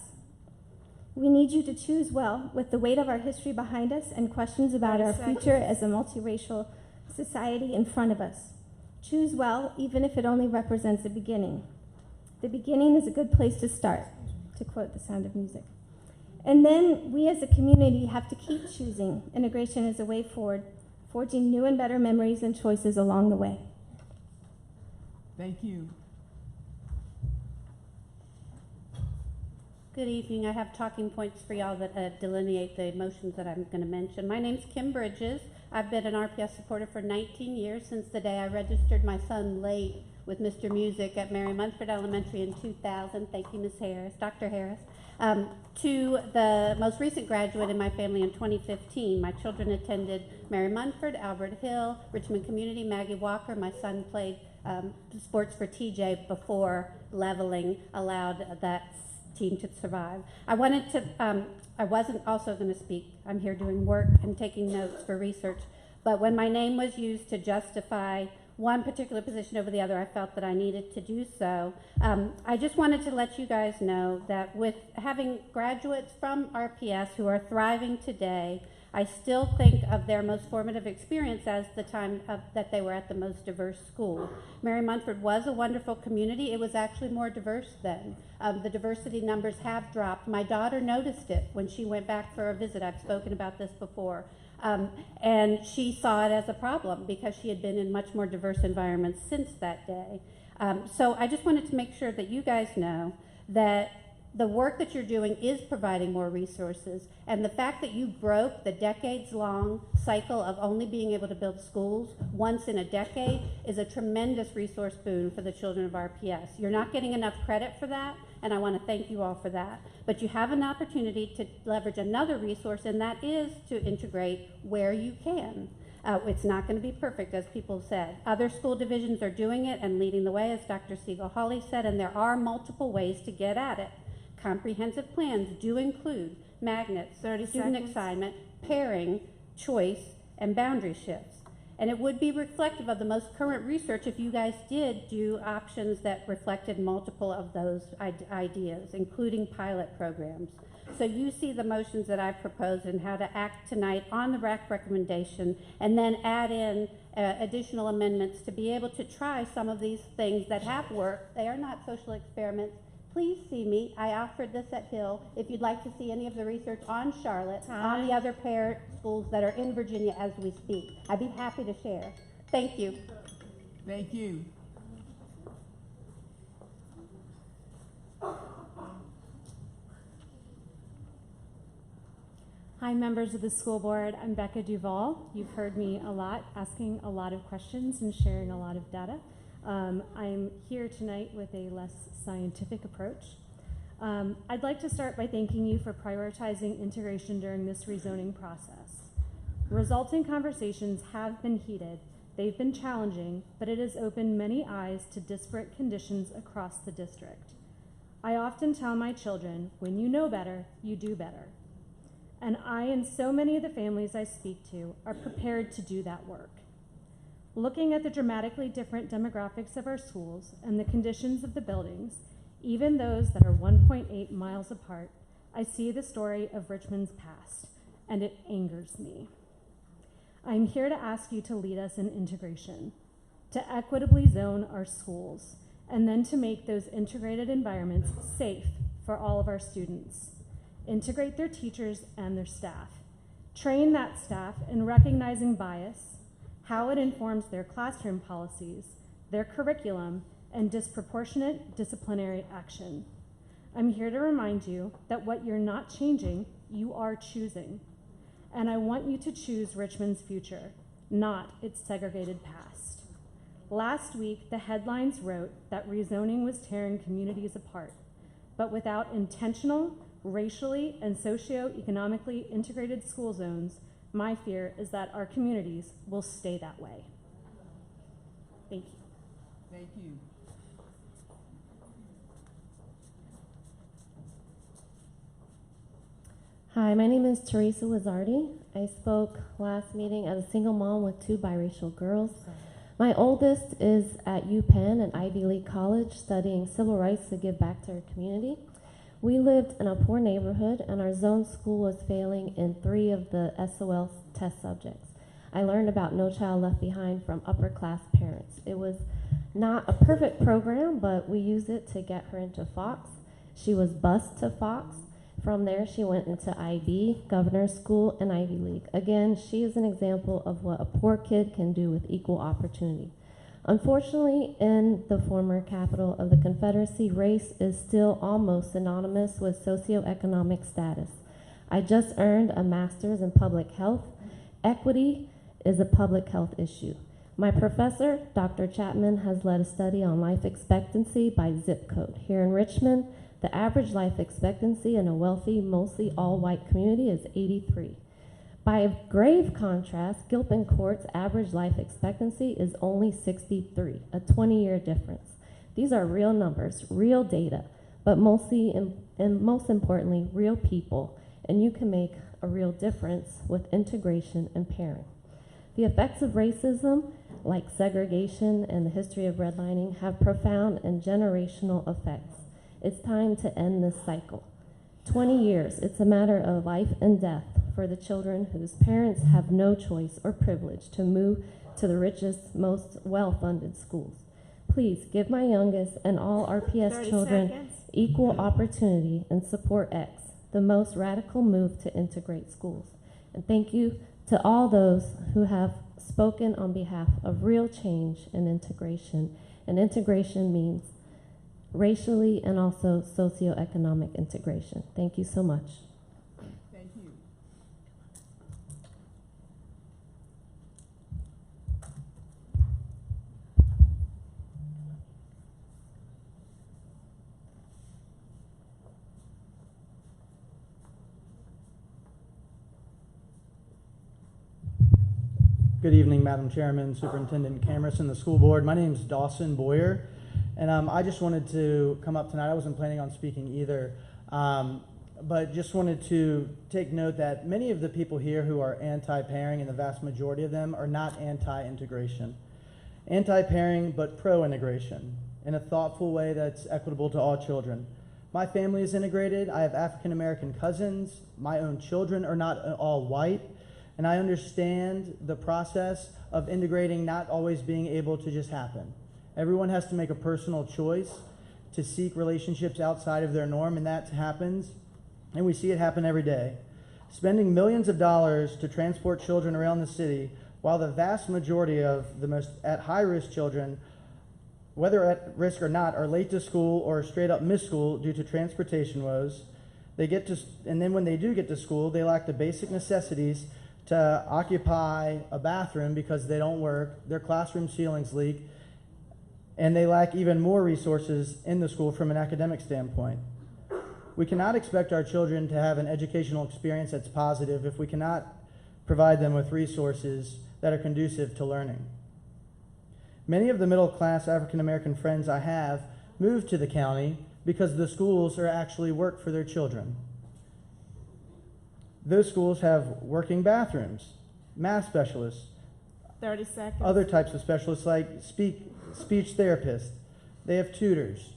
We need you to choose well with the weight of our history behind us and questions about our future as a multiracial society in front of us. Choose well, even if it only represents a beginning. The beginning is a good place to start. to quote The Sound of Music. And then we as a community have to keep choosing integration as a way forward, forging new and better memories and choices along the way. Thank you. Good evening. I have talking points for y'all that delineate the motions that I'm going to mention. My name's Kim Bridges. I've been an RPS supporter for 19 years, since the day I registered my son late with Mr. Music at Mary Munford Elementary in 2000. Thank you, Ms. Harris, Dr. Harris. To the most recent graduate in my family in 2015. My children attended Mary Munford, Albert Hill, Richmond Community, Maggie Walker. My son played sports for TJ before leveling allowed that team to survive. I wasn't also going to speak. I'm here doing work and taking notes for research. But when my name was used to justify one particular position over the other, I felt that I needed to do so. I just wanted to let you guys know that with having graduates from RPS who are thriving today, I still think of their most formative experience as the time that they were at the most diverse school. Mary Munford was a wonderful community. It was actually more diverse then. The diversity numbers have dropped. My daughter noticed it when she went back for a visit. I've spoken about this before. And she saw it as a problem because she had been in much more diverse environments since that day. So I just wanted to make sure that you guys know that the work that you're doing is providing more resources, and the fact that you broke the decades-long cycle of only being able to build schools once in a decade is a tremendous resource boon for the children of RPS. You're not getting enough credit for that, and I want to thank you all for that. But you have an opportunity to leverage another resource, and that is to integrate where you can. It's not going to be perfect, as people said. Other school divisions are doing it and leading the way, as Dr. Siegel-Hawley said, and there are multiple ways to get at it. Comprehensive plans do include magnets, student assignment, pairing, choice, and boundary shifts. And it would be reflective of the most current research if you guys did do options that reflected multiple of those ideas, including pilot programs. So you see the motions that I've proposed and how to act tonight on the RAC recommendation, and then add in additional amendments to be able to try some of these things that have worked. They are not social experiments. Please see me. I offered this at Hill. If you'd like to see any of the research on Charlotte, on the other pair schools that are in Virginia as we speak, I'd be happy to share. Thank you. Thank you. Hi, members of the school board. I'm Becca Duvall. You've heard me a lot, asking a lot of questions and sharing a lot of data. I'm here tonight with a less scientific approach. I'd like to start by thanking you for prioritizing integration during this rezoning process. Resulting conversations have been heated, they've been challenging, but it has opened many eyes to disparate conditions across the district. I often tell my children, when you know better, you do better. And I and so many of the families I speak to are prepared to do that work. Looking at the dramatically different demographics of our schools and the conditions of the buildings, even those that are 1.8 miles apart, I see the story of Richmond's past, and it angers me. I'm here to ask you to lead us in integration, to equitably zone our schools, and then to make those integrated environments safe for all of our students. Integrate their teachers and their staff. Train that staff in recognizing bias, how it informs their classroom policies, their curriculum, and disproportionate disciplinary action. I'm here to remind you that what you're not changing, you are choosing. And I want you to choose Richmond's future, not its segregated past. Last week, the headlines wrote that rezoning was tearing communities apart, but without intentional, racially and socioeconomically integrated school zones, my fear is that our communities will stay that way. Thank you. Thank you. Hi, my name is Teresa Wizardi. I spoke last meeting as a single mom with 2 biracial girls. My oldest is at UPenn, an Ivy League college, studying civil rights to give back to her community. We lived in a poor neighborhood, and our zone school was failing in 3 of the SOL test subjects. I learned about No Child Left Behind from upper-class parents. It was not a perfect program, but we used it to get her into Fox. She was bused to Fox. From there, she went into IB, Governor's School, and Ivy League. Again, she is an example of what a poor kid can do with equal opportunity. Unfortunately, in the former capital of the Confederacy, race is still almost synonymous with socioeconomic status. I just earned a master's in public health. Equity is a public health issue. My professor, Dr. Chapman, has led a study on life expectancy by zip code. Here in Richmond, the average life expectancy in a wealthy, mostly all-white community is 83. By a grave contrast, Gilpin Court's average life expectancy is only 63, a 20-year difference. These are real numbers, real data, but mostly and most importantly, real people, and you can make a real difference with integration and pairing. The effects of racism, like segregation and the history of redlining, have profound and generational effects. It's time to end this cycle. 20 years, it's a matter of life and death for the children whose parents have no choice or privilege to move to the richest, most well-funded schools. Please give my youngest and all RPS children equal opportunity and support X, the most radical move to integrate schools. And thank you to all those who have spoken on behalf of real change and integration. And integration means racially and also socioeconomic integration. Thank you so much. Thank you. Good evening, Madam Chairman, Superintendent Cameras, and the school board. My name is Dawson Boyer, and I just wanted to come up tonight. I wasn't planning on speaking either, but just wanted to take note that many of the people here who are anti-pairing, and the vast majority of them, are not anti-integration. Anti-pairing, but pro-integration, in a thoughtful way that's equitable to all children. My family is integrated. I have African-American cousins. My own children are not all white. And I understand the process of integrating not always being able to just happen. Everyone has to make a personal choice to seek relationships outside of their norm, and that happens, and we see it happen every day. Spending millions of dollars to transport children around the city, while the vast majority of the most at high-risk children, whether at risk or not, are late to school or straight up miss school due to transportation woes. And then when they do get to school, they lack the basic necessities to occupy a bathroom because they don't work, their classroom ceilings leak, and they lack even more resources in the school from an academic standpoint. We cannot expect our children to have an educational experience that's positive if we cannot provide them with resources that are conducive to learning. Many of the middle-class African-American friends I have moved to the county because the schools are actually work for their children. Those schools have working bathrooms, math specialists, 30 seconds. other types of specialists like speech therapists. They have tutors.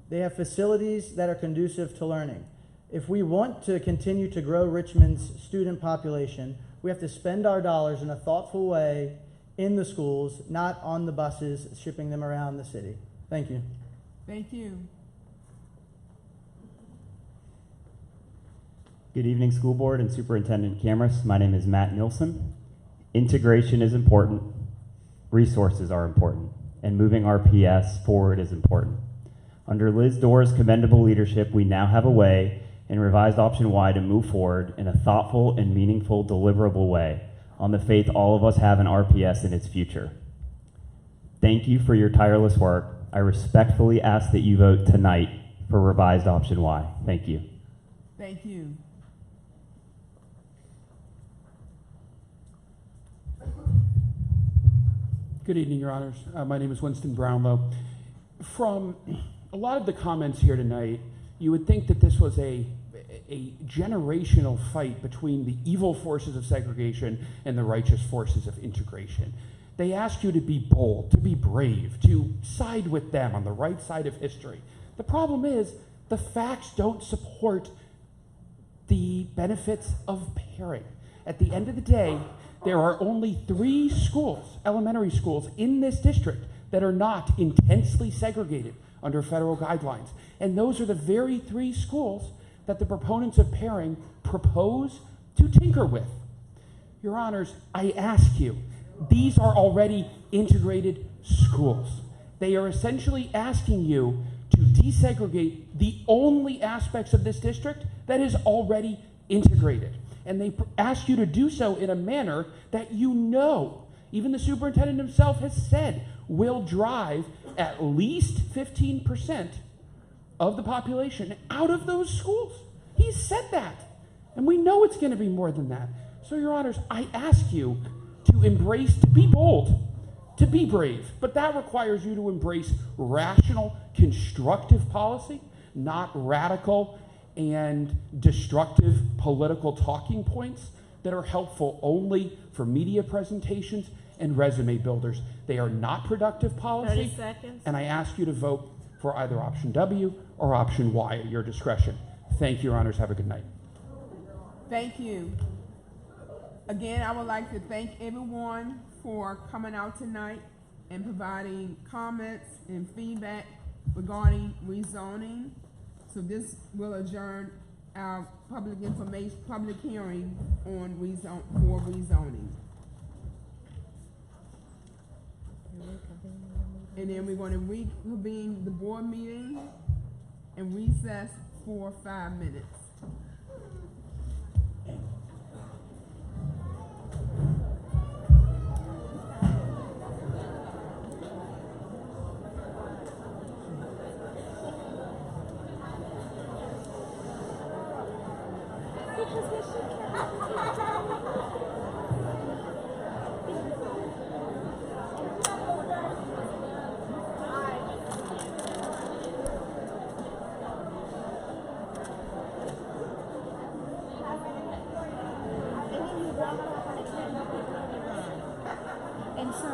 They have facilities that are conducive to learning. If we want to continue to grow Richmond's student population, we have to spend our dollars in a thoughtful way in the schools, not on the buses shipping them around the city. Thank you. Thank you. Good evening, school board and Superintendent Cameras. My name is Matt Nilsson. Integration is important, resources are important, and moving RPS forward is important. Under Liz Doerr's commendable leadership, we now have a way in revised option Y to move forward in a thoughtful and meaningful, deliverable way on the faith all of us have in RPS and its future. Thank you for your tireless work. I respectfully ask that you vote tonight for revised option Y. Thank you. Thank you. Good evening, Your Honors. My name is Winston Brownlow. From a lot of the comments here tonight, you would think that this was a generational fight between the evil forces of segregation and the righteous forces of integration. They ask you to be bold, to be brave, to side with them on the right side of history. The problem is the facts don't support the benefits of pairing. At the end of the day, there are only 3 schools, elementary schools, in this district that are not intensely segregated. under federal guidelines. And those are the very 3 schools that the proponents of pairing propose to tinker with. Your Honors, I ask you, these are already integrated schools. They are essentially asking you to desegregate the only aspects of this district that is already integrated. And they ask you to do so in a manner that you know, even the superintendent himself has said, will drive at least 15% of the population out of those schools. He's said that. And we know it's going to be more than that. So, Your Honors, I ask you to embrace, to be bold, to be brave. But that requires you to embrace rational, constructive policy, not radical and destructive political talking points that are helpful only for media presentations and resume builders. They are not productive policy. 30 seconds. And I ask you to vote for either option W or option Y at your discretion. Thank you, Your Honors. Have a good night. Thank you. Again, I would like to thank everyone for coming out tonight and providing comments and feedback regarding rezoning. So this will adjourn our public hearing on rezoning. And then we're going to reconvene the board meeting and recess for 5 minutes. And so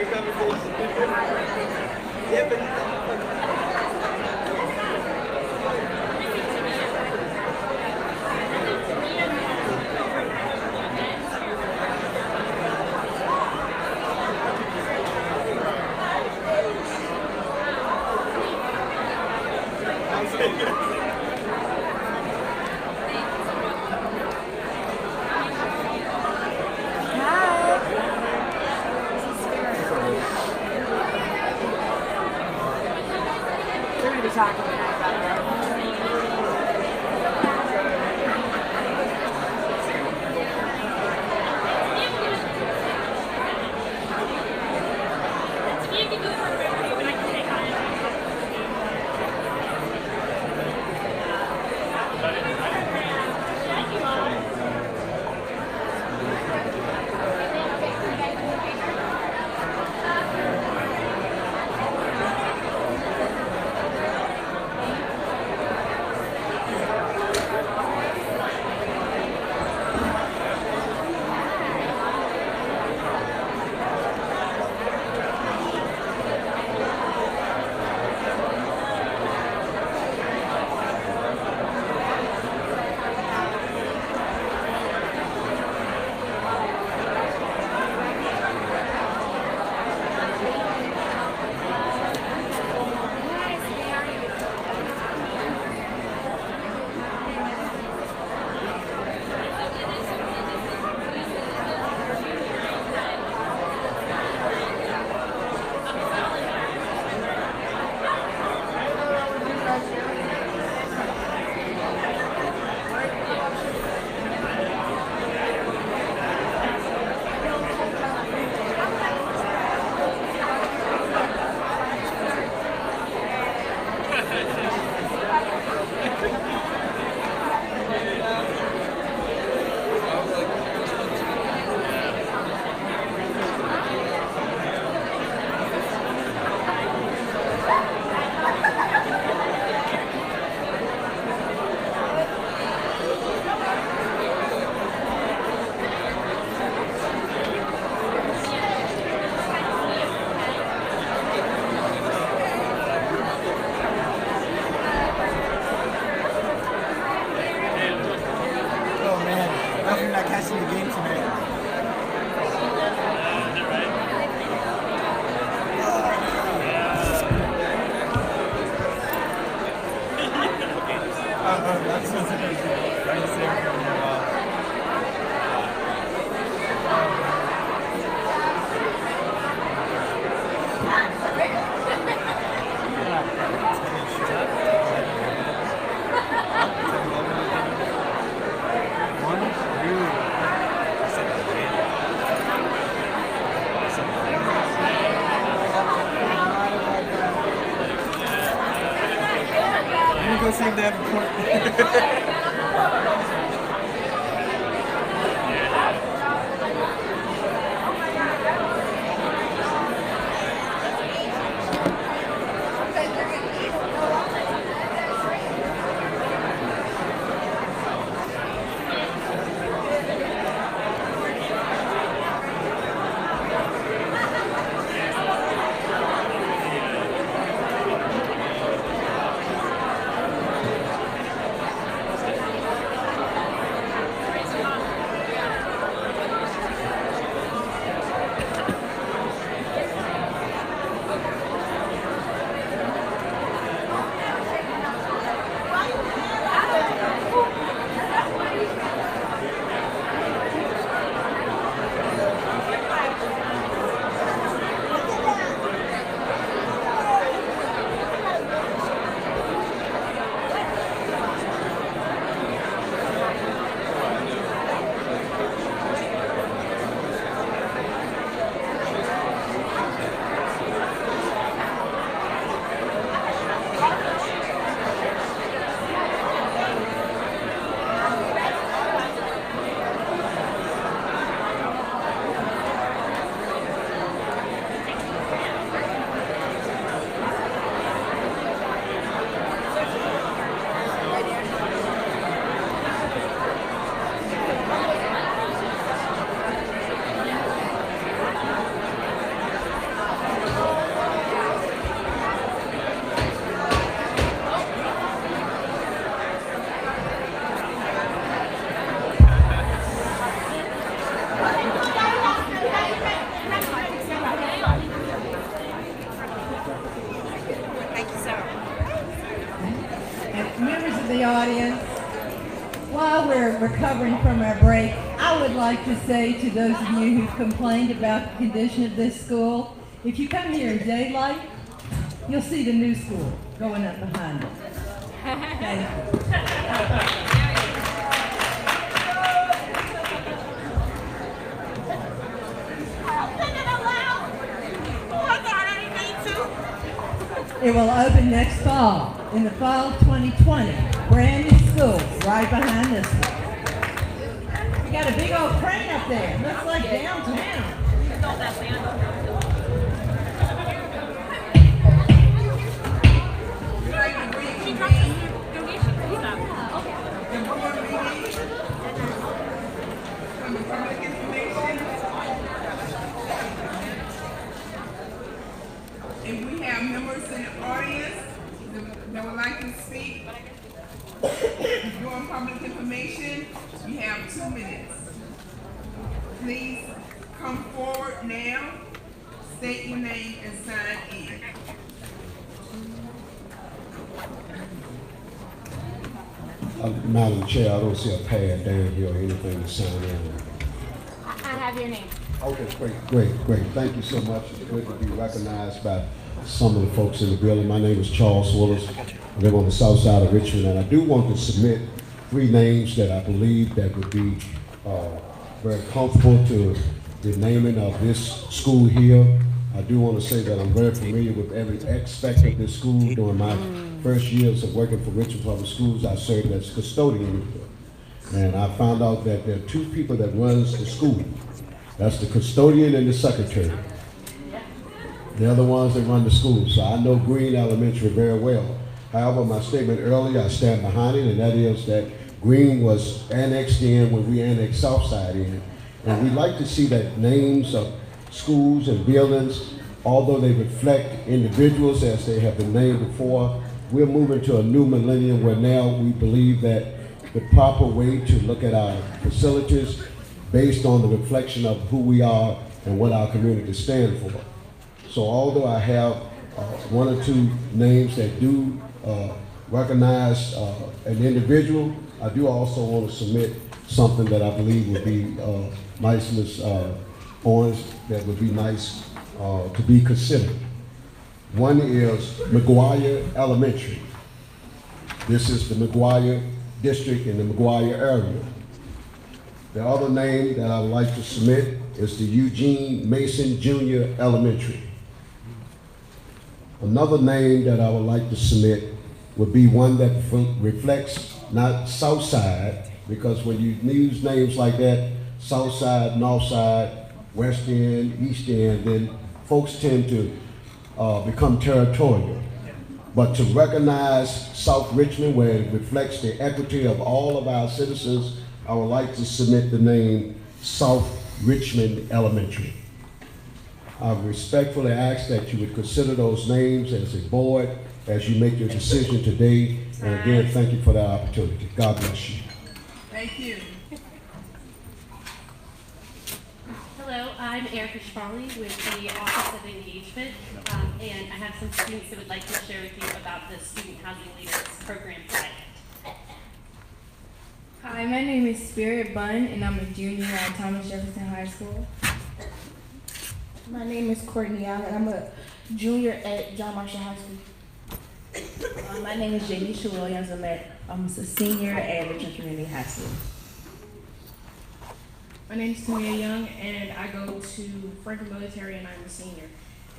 great conversation. Yeah, but We're going to be talking tonight about that. Go see if they have a point. audience. While we're recovering from our break, I would like to say to those of you who've complained about the condition of this school, if you come here in daylight, you'll see the new school going up behind it. Thank you. It will open next fall, in the fall of 2020. Brand new school, right behind this one. We got a big old crane up there. Looks like downtown. If we have members in the audience that would like to speak during public information, you have 2 minutes. Please come forward now, state your name and sign in. Madam Chair, I don't see a pad down here or anything to sign in. I have your name. Okay, great. Thank you so much. It's good to be recognized by some of the folks in the building. My name is Charles Willis. I live on the south side of Richmond, and I do want to submit 3 names that I believe that would be very comfortable to the naming of this school here. I do want to say that I'm very familiar with every aspect of this school. During my first years of working for Richmond Public Schools, I served as custodian here. And I found out that there are 2 people that runs the school. That's the custodian and the secretary. They're the ones that run the school, so I know Green Elementary very well. However, my statement earlier, I stand behind it, and that is that Green was annexed in when we annexed Southside in. And we like to see that names of schools and buildings, although they reflect individuals as they have been named before, we're moving to a new millennium where now we believe that the proper way to look at our facilities based on the reflection of who we are and what our community stands for. So although I have 1 or 2 names that do recognize an individual, I do also want to submit something that I believe would be nice, Ms. Owens, that would be nice to be considered. One is McGuire Elementary. This is the McGuire district in the McGuire area. The other name that I would like to submit is the Eugene Mason Jr. Elementary. Another name that I would like to submit would be one that reflects not Southside, because when you use names like that, Southside, Northside, West End, East End, then folks tend to become territorial. But to recognize South Richmond, where it reflects the equity of all of our citizens, I would like to submit the name South Richmond Elementary. I respectfully ask that you would consider those names as a board as you make your decision today. And again, thank you for the opportunity. God bless you. Thank you. Hello, I'm Erica Schmalley with the Office of Engagement, and I have some students that would like to share with you about the Student Housing Leaders Program project. Hi, my name is Spirit Bunn, and I'm a junior at Thomas Jefferson High School. My name is Courtney Allen, and I'm a junior at John Marshall High School. My name is Janisha Williams. I'm a senior at Richmond Community High School. My name is Tamia Young, and I go to Franklin Military, and I'm a senior.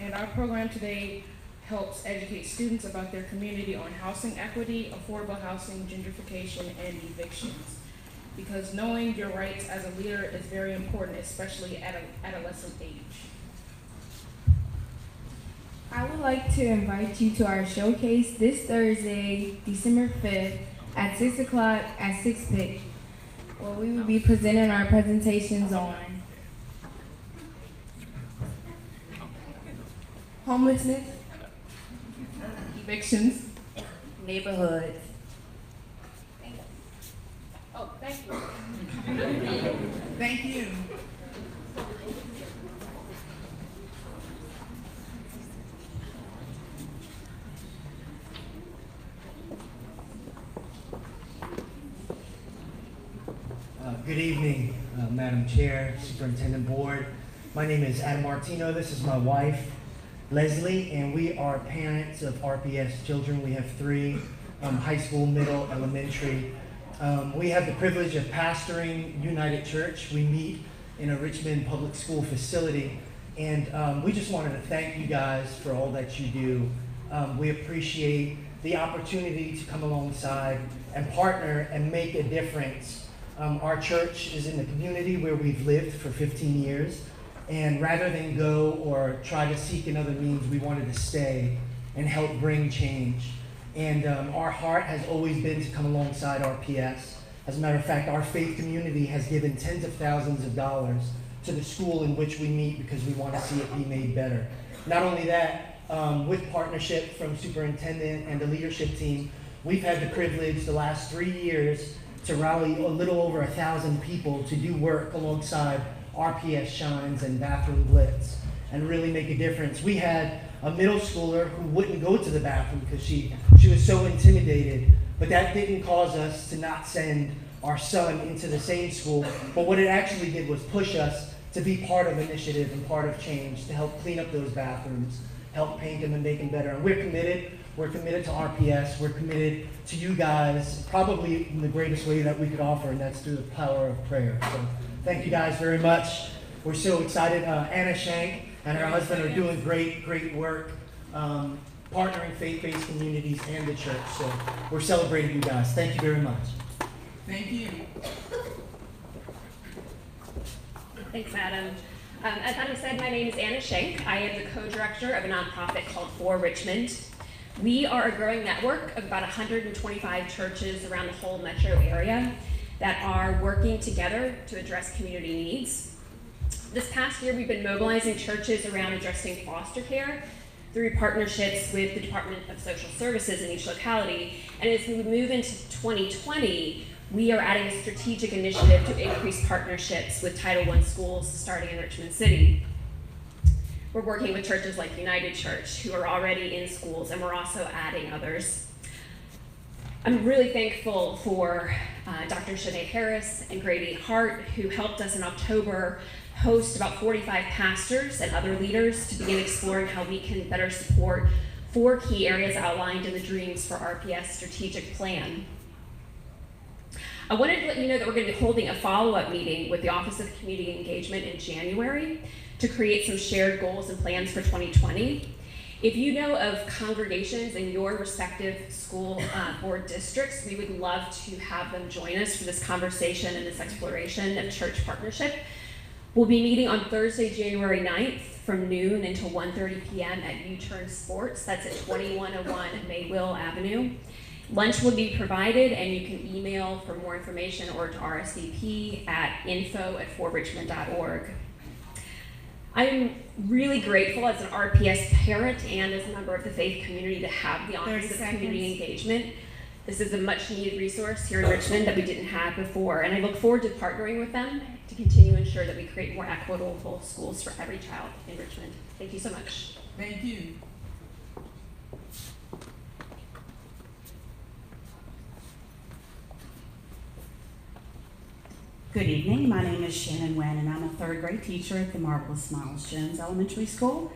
And our program today helps educate students about their community on housing equity, affordable housing, gentrification, and evictions. Because knowing your rights as a leader is very important, especially at an adolescent age. I would like to invite you to our showcase this Thursday, December 5th at 6 o'clock at 6 Pick, where we will be presenting our presentations on homelessness, evictions, neighborhoods. Oh, thank you. Thank you. Good evening, Madam Chair, Superintendent Board. My name is Adam Martino. This is my wife, Leslie, and we are parents of RPS children. We have 3, high school, middle, elementary. We have the privilege of pastoring United Church. We meet in a Richmond public school facility, and we just wanted to thank you guys for all that you do. We appreciate the opportunity to come alongside and partner and make a difference. Our church is in the community where we've lived for 15 years, and rather than go or try to seek another means, we wanted to stay and help bring change. And our heart has always been to come alongside RPS. As a matter of fact, our faith community has given tens of thousands of dollars to the school in which we meet because we want to see it be made better. Not only that, with partnership from superintendent and the leadership team, we've had the privilege the last 3 years to rally a little over 1,000 people to do work alongside RPS Shines and Bathroom Blitz and really make a difference. We had a middle schooler who wouldn't go to the bathroom because she was so intimidated, but that didn't cause us to not send our son into the same school. But what it actually did was push us to be part of initiative and part of change to help clean up those bathrooms, help paint them and make them better. And we're committed. We're committed to RPS. We're committed to you guys, probably in the greatest way that we could offer, and that's through the power of prayer. So thank you guys very much. We're so excited. Anna Shank and her husband are doing great work, partnering faith-based communities and the church. So we're celebrating you guys. Thank you very much. Thank you. Thanks, Adam. As Adam said, my name is Anna Shank. I am the co-director of a nonprofit called For Richmond. We are a growing network of about 125 churches around the whole metro area that are working together to address community needs. This past year, we've been mobilizing churches around addressing foster care through partnerships with the Department of Social Services in each locality. And as we move into 2020, we are adding a strategic initiative to increase partnerships with Title I schools starting in Richmond City. We're working with churches like United Church, who are already in schools, and we're also adding others. I'm really thankful for Dr. Shanae Harris and Grady Hart, who helped us in October host about 45 pastors and other leaders to begin exploring how we can better support 4 key areas outlined in the Dreams for RPS strategic plan. I wanted to let you know that we're going to be holding a follow-up meeting with the Office of Community Engagement in January to create some shared goals and plans for 2020. If you know of congregations in your respective school board districts, we would love to have them join us for this conversation and this exploration of church partnership. We'll be meeting on Thursday, January 9th from noon until 1:30 p.m. at U-Turn Sports. That's at 2101 Mayville Avenue. Lunch will be provided, and you can email for more information or to RSVP at info@forrichmond.org. I'm really grateful as an RPS parent and as a member of the faith community to have the Office of Community Engagement. This is a much needed resource here in Richmond that we didn't have before, and I look forward to partnering with them to continue to ensure that we create more equitable schools for every child in Richmond. Thank you so much. Thank you. Good evening. My name is Shannon Wen, and I'm a 3rd grade teacher at the Marvelous Smiles Jones Elementary School.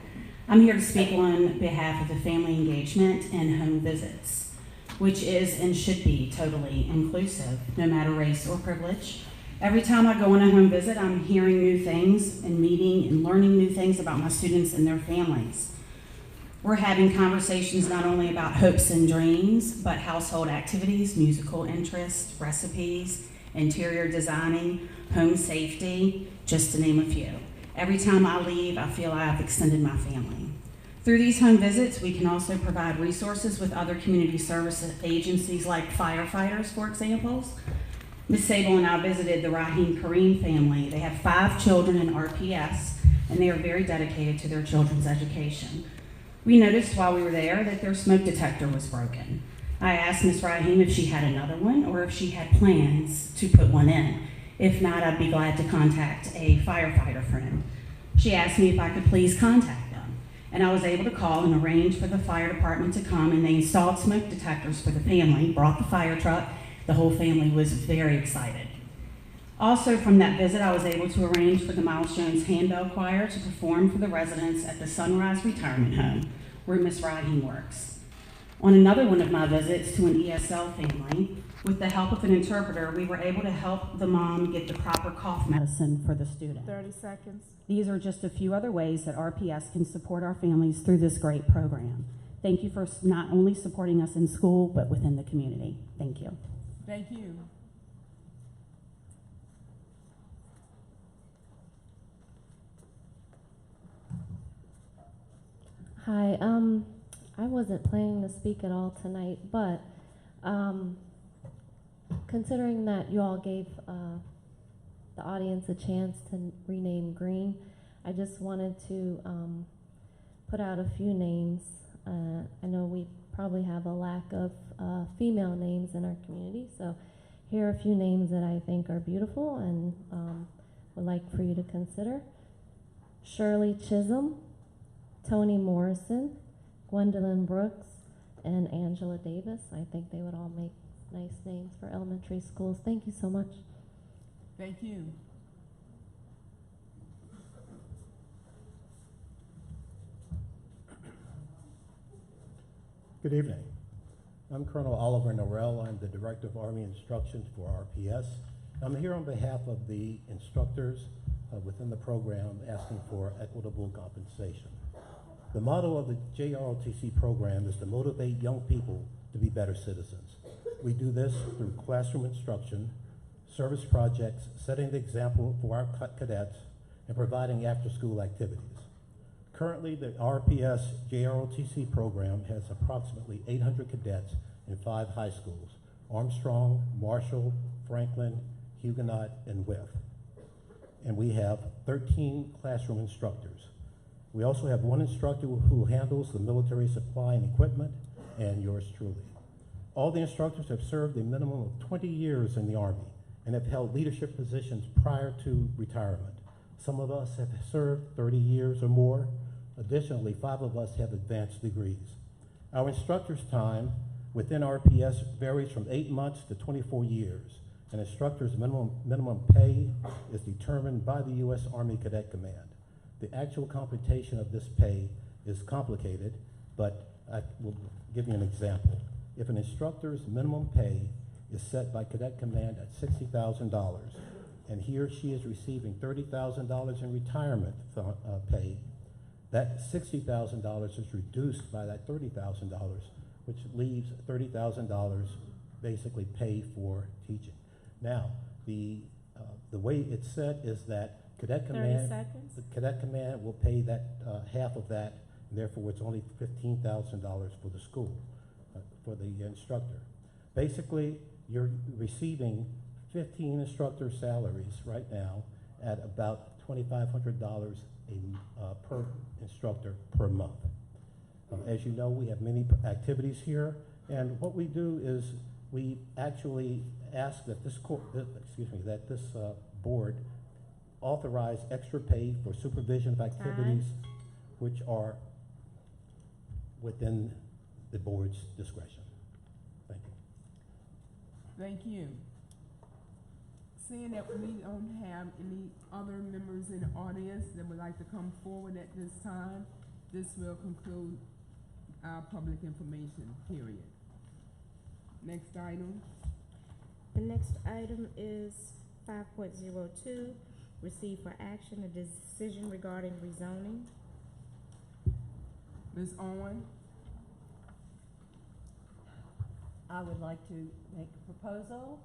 I'm here to speak on behalf of the family engagement and home visits, which is and should be totally inclusive, no matter race or privilege. Every time I go on a home visit, I'm hearing new things and meeting and learning new things about my students and their families. We're having conversations not only about hopes and dreams, but household activities, musical interests, recipes, interior designing, home safety, just to name a few. Every time I leave, I feel I've extended my family. Through these home visits, we can also provide resources with other community service agencies like firefighters, for example. Ms. Sable and I visited the Rahim Kareem family. They have 5 children in RPS, and they are very dedicated to their children's education. We noticed while we were there that their smoke detector was broken. I asked Ms. Rahim if she had another one or if she had plans to put one in. If not, I'd be glad to contact a firefighter friend. She asked me if I could please contact them, and I was able to call and arrange for the fire department to come, and they installed smoke detectors for the family, brought the fire truck. The whole family was very excited. Also from that visit, I was able to arrange for the Miles Jones Handbell Choir to perform for the residents at the Sunrise Retirement Home, where Miss Riding works. On another one of my visits to an ESL family, with the help of an interpreter, we were able to help the mom get the proper cough medicine for the student. 30 seconds. These are just a few other ways that RPS can support our families through this great program. Thank you for not only supporting us in school, but within the community. Thank you. Thank you. Hi, I wasn't planning to speak at all tonight, but considering that you all gave the audience a chance to rename Green, I just wanted to put out a few names. I know we probably have a lack of female names in our community, so here are a few names that I think are beautiful and would like for you to consider. Shirley Chisholm, Toni Morrison, Gwendolyn Brooks, and Angela Davis. I think they would all make nice names for elementary schools. Thank you so much. Thank you. Good evening. I'm Colonel Oliver Norrell. I'm the Director of Army Instruction for RPS. I'm here on behalf of the instructors within the program asking for equitable compensation. The motto of the JROTC program is to motivate young people to be better citizens. We do this through classroom instruction, service projects, setting the example for our cadets, and providing after-school activities. Currently, the RPS JROTC program has approximately 800 cadets in 5 high schools: Armstrong, Marshall, Franklin, Huguenot, and Wythe. And we have 13 classroom instructors. We also have 1 instructor who handles the military supply and equipment, and yours truly. All the instructors have served a minimum of 20 years in the Army and have held leadership positions prior to retirement. Some of us have served 30 years or more. Additionally, 5 of us have advanced degrees. Our instructor's time within RPS varies from 8 months to 24 years. An instructor's minimum pay is determined by the U.S. Army Cadet Command. The actual computation of this pay is complicated, but I will give you an example. If an instructor's minimum pay is set by Cadet Command at $60,000, and he or she is receiving $30,000 in retirement pay, that $60,000 is reduced by that $30,000, which leaves $30,000 basically pay for teaching. Now, the way it's set is that Cadet Command, the Cadet Command will pay that half of that, and therefore it's only $15,000 for the school, for the instructor. Basically, you're receiving 15 instructor salaries right now at about $2,500 per instructor per month. As you know, we have many activities here, and what we do is we actually ask that this board authorize extra pay for supervision of activities which are within the board's discretion. Thank you. Thank you. Seeing that we don't have any other members in the audience that would like to come forward at this time, this will conclude our public information period. Next item. The next item is 5.02, receive for action a decision regarding rezoning. Ms. Owen? I would like to make a proposal.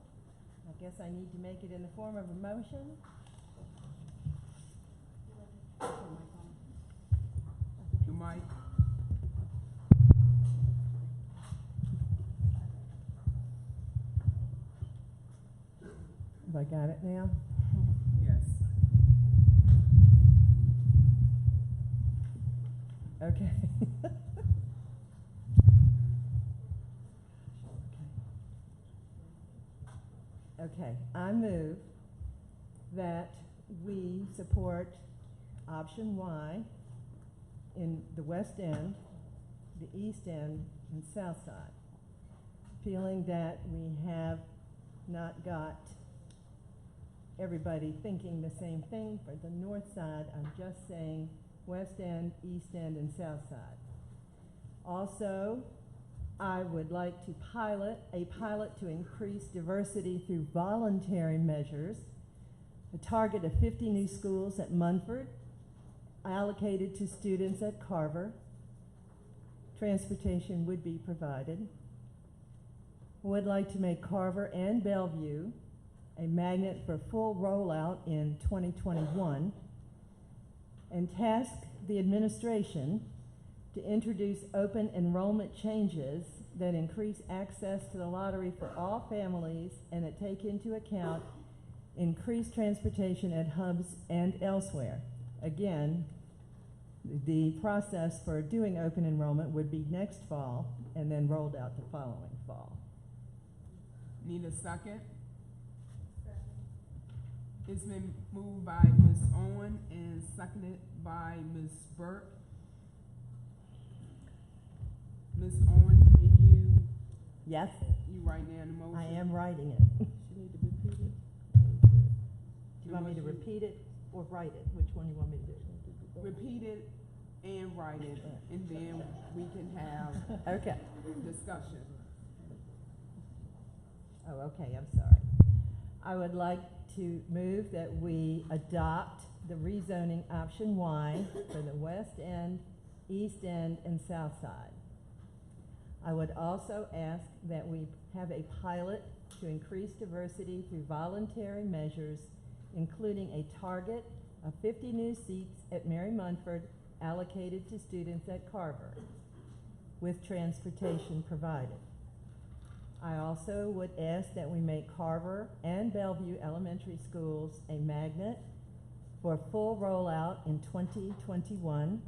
I guess I need to make it in the form of a motion. You might. Have I got it now? Yes. Okay. Okay, I move that we support option Y in the West End, the East End, and South Side, feeling that we have not got everybody thinking the same thing. For the north side, I'm just saying west end, east end, and south side. Also, I would like to pilot to increase diversity through voluntary measures, a target of 50 new schools at Munford, allocated to students at Carver. Transportation would be provided. Would like to make Carver and Bellevue a magnet for full rollout in 2021, and task the administration to introduce open enrollment changes that increase access to the lottery for all families and that take into account increased transportation at hubs and elsewhere. Again, the process for doing open enrollment would be next fall and then rolled out the following fall. Need a second? It's been moved by Ms. Owen and seconded by Ms. Burke. Ms. Owen, can you? Yes. You write down the motion? I am writing it. You need to repeat it? Do you want me to repeat it or write it? Which one do you want me to do? Repeat it and write it, and then we can have Okay. discussion. Oh, okay, I'm sorry. I would like to move that we adopt the rezoning option Y for the west end, east end, and south side. I would also ask that we have a pilot to increase diversity through voluntary measures, including a target of 50 new seats at Mary Munford allocated to students at Carver, with transportation provided. I also would ask that we make Carver and Bellevue elementary schools a magnet for full rollout in 2021,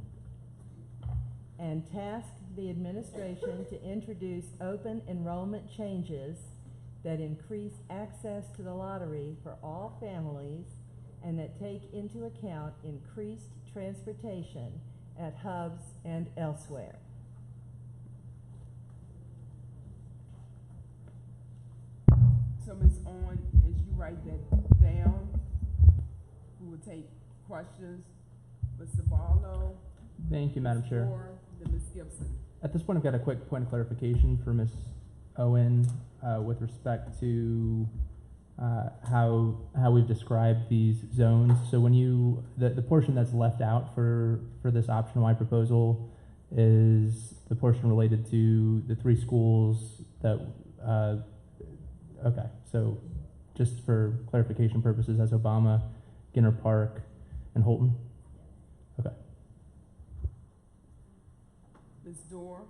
and task the administration to introduce open enrollment changes that increase access to the lottery for all families and that take into account increased transportation at hubs and elsewhere. So Ms. Owen, as you write that down, we will take questions. Mr. Barlow. Thank you, Madam Chair. Or the Ms. Gibson. At this point, I've got a quick point of clarification for Ms. Owen with respect to how we've described these zones. So when you, the portion that's left out for this option Y proposal is the portion related to the 3 schools that, okay, so just for clarification purposes, that's Obama, Ginner Park, and Holton? Okay. Ms. Dorr.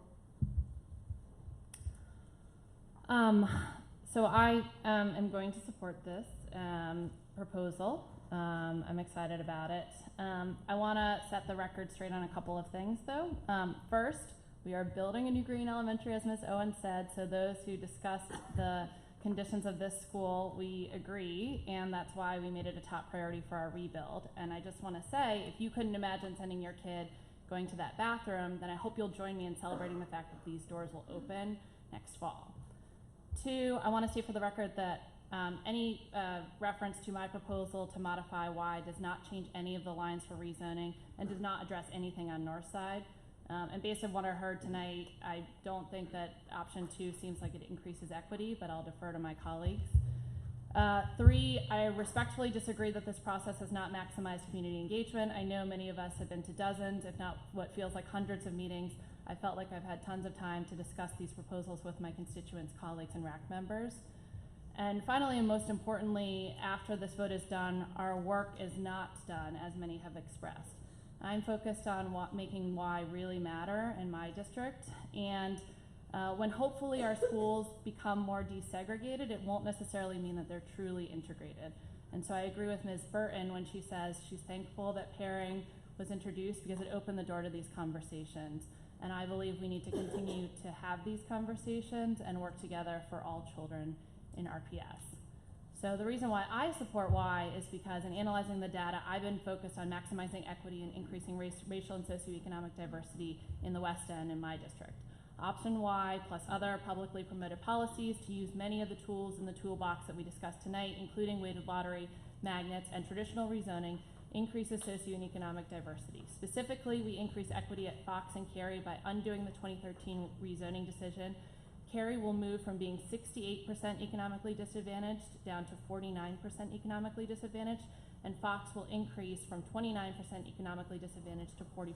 So I am going to support this proposal. I'm excited about it. I want to set the record straight on a couple of things, though. First, we are building a new green elementary, as Ms. Owen said, so those who discussed the conditions of this school, we agree, and that's why we made it a top priority for our rebuild. And I just want to say, if you couldn't imagine sending your kid going to that bathroom, then I hope you'll join me in celebrating the fact that these doors will open next fall. 2, I want to state for the record that any reference to my proposal to modify Y does not change any of the lines for rezoning and does not address anything on north side. And based on what I heard tonight, I don't think that option 2 seems like it increases equity, but I'll defer to my colleagues. 3, I respectfully disagree that this process has not maximized community engagement. I know many of us have been to dozens, if not what feels like hundreds of meetings. I felt like I've had tons of time to discuss these proposals with my constituents, colleagues, and RAC members. And finally, and most importantly, after this vote is done, our work is not done, as many have expressed. I'm focused on making Y really matter in my district, and when hopefully our schools become more desegregated, it won't necessarily mean that they're truly integrated. And so I agree with Ms. Burton when she says she's thankful that pairing was introduced because it opened the door to these conversations. And I believe we need to continue to have these conversations and work together for all children in RPS. So the reason why I support Y is because in analyzing the data, I've been focused on maximizing equity and increasing racial and socioeconomic diversity in the West End in my district. Option Y plus other publicly promoted policies to use many of the tools in the toolbox that we discussed tonight, including weighted lottery, magnets, and traditional rezoning increases socio and economic diversity. Specifically, we increase equity at Fox and Cary by undoing the 2013 rezoning decision. Cary will move from being 68% economically disadvantaged down to 49% economically disadvantaged, and Fox will increase from 29% economically disadvantaged to 44%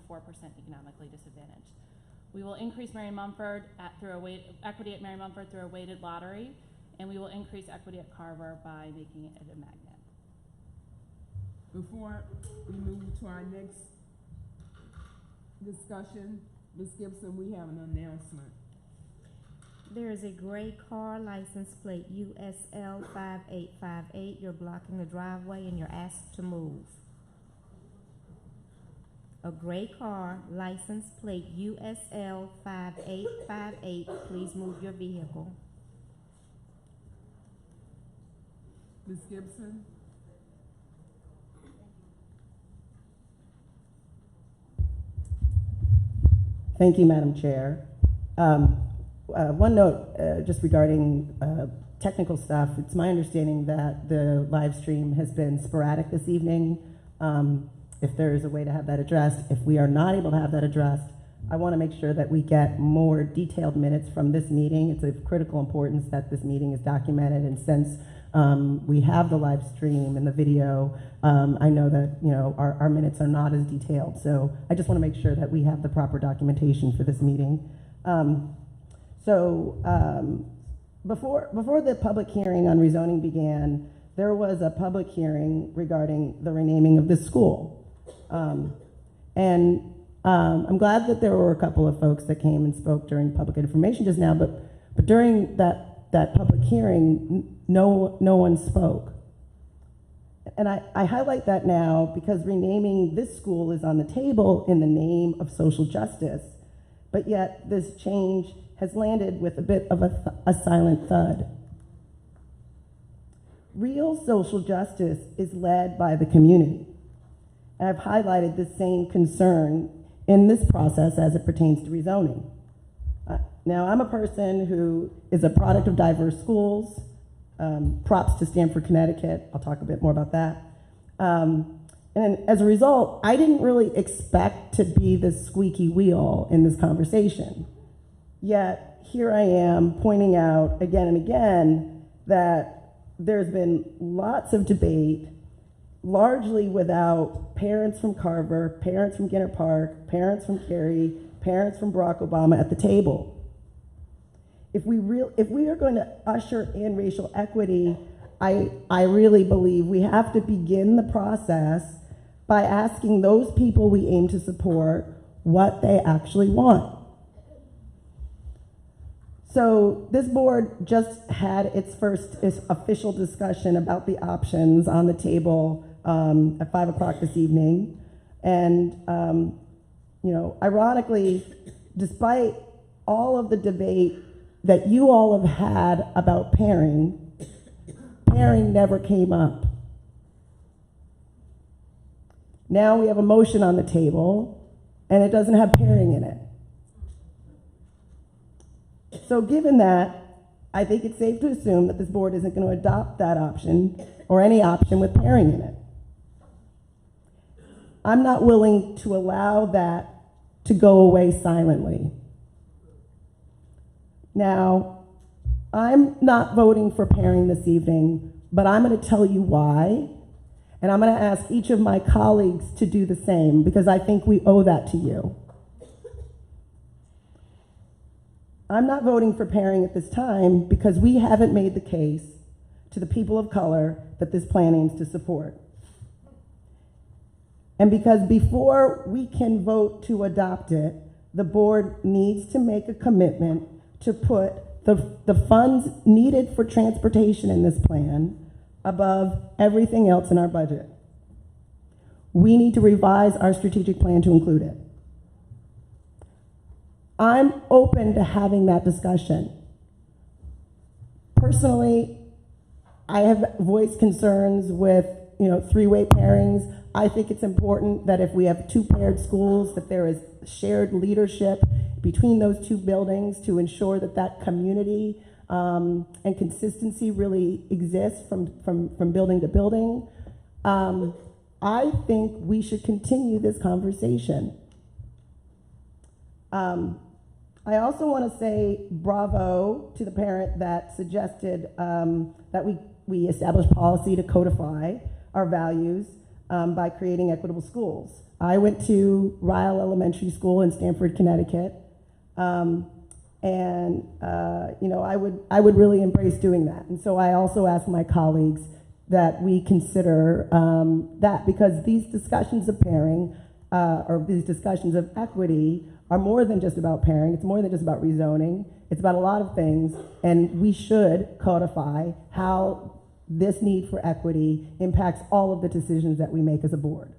economically disadvantaged. We will increase Mary Mumford equity at Mary Mumford through a weighted lottery, and we will increase equity at Carver by making it a magnet. Before we move to our next discussion, Ms. Gibson, we have an announcement. There is a gray car license plate USL 5858. You're blocking the driveway and you're asked to move. A gray car license plate USL 5858. Please move your vehicle. Ms. Gibson? Thank you, Madam Chair. One note just regarding technical stuff. It's my understanding that the live stream has been sporadic this evening. If there is a way to have that addressed, if we are not able to have that addressed, I want to make sure that we get more detailed minutes from this meeting. It's of critical importance that this meeting is documented, and since we have the live stream and the video, I know that our minutes are not as detailed. So I just want to make sure that we have the proper documentation for this meeting. Before the public hearing on rezoning began, there was a public hearing regarding the renaming of this school. I'm glad that there were a couple of folks that came and spoke during public information just now, but during that public hearing, no one spoke. And I highlight that now because renaming this school is on the table in the name of social justice, but yet this change has landed with a bit of a silent thud. Real social justice is led by the community. And I've highlighted this same concern in this process as it pertains to rezoning. Now, I'm a person who is a product of diverse schools. Props to Stamford, Connecticut. I'll talk a bit more about that. And as a result, I didn't really expect to be the squeaky wheel in this conversation. Yet, here I am pointing out again and again that there's been lots of debate, largely without parents from Carver, parents from Ginter Park, parents from Cary, parents from Barack Obama at the table. If we are going to usher in racial equity, I really believe we have to begin the process by asking those people we aim to support what they actually want. So this board just had its first official discussion about the options on the table at 5 o'clock this evening. And, ironically, despite all of the debate that you all have had about pairing never came up. Now we have a motion on the table, and it doesn't have pairing in it. So given that, I think it's safe to assume that this board isn't going to adopt that option or any option with pairing in it. I'm not willing to allow that to go away silently. Now, I'm not voting for pairing this evening, but I'm going to tell you why, and I'm going to ask each of my colleagues to do the same because I think we owe that to you. I'm not voting for pairing at this time because we haven't made the case to the people of color that this plan aims to support. And because before we can vote to adopt it, the board needs to make a commitment to put the funds needed for transportation in this plan above everything else in our budget. We need to revise our strategic plan to include it. I'm open to having that discussion. Personally, I have voiced concerns with, three-way pairings. I think it's important that if we have two paired schools, that there is shared leadership between those two buildings to ensure that community and consistency really exists from building to building. I think we should continue this conversation. I also want to say bravo to the parent that suggested that we establish policy to codify our values by creating equitable schools. I went to Ryle Elementary School in Stamford, Connecticut, and you know, I would really embrace doing that. And so I also asked my colleagues that we consider that, because these discussions of pairing or these discussions of equity are more than just about pairing. It's more than just about rezoning. It's about a lot of things, and we should codify how this need for equity impacts all of the decisions that we make as a board.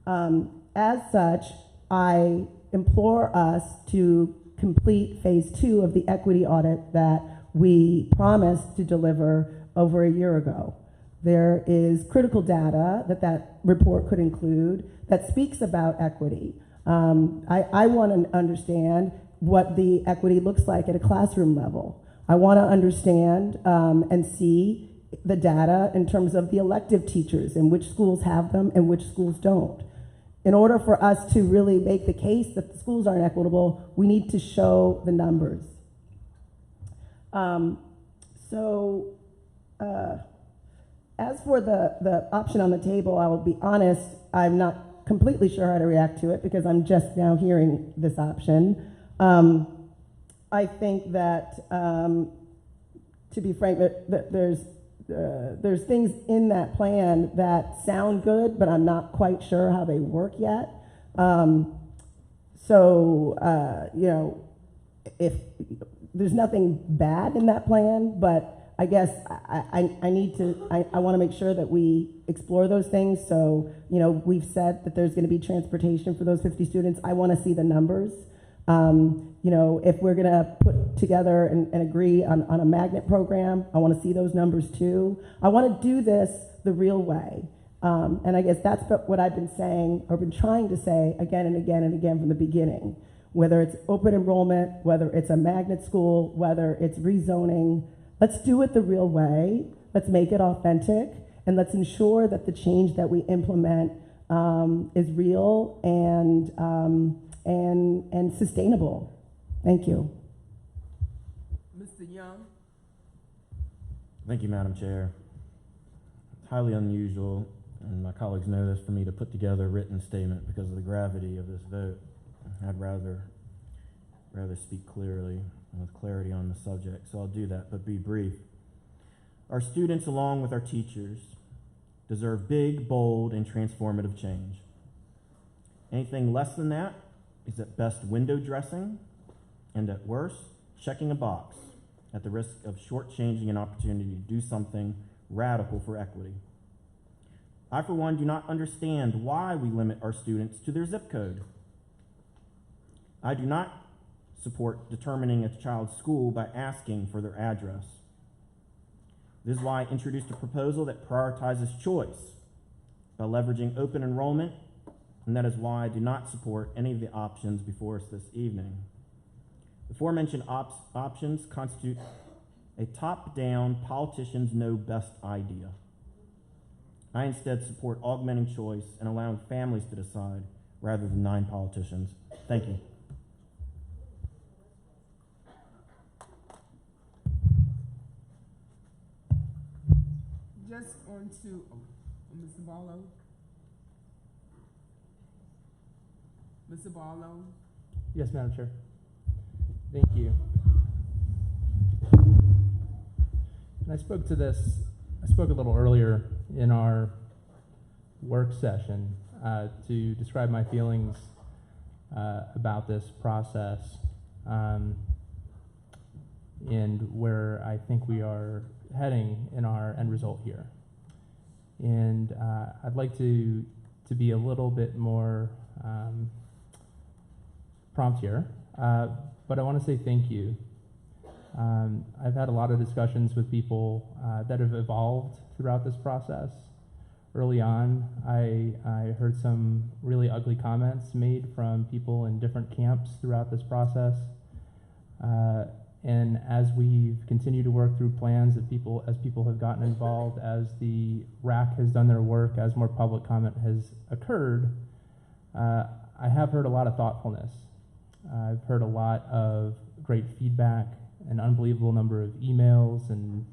As such, I implore us to complete phase 2 of the equity audit that we promised to deliver over a year ago. There is critical data that report could include that speaks about equity. I want to understand what the equity looks like at a classroom level. I want to understand and see the data in terms of the elective teachers and which schools have them and which schools don't. In order for us to really make the case that the schools aren't equitable, we need to show the numbers. As for the option on the table, I will be honest, I'm not completely sure how to react to it because I'm just now hearing this option. I think that, to be frank, that there's things in that plan that sound good, but I'm not quite sure how they work yet. You know, if there's nothing bad in that plan, but I guess I want to make sure that we explore those things. So, you know, we've said that there's going to be transportation for those 50 students. I want to see the numbers. You know, if we're going to put together and agree on a magnet program, I want to see those numbers too. I want to do this the real way. And I guess that's what I've been saying, or been trying to say again and again and again from the beginning. Whether it's open enrollment, whether it's a magnet school, whether it's rezoning, let's do it the real way. Let's make it authentic, and let's ensure that the change that we implement is real and sustainable. Thank you. Mr. Young. Thank you, Madam Chair. It's highly unusual, and my colleagues know this, for me to put together a written statement because of the gravity of this vote. I'd rather speak clearly and with clarity on the subject, so I'll do that, but be brief. Our students, along with our teachers, deserve big, bold, and transformative change. Anything less than that is at best window dressing, and at worst, checking a box at the risk of shortchanging an opportunity to do something radical for equity. I, for one, do not understand why we limit our students to their zip code. I do not support determining a child's school by asking for their address. This is why I introduced a proposal that prioritizes choice by leveraging open enrollment, and that is why I do not support any of the options before us this evening. The aforementioned options constitute a top-down, politicians know best idea. I instead support augmenting choice and allowing families to decide rather than 9 politicians. Thank you. Just on to Mr. Barlow. Mr. Barlow. Yes, Madam Chair. Thank you. And I spoke a little earlier in our work session to describe my feelings about this process and where I think we are heading in our end result here. And I'd like to be a little bit more prompt here, but I want to say thank you. I've had a lot of discussions with people that have evolved throughout this process. Early on, I heard some really ugly comments made from people in different camps throughout this process. And as we've continued to work through plans as people have gotten involved, as the RAC has done their work, as more public comment has occurred, I have heard a lot of thoughtfulness. I've heard a lot of great feedback, an unbelievable number of emails and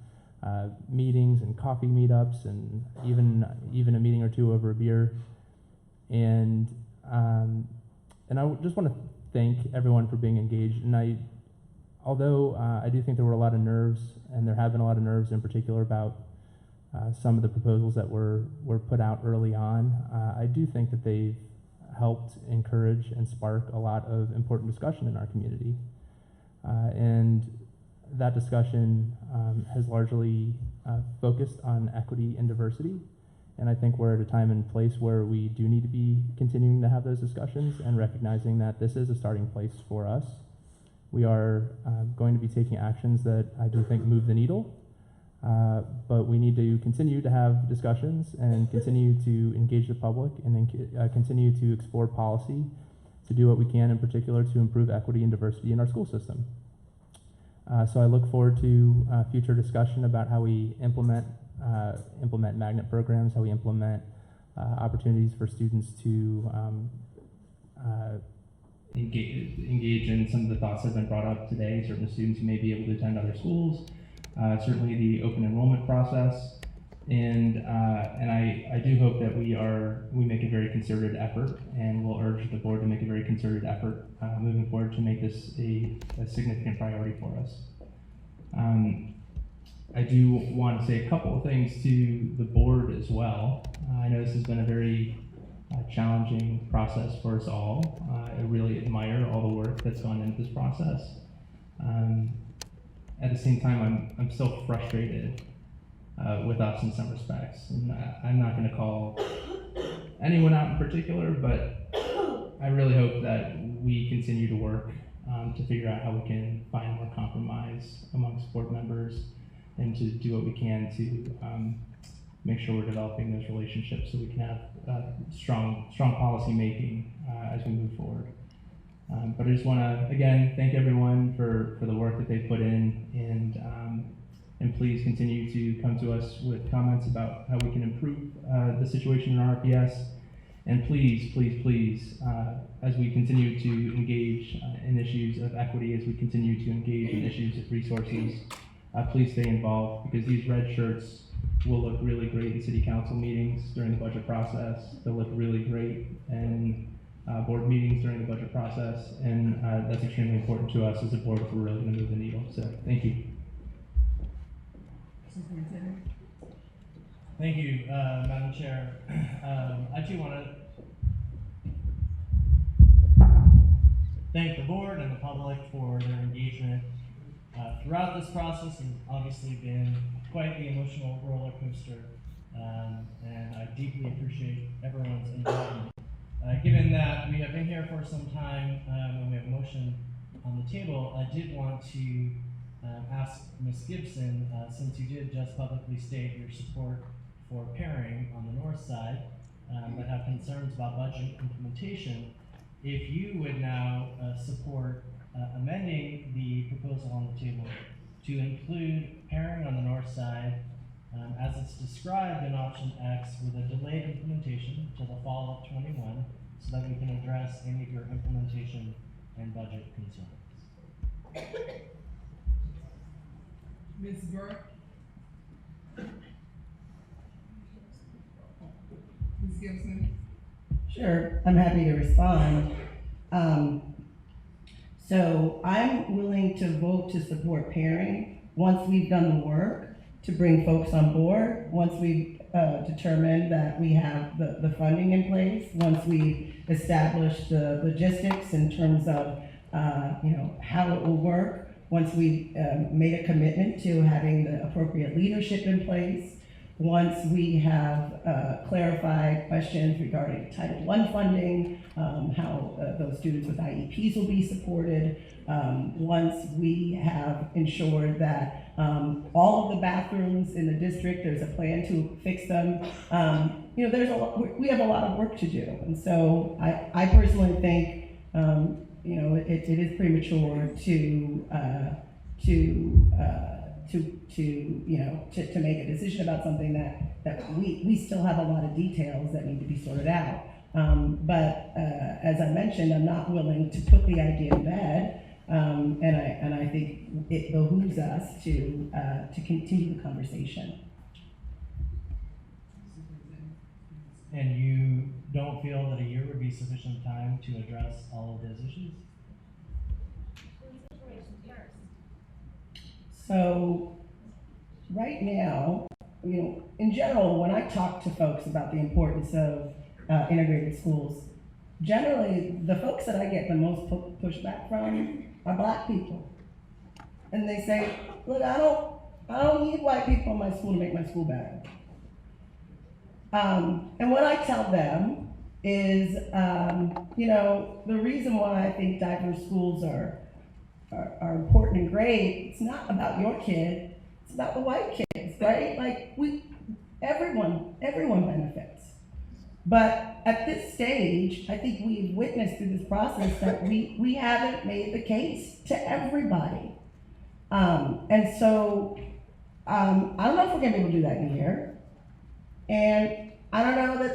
meetings and coffee meetups, and even a meeting or two over a beer. And I just want to thank everyone for being engaged. And although I do think there were a lot of nerves, and there have been a lot of nerves in particular about some of the proposals that were put out early on, I do think that they've helped encourage and spark a lot of important discussion in our community. And that discussion has largely focused on equity and diversity. And I think we're at a time and place where we do need to be continuing to have those discussions and recognizing that this is a starting place for us. We are going to be taking actions that I do think move the needle, but we need to continue to have discussions and continue to engage the public and continue to explore policy to do what we can, in particular, to improve equity and diversity in our school system. So I look forward to future discussion about how we implement magnet programs, how we implement opportunities for students to engage in some of the thoughts that have been brought up today, certain students who may be able to attend other schools, certainly the open enrollment process, and I do hope that we make a very concerted effort, and we'll urge the board to make a very concerted effort moving forward to make this a significant priority for us. I do want to say a couple of things to the board as well. I know this has been a very challenging process for us all. I really admire all the work that's gone into this process. At the same time, I'm still frustrated with us in some respects. And I'm not going to call anyone out in particular, but I really hope that we continue to work to figure out how we can find more compromise amongst board members and to do what we can to make sure we're developing those relationships so we can have strong policy making as we move forward. But I just want to, again, thank everyone for the work that they put in, and please continue to come to us with comments about how we can improve the situation in RPS. And please, as we continue to engage in issues of equity, as we continue to engage in issues of resources, please stay involved, because these red shirts will look really great in city council meetings during the budget process. They'll look really great in board meetings during the budget process, and that's extremely important to us as a board if we're really going to move the needle. So thank you. Thank you, Madam Chair. I too want to thank the board and the public for their engagement throughout this process. Has obviously been quite the emotional roller coaster, and I deeply appreciate everyone's involvement. Given that we have been here for some time and we have a motion on the table, I did want to ask Ms. Gibson, since you did just publicly state your support for pairing on the north side, but have concerns about budget implementation, if you would now support amending the proposal on the table to include pairing on the north side as it's described in option X, with a delayed implementation until the fall of 21, so that we can address any of your implementation and budget concerns. Ms. Burke? Ms. Gibson? Sure, I'm happy to respond. So I'm willing to vote to support pairing once we've done the work to bring folks on board, once we've determined that we have the funding in place, once we establish the logistics in terms of how it will work, once we've made a commitment to having the appropriate leadership in place, once we have clarified questions regarding Title I funding, how those students with IEPs will be supported, once we have ensured that all of the bathrooms in the district, there's a plan to fix them. We have a lot of work to do. And so I personally think, it is premature to make a decision about something that we still have a lot of details that need to be sorted out. But as I mentioned, I'm not willing to put the idea in bed, and I think it behooves us to continue the conversation. And you don't feel that a year would be sufficient time to address all of those issues? So right now, in general, when I talk to folks about the importance of integrated schools, generally the folks that I get the most pushback from are Black people. And they say, look, I don't need white people in my school to make my school better. And what I tell them is, the reason why I think diverse schools are important and great, it's not about your kid, it's about the white kids, right? Like everyone benefits. But at this stage, I think we've witnessed through this process that we haven't made the case to everybody. And so, I don't know if we're gonna be able to do that in a year. And I don't know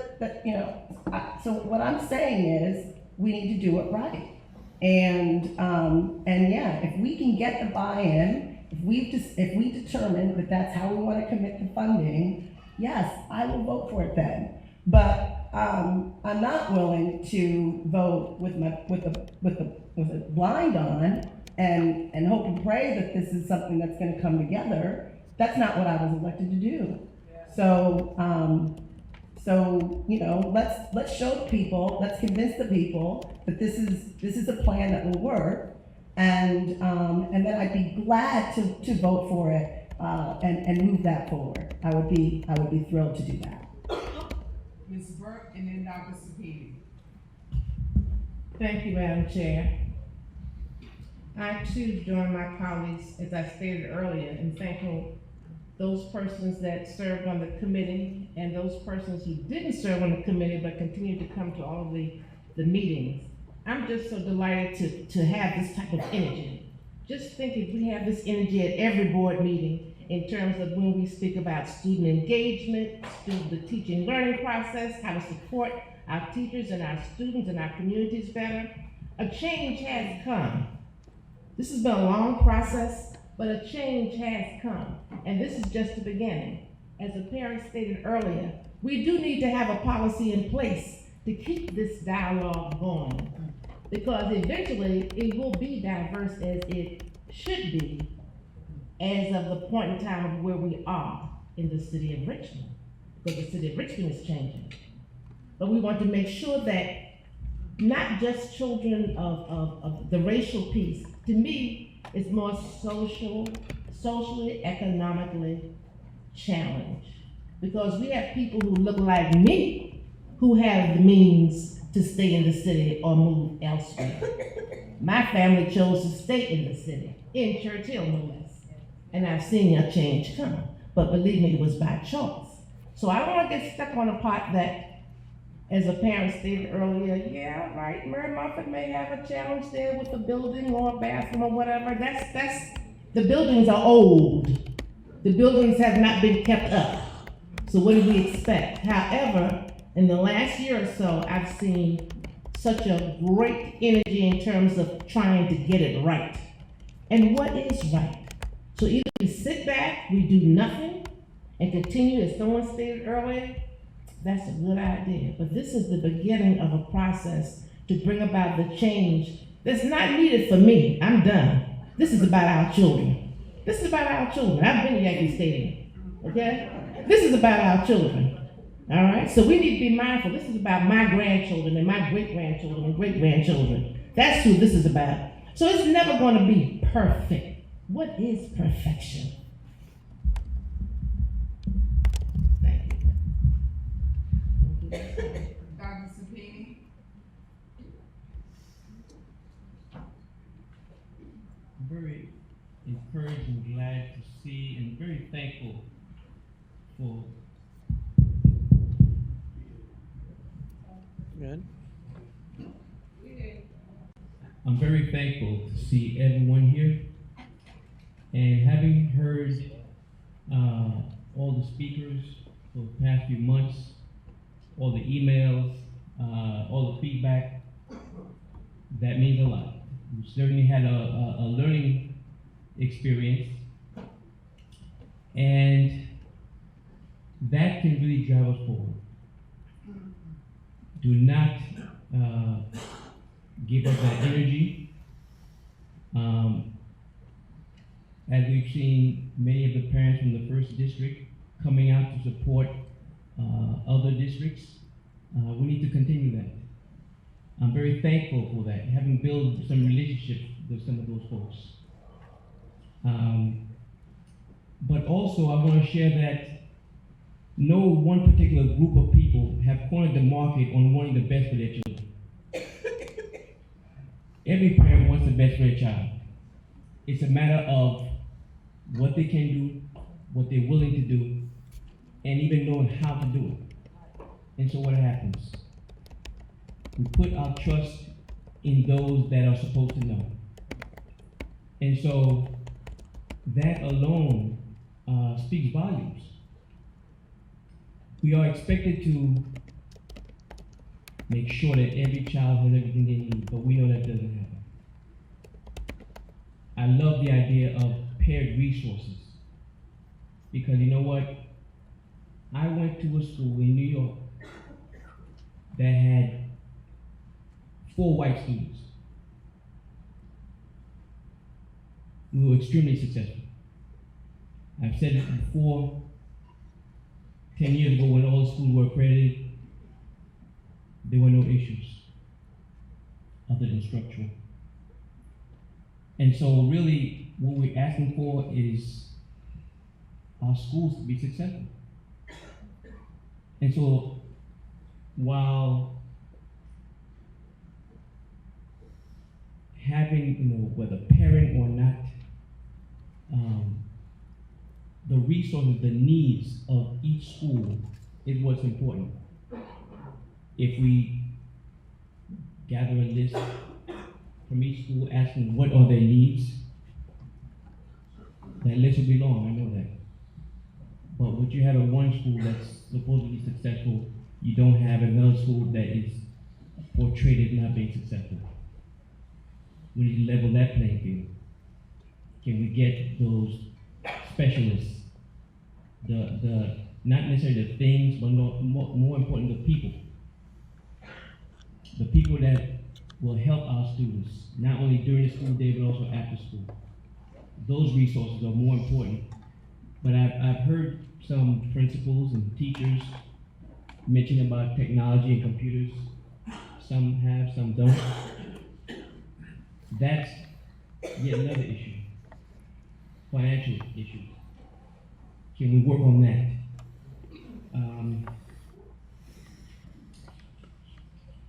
so what I'm saying is we need to do it right. And yeah, if we can get the buy-in, if we determine that that's how we want to commit to funding, yes, I will vote for it then. But I'm not willing to vote with a blind on and hope and pray that this is something that's going to come together. That's not what I was elected to do. So let's show the people, let's convince the people that this is a plan that will work, and then I'd be glad to vote for it and move that forward. I would be thrilled to do that. Ms. Burke and then Dr. Sapini. Thank you, Madam Chair. I too join my colleagues, as I stated earlier, in thanking those persons that served on the committee and those persons who didn't serve on the committee but continued to come to all of the meetings. I'm just so delighted to have this type of energy. Just think if we have this energy at every board meeting in terms of when we speak about student engagement, the teaching learning process, how to support our teachers and our students and our communities better, a change has come. This has been a long process, but a change has come, and this is just the beginning. As the parent stated earlier, we do need to have a policy in place to keep this dialogue going, because eventually it will be diverse as it should be as of the point in time of where we are in the city of Richmond, because the city of Richmond is changing. But we want to make sure that not just children of the racial piece, to me, it's more socially, economically challenged. Because we have people who look like me who have the means to stay in the city or move elsewhere. My family chose to stay in the city, in Churchill, no less. And I've seen a change come. But believe me, it was by choice. So I don't want to get stuck on a part that, as a parent stated earlier, yeah, right, Mary Muffet may have a challenge there with the building or a bathroom or whatever. The buildings are old. The buildings have not been kept up. So what do we expect? However, in the last year or so, I've seen such a great energy in terms of trying to get it right. And what is right? So either we sit back, we do nothing, and continue, as someone stated earlier, that's a good idea. But this is the beginning of a process to bring about the change that's not needed for me. I'm done. This is about our children. This is about our children. I've been to Yankee Stadium, okay? This is about our children, all right? So we need to be mindful. This is about my grandchildren and my great-grandchildren and great-grandchildren. That's who this is about. So it's never going to be perfect. What is perfection? Thank you. Dr. Sapini. I'm very encouraged and glad to see and very thankful for Good. I'm very thankful to see everyone here. And having heard all the speakers for the past few months, all the emails, all the feedback, that means a lot. We certainly had a learning experience, and that can really drive us forward. Do not give up that energy. As we've seen many of the parents from the first district coming out to support other districts, we need to continue that. I'm very thankful for that, having built some relationships with some of those folks. But also I want to share that no one particular group of people have cornered the market on wanting the best for their children. Every parent wants the best for their child. It's a matter of what they can do, what they're willing to do, and even knowing how to do it. And so what happens? We put our trust in those that are supposed to know. And so that alone speaks volumes. We are expected to make sure that every child has everything they need, but we know that doesn't happen. I love the idea of paired resources, because you know what? I went to a school in New York that had 4 white students. We were extremely successful. I've said it before, 10 years ago when all the schools were accredited, there were no issues other than structural. And so really what we're asking for is our schools to be successful. And so while having, whether parent or not, the resources, the needs of each school is what's important. If we gather a list from each school asking what are their needs, that list will be long, I know that. But what you have at one school that's supposed to be successful, you don't have another school that is portrayed as not being successful. We need to level that playing field. Can we get those specialists, the not necessarily the things, but more important, the people. The people that will help our students, not only during the school day, but also after school. Those resources are more important. But I've heard some principals and teachers mention about technology and computers. Some have, some don't. That's yet another issue. Financial issues. Can we work on that?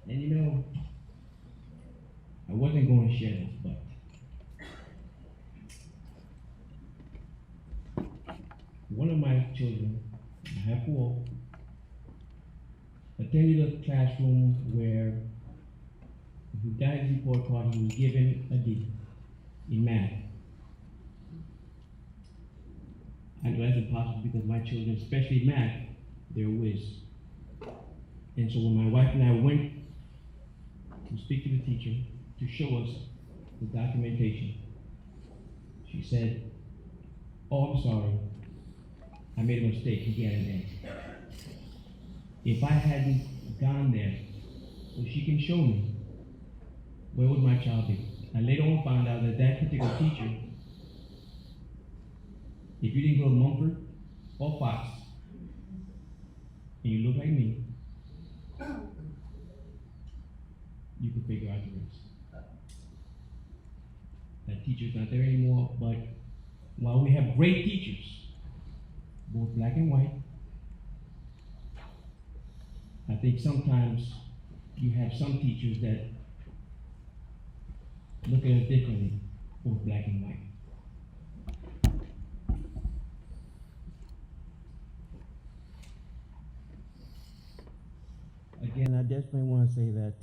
And I wasn't going to share this, but one of my children, I have 4, attended a classroom where if he got his report card, he was given a D in math. I know that's impossible because my children, especially math, they're whiz. And so when my wife and I went to speak to the teacher to show us the documentation, she said, "Oh, I'm sorry, I made a mistake, he got an A." If I hadn't gone there so she can show me, where would my child be? I later on found out that that particular teacher, if you didn't go to Mumford or Fox, and you look like me, you can figure out the rest. That teacher's not there anymore, but while we have great teachers, both black and white, I think sometimes you have some teachers that look at us differently, both black and white. Again, I definitely want to say that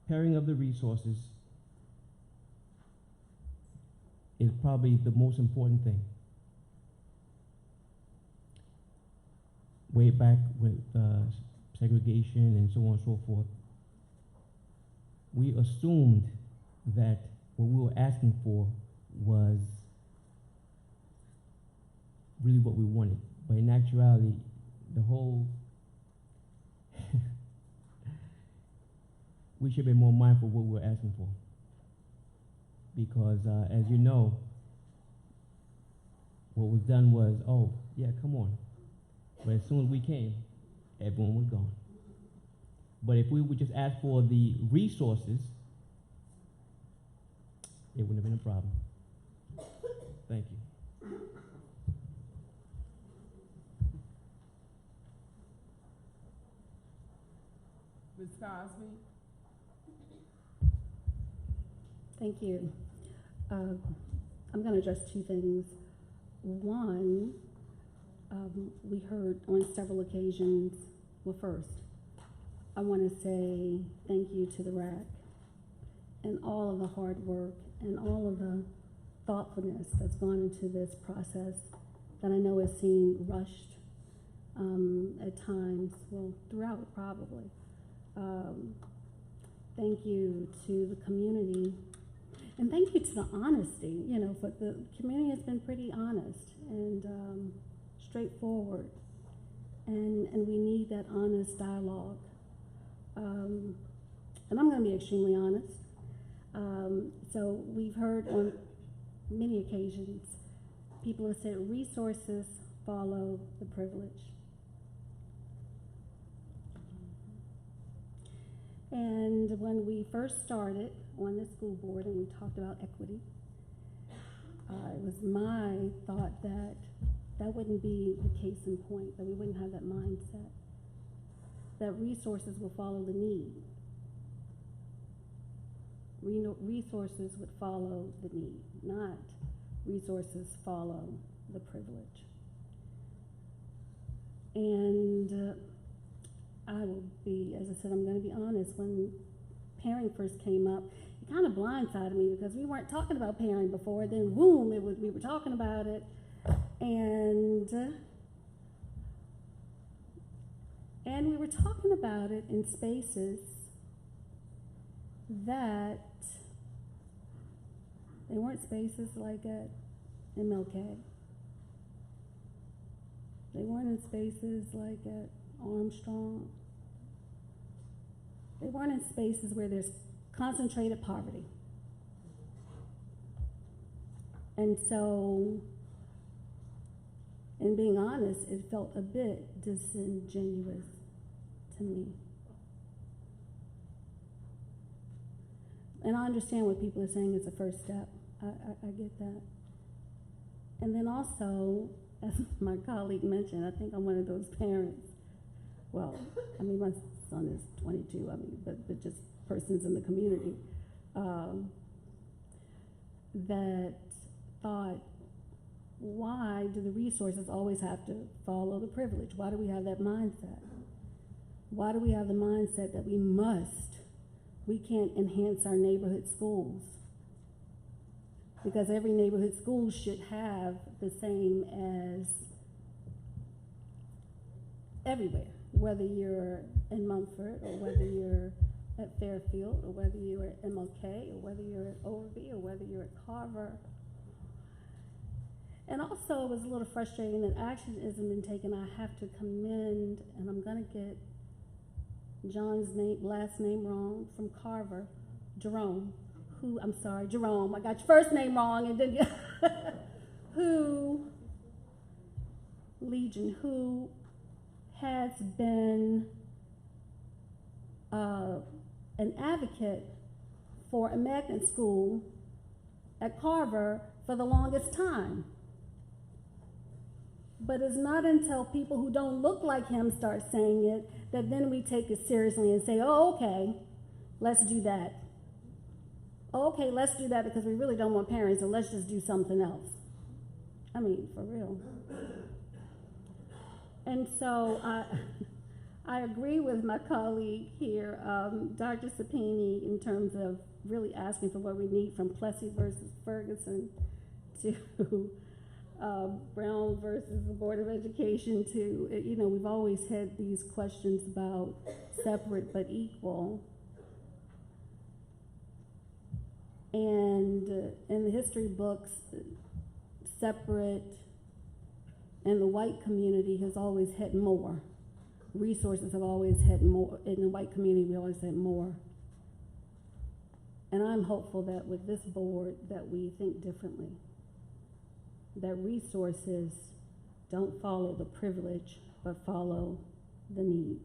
pairing of the resources is probably the most important thing. Way back with segregation and so on and so forth, we assumed that what we were asking for was really what we wanted. But in actuality, the whole we should be more mindful of what we're asking for. Because as you know, what was done was, oh, yeah, come on. But as soon as we came, everyone was gone. But if we would just ask for the resources, it wouldn't have been a problem. Thank you. Ms. Cosby? Thank you. I'm going to address two things. One, we heard on several occasions, well, first, I want to say thank you to the RAC and all of the hard work and all of the thoughtfulness that's gone into this process that I know is seen rushed at times, well, throughout probably. Thank you to the community, and thank you to the honesty. You know, but the community has been pretty honest and straightforward, and we need that honest dialogue. And I'm going to be extremely honest. So we've heard on many occasions, people have said resources follow the privilege. And when we first started on the school board and we talked about equity, it was my thought that that wouldn't be the case in point, that we wouldn't have that mindset, that resources will follow the need. Resources would follow the need, not resources follow the privilege. And I will be, as I said, I'm going to be honest, when pairing first came up, it kind of blindsided me because we weren't talking about pairing before, then boom, we were talking about it. And we were talking about it in spaces that they weren't spaces like at MLK. They weren't in spaces like at Armstrong. They weren't in spaces where there's concentrated poverty. And so, in being honest, it felt a bit disingenuous to me. And I understand what people are saying is a first step. I get that. And then also, as my colleague mentioned, I think I'm one of those parents. Well, I mean, my son is 22, I mean, but just persons in the community that thought, why do the resources always have to follow the privilege? Why do we have that mindset? Why do we have the mindset that we can't enhance our neighborhood schools? Because every neighborhood school should have the same as everywhere, whether you're in Mumford or whether you're at Fairfield or whether you're at MLK or whether you're at Overby or whether you're at Carver. And also it was a little frustrating that action hasn't been taken. I have to commend, and I'm gonna get John's last name wrong, from Carver, Jerome, Jerome, I got your first name wrong, and then who has been an advocate for a magnet school at Carver for the longest time. But it's not until people who don't look like him start saying it that then we take it seriously and say, oh, okay, let's do that. Okay, let's do that because we really don't want parents, so let's just do something else. I mean, for real. And so I agree with my colleague here, Dr. Sapini, in terms of really asking for what we need from Plessy versus Ferguson to Brown versus the Board of Education to, you know, we've always had these questions about separate but equal. And in the history books, separate and the white community has always had more. Resources have always had more. In the white community, we always had more. And I'm hopeful that with this board that we think differently. That resources don't follow the privilege, but follow the need.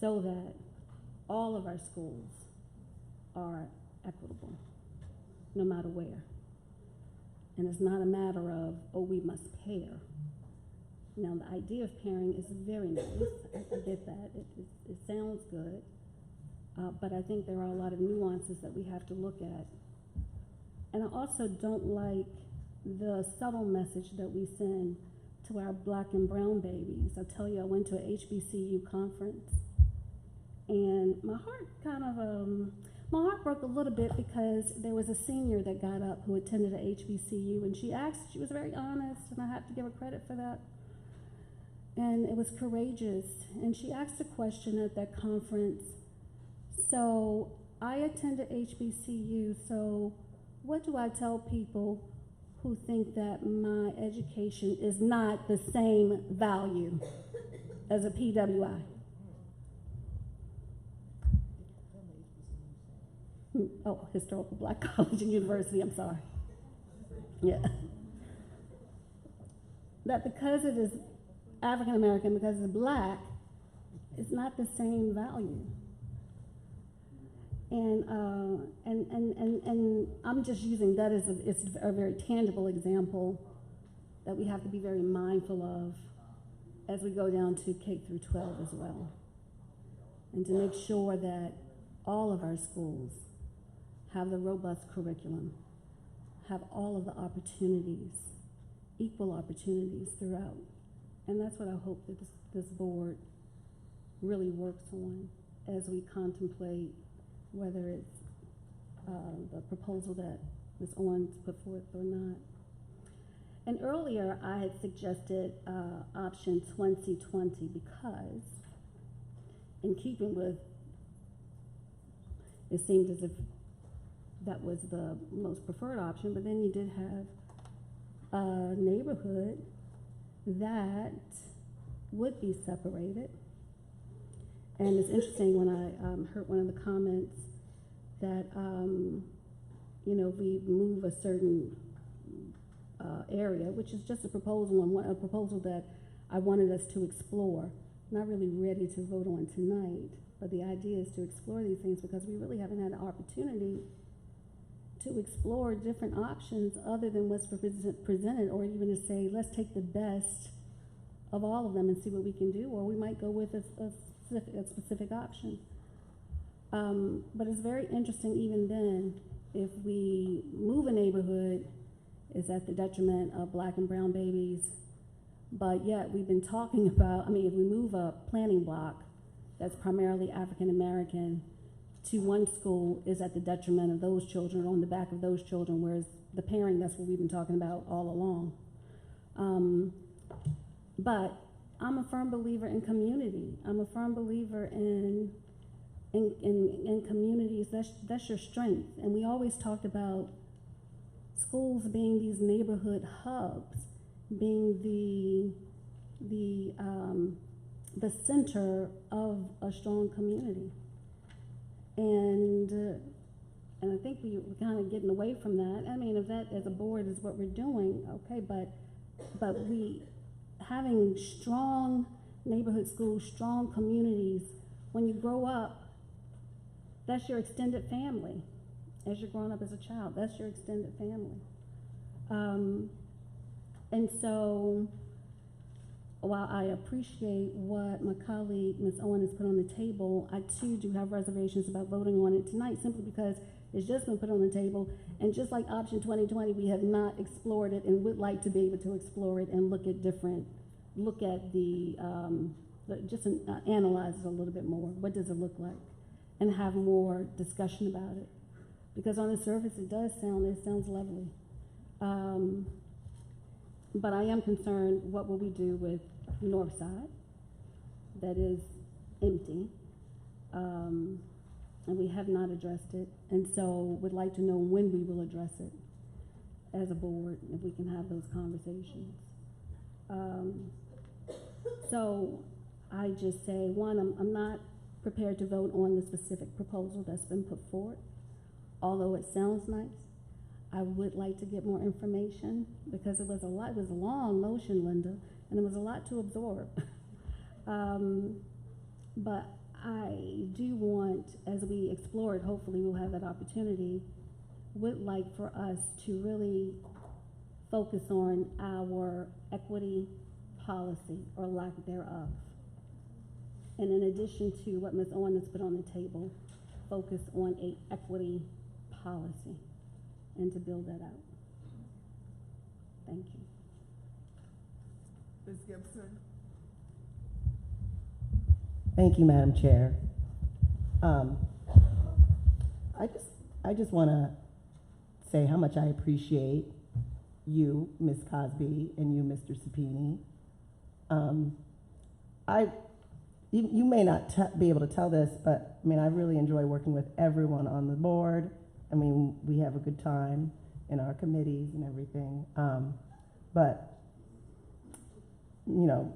So that all of our schools are equitable, no matter where. And it's not a matter of, oh, we must pair. Now, the idea of pairing is very nice. I get that. It sounds good. But I think there are a lot of nuances that we have to look at. And I also don't like the subtle message that we send to our black and brown babies. I tell you, I went to a HBCU conference, and my heart broke a little bit because there was a senior that got up who attended a HBCU, and she was very honest, and I have to give her credit for that. And it was courageous. And she asked a question at that conference. So I attended HBCU, so what do I tell people who think that my education is not the same value as a PWI? Oh, Historical Black College and University, I'm sorry. Yeah. That because it is African American, because it's black, it's not the same value. And I'm just using that as it's a very tangible example that we have to be very mindful of as we go down to K through 12 as well. And to make sure that all of our schools have the robust curriculum, have all of the opportunities, equal opportunities throughout. And that's what I hope that this board really works on as we contemplate whether it's the proposal that Ms. Owens put forth or not. And earlier I had suggested option 2020 because in keeping with, it seemed as if that was the most preferred option, but then you did have a neighborhood that would be separated. And it's interesting when I heard one of the comments that, you know, we move a certain area, which is just a proposal, and a proposal that I wanted us to explore. Not really ready to vote on tonight, but the idea is to explore these things because we really haven't had an opportunity to explore different options other than what's presented, or even to say, let's take the best of all of them and see what we can do, or we might go with a specific option. But it's very interesting even then, if we move a neighborhood, is at the detriment of black and brown babies, but yet we've been talking about, I mean, if we move a planning block that's primarily African American to one school is at the detriment of those children, on the back of those children, whereas the pairing, that's what we've been talking about all along. But I'm a firm believer in community. I'm a firm believer in communities. That's your strength. And we always talked about schools being these neighborhood hubs, being the center of a strong community. And I think we're kind of getting away from that. I mean, if that as a board is what we're doing, okay, but we having strong neighborhood schools, strong communities, when you grow up, that's your extended family. As you're growing up as a child, that's your extended family. And so, while I appreciate what my colleague, Ms. Owen, has put on the table, I too do have reservations about voting on it tonight, simply because it's just been put on the table, and just like option 2020, we have not explored it and would like to be able to explore it and look at analyze it a little bit more. What does it look like? And have more discussion about it. Because on the surface, it sounds lovely. But I am concerned, what will we do with North Side that is empty? And we have not addressed it, and so would like to know when we will address it as a board, if we can have those conversations. So I just say, one, I'm not prepared to vote on the specific proposal that's been put forward. Although it sounds nice, I would like to get more information because it was a long motion, Linda, and it was a lot to absorb. But I do want, as we explore it, hopefully we'll have that opportunity, would like for us to really focus on our equity policy or lack thereof. And in addition to what Ms. Owen has put on the table, focus on a equity policy and to build that out. Thank you. Ms. Gibson. Thank you, Madam Chair. I just want to say how much I appreciate you, Ms. Cosby, and you, Mr. Sapini. You may not be able to tell this, but I mean, I really enjoy working with everyone on the board. I mean, we have a good time in our committees and everything. But, you know,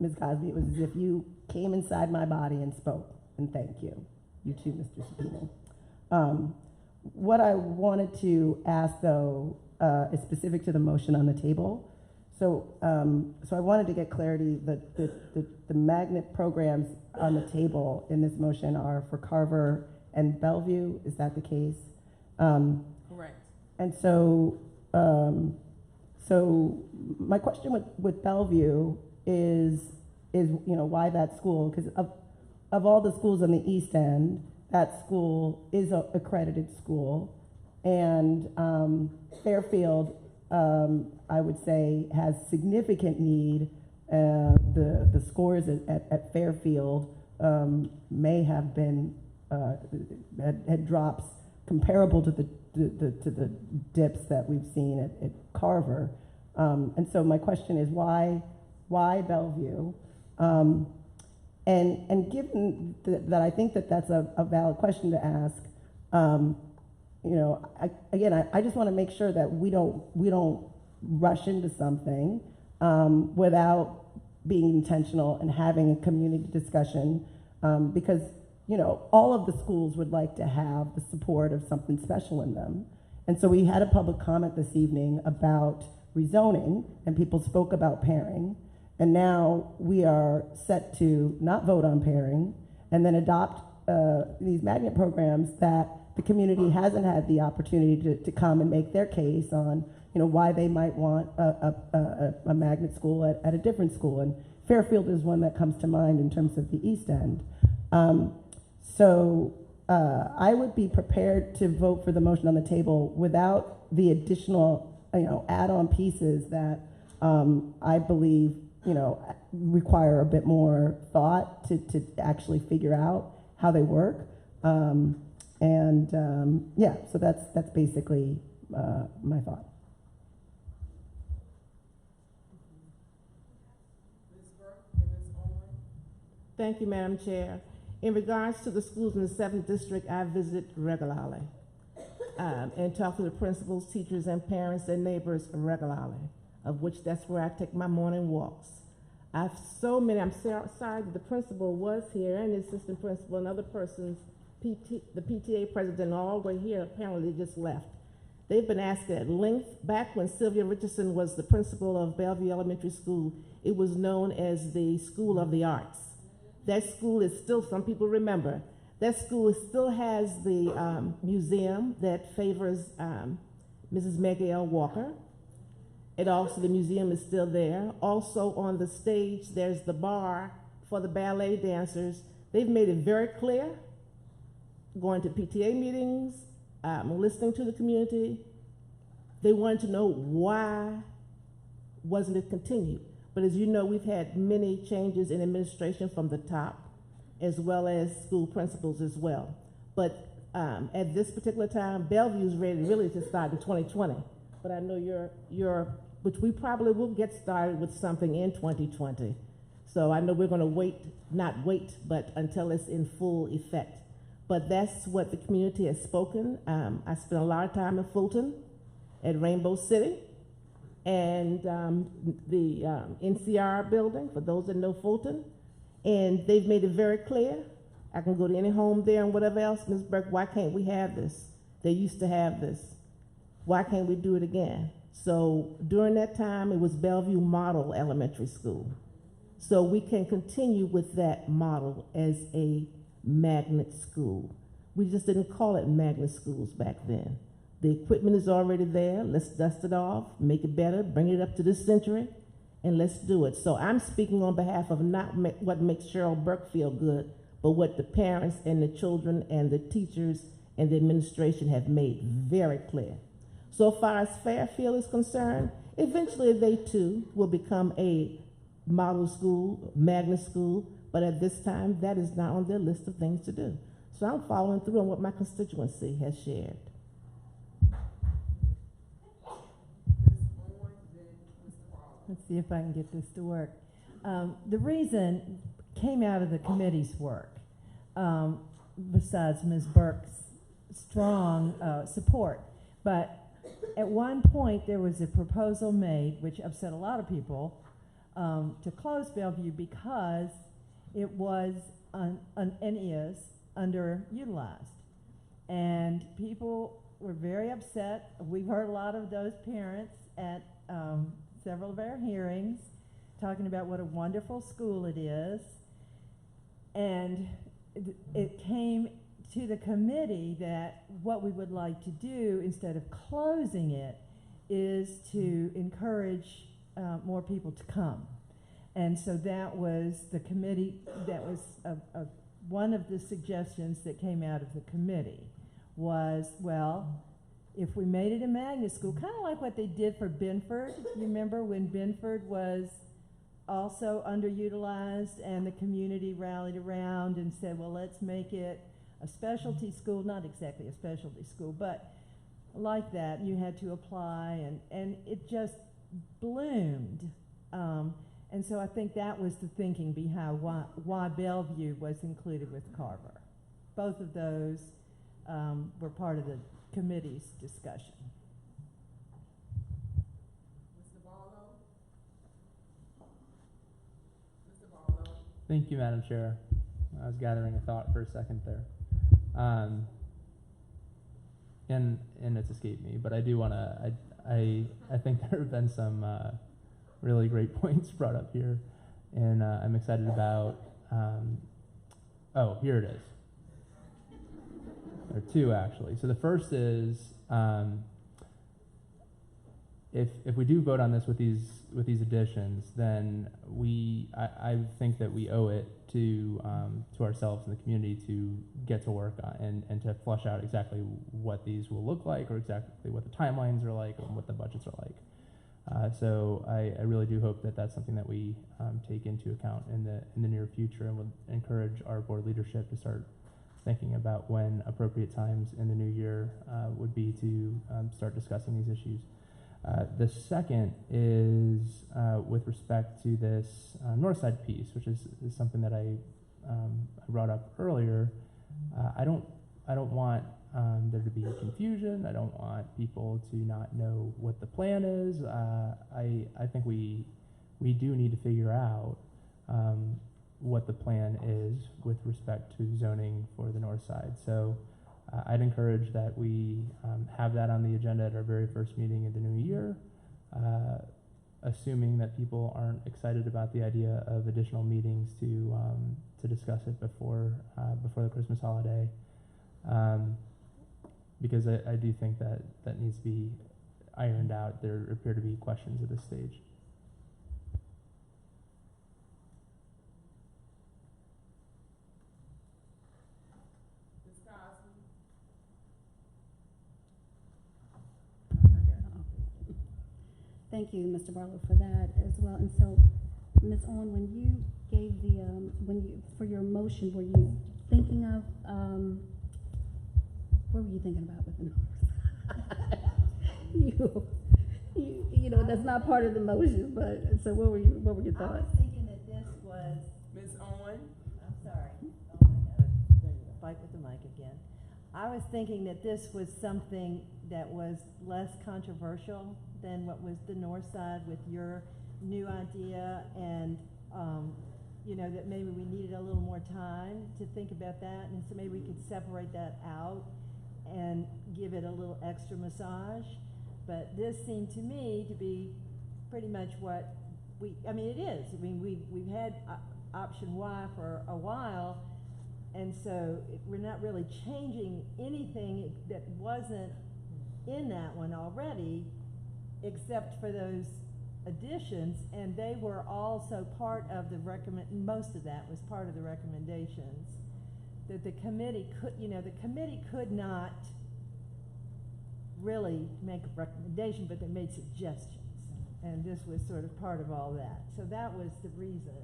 Ms. Cosby, it was as if you came inside my body and spoke, and thank you. You too, Mr. Sapino. What I wanted to ask, though, is specific to the motion on the table. So I wanted to get clarity that the magnet programs on the table in this motion are for Carver and Bellevue. Is that the case? Correct. And so my question with Bellevue is why that school? Because of all the schools on the East End, that school is an accredited school, and Fairfield, I would say, has significant need. The scores at Fairfield may have been had drops comparable to the dips that we've seen at Carver. And so my question is, why Bellevue? And given that I think that that's a valid question to ask, I just want to make sure that we don't rush into something without being intentional and having a community discussion, because all of the schools would like to have the support of something special in them. And so we had a public comment this evening about rezoning, and people spoke about pairing. And now we are set to not vote on pairing and then adopt these magnet programs that the community hasn't had the opportunity to come and make their case on, why they might want a magnet school at a different school. And Fairfield is one that comes to mind in terms of the East End. So I would be prepared to vote for the motion on the table without the additional, add-on pieces that I believe require a bit more thought to actually figure out how they work. So that's basically my thought. Thank you, Madam Chair. In regards to the schools in the 7th District, I visit regularly and talk to the principals, teachers, and parents and neighbors regularly, of which that's where I take my morning walks. I'm sorry that the principal was here and the assistant principal and other persons, the PTA president, all were here. Apparently they just left. They've been asking at length. Back when Sylvia Richardson was the principal of Bellevue Elementary School, it was known as the School of the Arts. That school is still, some people remember, that school still has the museum that favors Mrs. Maggie L. Walker. And also the museum is still there. Also on the stage, there's the bar for the ballet dancers. They've made it very clear, going to PTA meetings, listening to the community. They wanted to know why wasn't it continued. But as you know, we've had many changes in administration from the top, as well as school principals as well. But at this particular time, Bellevue is ready really to start in 2020. but I know which we probably will get started with something in 2020. So I know we're going to not wait, but until it's in full effect. But that's what the community has spoken. I spent a lot of time in Fulton, at Rainbow City, and the NCR building, for those that know Fulton. And they've made it very clear. I can go to any home there and whatever else. Ms. Burke, why can't we have this? They used to have this. Why can't we do it again? So during that time, it was Bellevue Model Elementary School. So we can continue with that model as a magnet school. We just didn't call it magnet schools back then. The equipment is already there. Let's dust it off, make it better, bring it up to this century, and let's do it. So I'm speaking on behalf of not what makes Cheryl Burke feel good, but what the parents and the children and the teachers and the administration have made very clear. So far as Fairfield is concerned, eventually they too will become a model school, magnet school, but at this time that is not on their list of things to do. So I'm following through on what my constituency has shared. Let's see if I can get this to work. The reason came out of the committee's work, besides Ms. Burke's strong support. But at one point there was a proposal made, which upset a lot of people, to close Bellevue because it was and is underutilized. And people were very upset. We've heard a lot of those parents at several of our hearings talking about what a wonderful school it is. And it came to the committee that what we would like to do instead of closing it is to encourage more people to come. And so that was the committee, that was one of the suggestions that came out of the committee was, well, if we made it a magnet school, kind of like what they did for Benford. You remember when Benford was also underutilized and the community rallied around and said, well, let's make it a specialty school, not exactly a specialty school, but like that. You had to apply, and it just bloomed. And so I think that was the thinking behind why Bellevue was included with Carver. Both of those were part of the committee's discussion. Mr. Barlow? Mr. Barlow? Thank you, Madam Chair. I was gathering a thought for a second there. And it's escaped me, but I do want to, I think there have been some really great points brought up here, and I'm excited about, oh, here it is. There are two, actually. So the first is, if we do vote on this with these additions, then I think that we owe it to ourselves and the community to get to work on and to flush out exactly what these will look like, or exactly what the timelines are like, and what the budgets are like. So I really do hope that that's something that we take into account in the near future, and would encourage our board leadership to start thinking about when appropriate times in the new year would be to start discussing these issues. The second is with respect to this north side piece, which is something that I brought up earlier. I don't want there to be confusion. I don't want people to not know what the plan is. I think we do need to figure out what the plan is with respect to zoning for the north side. So I'd encourage that we have that on the agenda at our very first meeting of the new year, assuming that people aren't excited about the idea of additional meetings to discuss it before the Christmas holiday, because I do think that needs to be ironed out. There appear to be questions at this stage. Thank you, Mr. Barlow, for that as well. And so, Ms. Owen, when you gave for your motion, were you thinking of, what were you thinking about with the numbers? that's not part of the motion, but, so what were your I was thoughts? thinking that this was, Ms. Owen? I'm sorry, oh my God, there's a fight with the mic again. I was thinking that this was something that was less controversial than what was the north side with your new idea, and you know, that maybe we needed a little more time to think about that, and so maybe we could separate that out and give it a little extra massage. But this seemed to me to be pretty much what I mean, it is. I mean, we've had option Y for a while, and so we're not really changing anything that wasn't in that one already, except for those additions, and they were also part of the most of that was part of the recommendations that the committee could, you know, the committee could not really make a recommendation, but they made suggestions, and this was sort of part of all that. So that was the reason.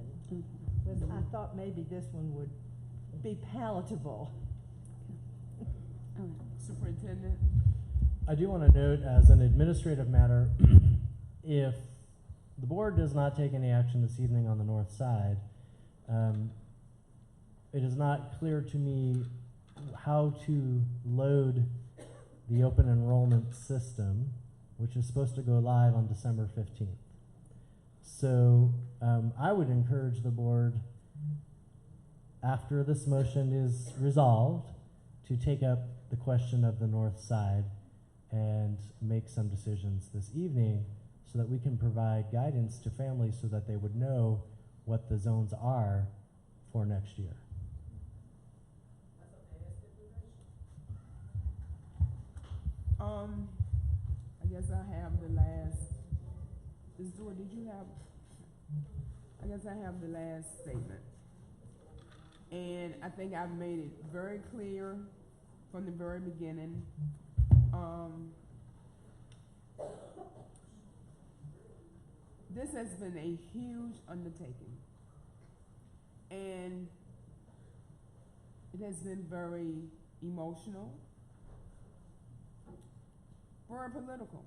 Was I thought maybe this one would be palatable. Superintendent? I do want to note, as an administrative matter, if the board does not take any action this evening on the north side, it is not clear to me how to load the open enrollment system, which is supposed to go live on December 15th. So I would encourage the board, after this motion is resolved, to take up the question of the north side and make some decisions this evening so that we can provide guidance to families so that they would know what the zones are for next year. I guess I have the last, Ms. Stewart, did you have, I guess I have the last statement. And I think I've made it very clear from the very beginning. This has been a huge undertaking, and it has been very emotional, very political.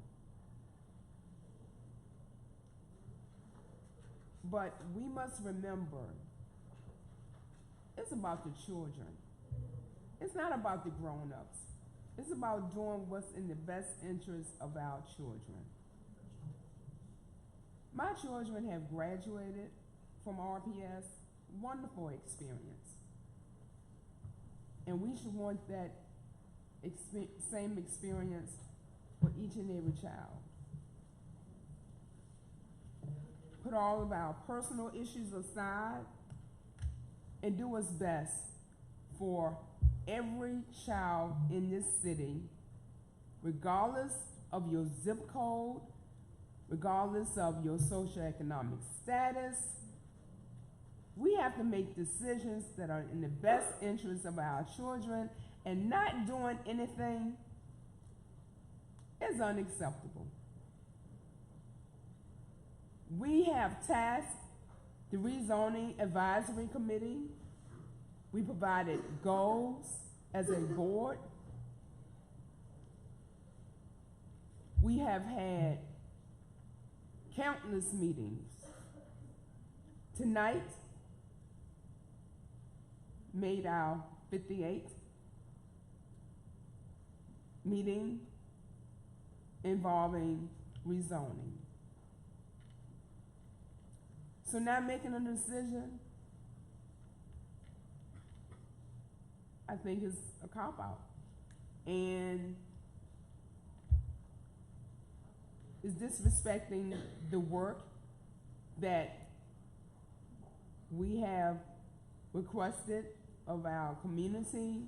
But we must remember, it's about the children. It's not about the grown-ups. It's about doing what's in the best interest of our children. My children have graduated from RPS, wonderful experience. And we should want that same experience for each and every child. Put all of our personal issues aside and do what's best for every child in this city, regardless of your zip code, regardless of your socioeconomic status. We have to make decisions that are in the best interest of our children, and not doing anything is unacceptable. We have tasked the Rezoning Advisory Committee. We provided goals as a board. We have had countless meetings. Tonight made our 58th meeting involving rezoning. So now making a decision, I think, is a cop-out. And is disrespecting the work that we have requested of our community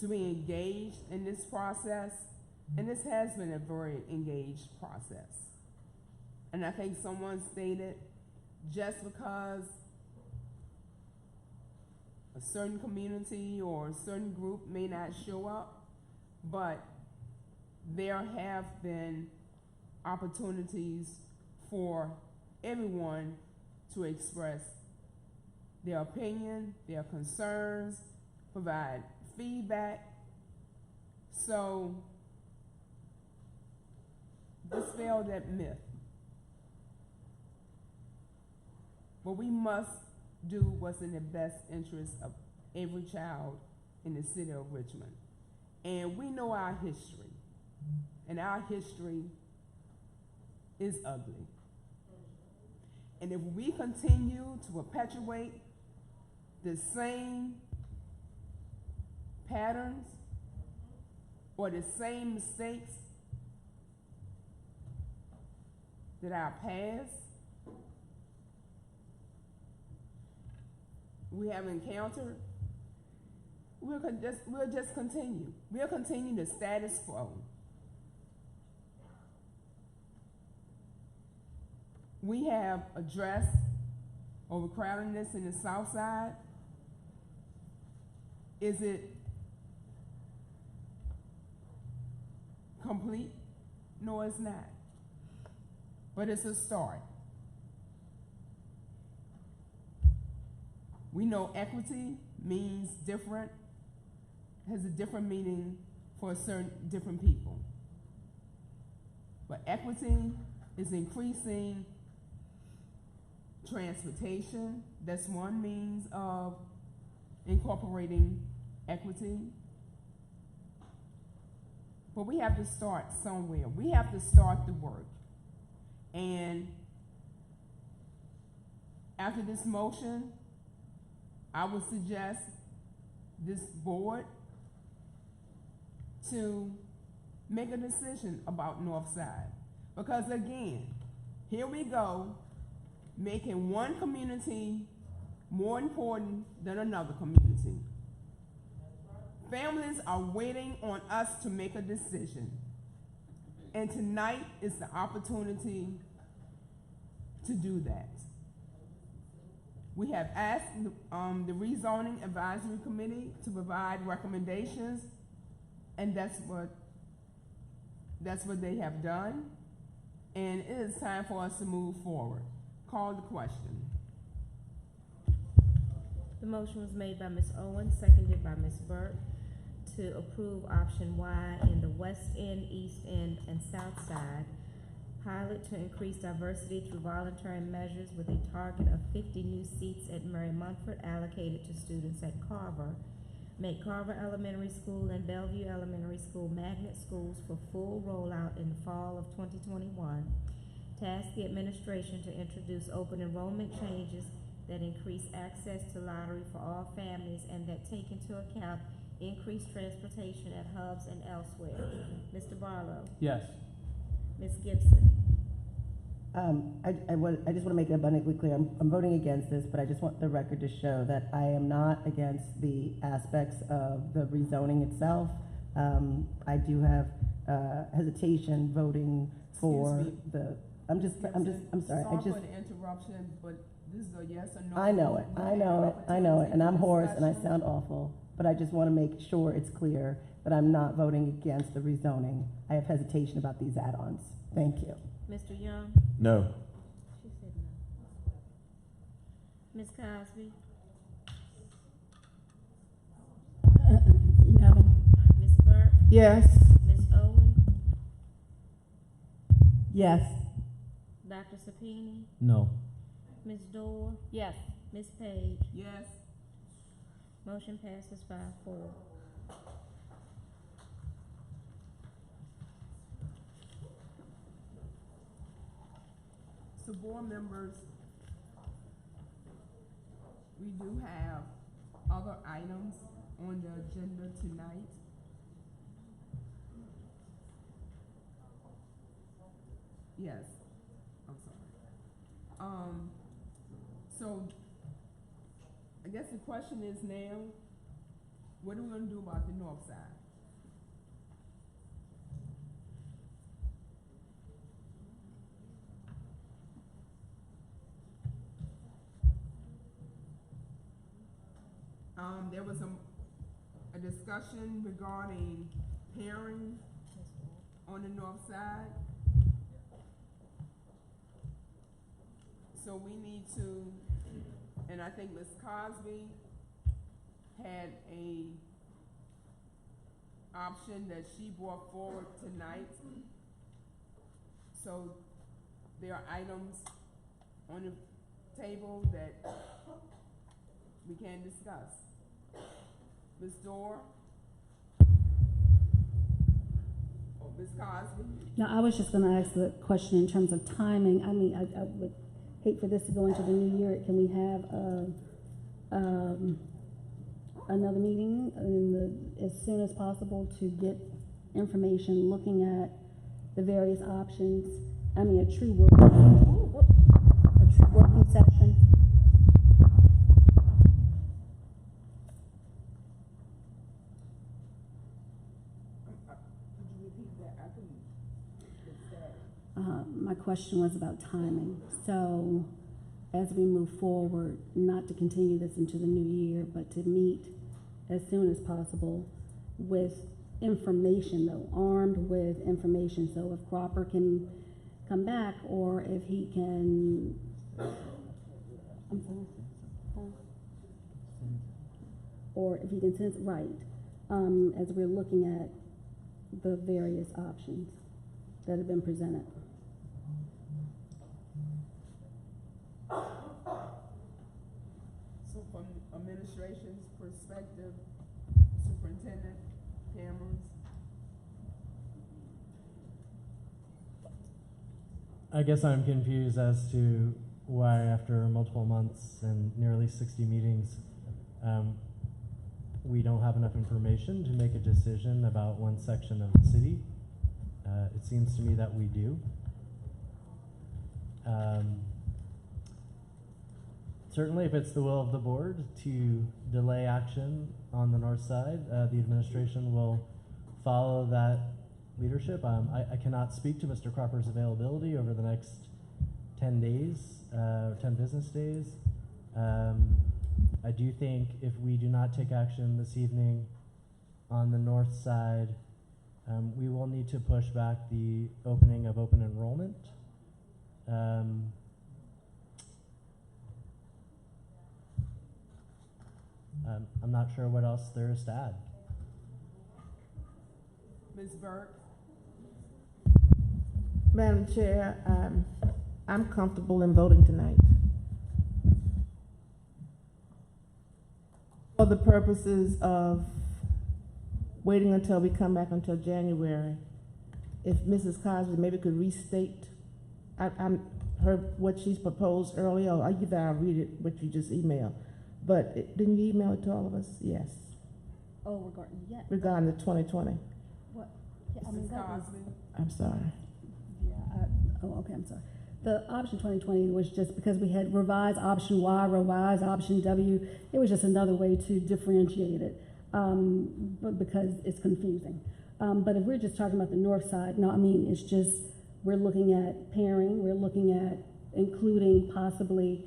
to be engaged in this process. And this has been a very engaged process. And I think someone stated, just because a certain community or a certain group may not show up, but there have been opportunities for everyone to express their opinion, their concerns, provide feedback. So dispel that myth but we must do what's in the best interest of every child in the city of Richmond. And we know our history, and our history is ugly. And if we continue to perpetuate the same patterns or the same mistakes that our past we have encountered, we'll just continue. We'll continue the status quo. We have addressed overcrowdedness in the South Side. Is it complete? No, it's not. But it's a start. We know equity means different, has a different meaning for certain different people. But equity is increasing transportation. That's one means of incorporating equity. But we have to start somewhere. We have to start the work. And after this motion, I would suggest this board to make a decision about North Side. Because again, here we go, making one community more important than another community. Families are waiting on us to make a decision. And tonight is the opportunity to do that. We have asked the Rezoning Advisory Committee to provide recommendations, and that's what they have done. And it is time for us to move forward. Call the question. The motion was made by Ms. Owen, seconded by Ms. Burke, to approve option Y in the West End, East End, and South Side. Pilot to increase diversity through voluntary measures with a target of 50 new seats at Mary Munford allocated to students at Carver. Make Carver Elementary School and Bellevue Elementary School magnet schools for full rollout in the fall of 2021. Task the administration to introduce open enrollment changes that increase access to lottery for all families and that take into account increased transportation at hubs and elsewhere. Mr. Barlow? Yes. Ms. Gibson? I just want to make it abundantly clear, I'm voting against this, but I just want the record to show that I am not against the aspects of the rezoning itself. I do have hesitation voting for I'm sorry. Sorry for the interruption, but this is a yes or no. I know it, and I'm hoarse and I sound awful, but I just want to make sure it's clear that I'm not voting against the rezoning. I have hesitation about these add-ons. Thank you. Mr. Young? No. She said no. Ms. Cosby? No. Ms. Burke? Yes. Ms. Owen? Yes. Dr. Sapini? No. Ms. Dorr? Yes. Ms. Page? Yes. Motion passes 5-4. So board members, we do have other items on the agenda tonight. Yes, I'm sorry. So I guess the question is now, what are we gonna do about the north side? There was a discussion regarding pairing on the north side. So we need to, and I think Ms. Cosby had a option that she brought forward tonight. So there are items on the table that we can discuss? Ms. Dorr? Or Ms. Cosby? No, I was just going to ask the question in terms of timing. I mean, I would hate for this to go into the new year. Can we have another meeting as soon as possible to get information, looking at the various options? I mean, a true working session. Could you repeat that? I couldn't get that. My question was about timing. So, as we move forward, not to continue this into the new year, but to meet as soon as possible with information, though, armed with information. So if Cropper can come back, or if he can, I'm sorry, or if he can send, right, as we're looking at the various options that have been presented. So from administration's perspective, Superintendent Cameron? I guess I'm confused as to why, after multiple months and nearly 60 meetings, we don't have enough information to make a decision about one section of the city. It seems to me that we do. Certainly, if it's the will of the board to delay action on the north side, the administration will follow that leadership. I cannot speak to Mr. Cropper's availability over the next 10 days, 10 business days. I do think if we do not take action this evening on the north side, we will need to push back the opening of open enrollment. I'm not sure what else there is to add. Ms. Burke? Madam Chair, I'm comfortable in voting tonight. For the purposes of waiting until we come back until January, if Mrs. Cosby maybe could restate what she's proposed earlier, or either I'll read it, what you just emailed. But didn't you email it to all of us? Yes. Oh, regarding, yeah. Regarding the 2020. What? Yeah, I mean, that was, I'm sorry. okay, I'm sorry. The option 2020 was just because we had revised option Y, revised option W. It was just another way to differentiate it, but because it's confusing. But if we're just talking about the north side, no, I mean, it's just, we're looking at pairing, we're looking at including possibly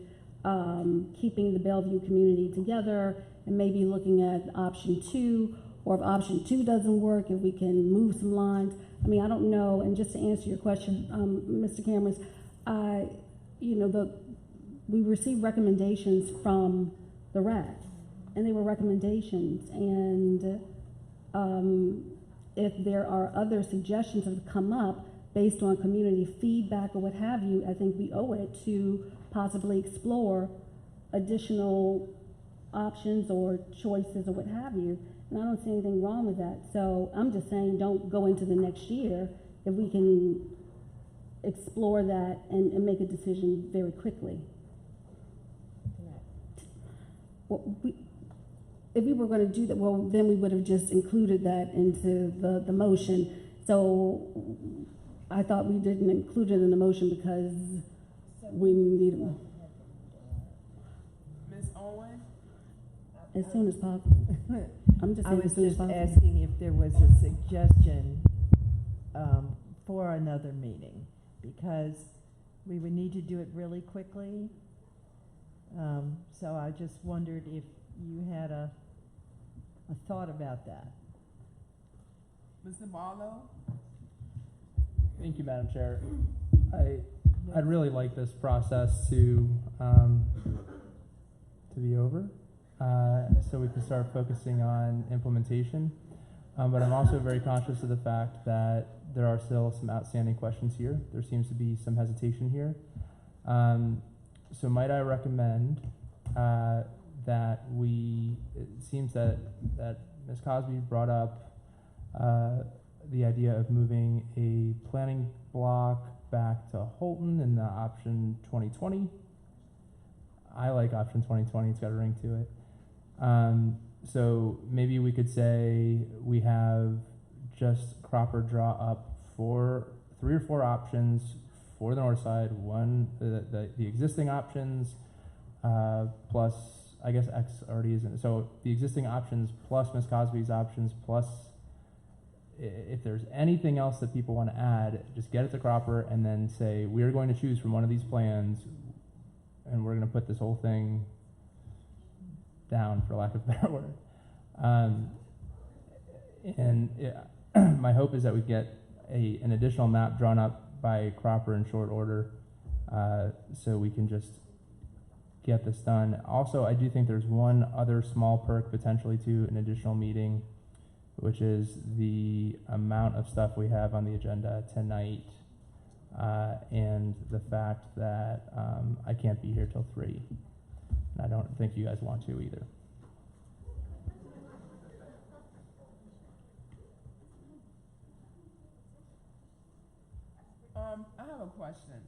keeping the Bellevue community together, and maybe looking at option 2, or if option 2 doesn't work, if we can move some lines. I mean, I don't know. And just to answer your question, Mr. Cameron, we received recommendations from the RAC, and they were recommendations. And if there are other suggestions that have come up based on community feedback or what have you, I think we owe it to possibly explore additional options or choices or what have you. And I don't see anything wrong with that. So I'm just saying, don't go into the next year if we can explore that and make a decision very quickly. Well, if we were going to do that, well, then we would have just included that into the motion. So I thought we didn't include it in the motion because we need it. Ms. Owen? As soon as possible. I'm just I saying was as soon as just possible. asking if there was a suggestion for another meeting, because we would need to do it really quickly. So I just wondered if you had a thought about that. Mr. Barlow? Thank you, Madam Chair. I'd really like this process to be over, so we can start focusing on implementation. But I'm also very conscious of the fact that there are still some outstanding questions here. There seems to be some hesitation here. so might I recommend that it seems that Ms. Cosby brought up the idea of moving a planning block back to Holton in the option 2020. I like option 2020, it's got a ring to it. So maybe we could say we have just Cropper draw up 3 or 4 options for the north side. One, the existing options, plus, I guess X already isn't. So the existing options plus Ms. Cosby's options plus if there's anything else that people want to add, just get it to Cropper and then say, we're going to choose from one of these plans and we're going to put this whole thing down, for lack of a better word. My hope is that we get an additional map drawn up by Cropper in short order, so we can just get this done. Also, I do think there's one other small perk potentially to an additional meeting, which is the amount of stuff we have on the agenda tonight, and the fact that I can't be here till 3. And I don't think you guys want to either. I have a question.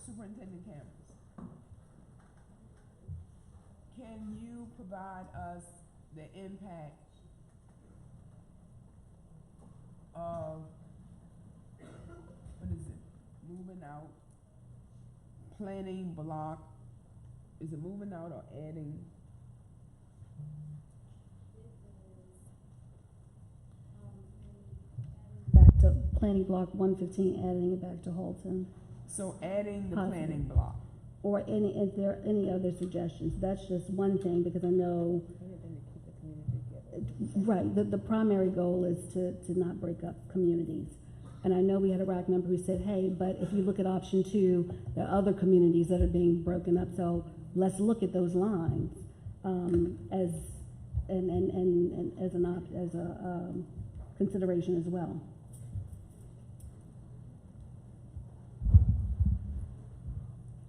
Superintendent Cameras, can you provide us the impact of, what is it, moving out, planning block, is it moving out or adding? Back to planning block 115, adding it back to Holton. So adding the Possibly. planning block. Or is there any other suggestions? That's just one thing, because I know, right, the primary goal is to not break up communities. And I know we had a RAC member who said, hey, but if you look at option 2, there are other communities that are being broken up, so let's look at those lines as a consideration as well.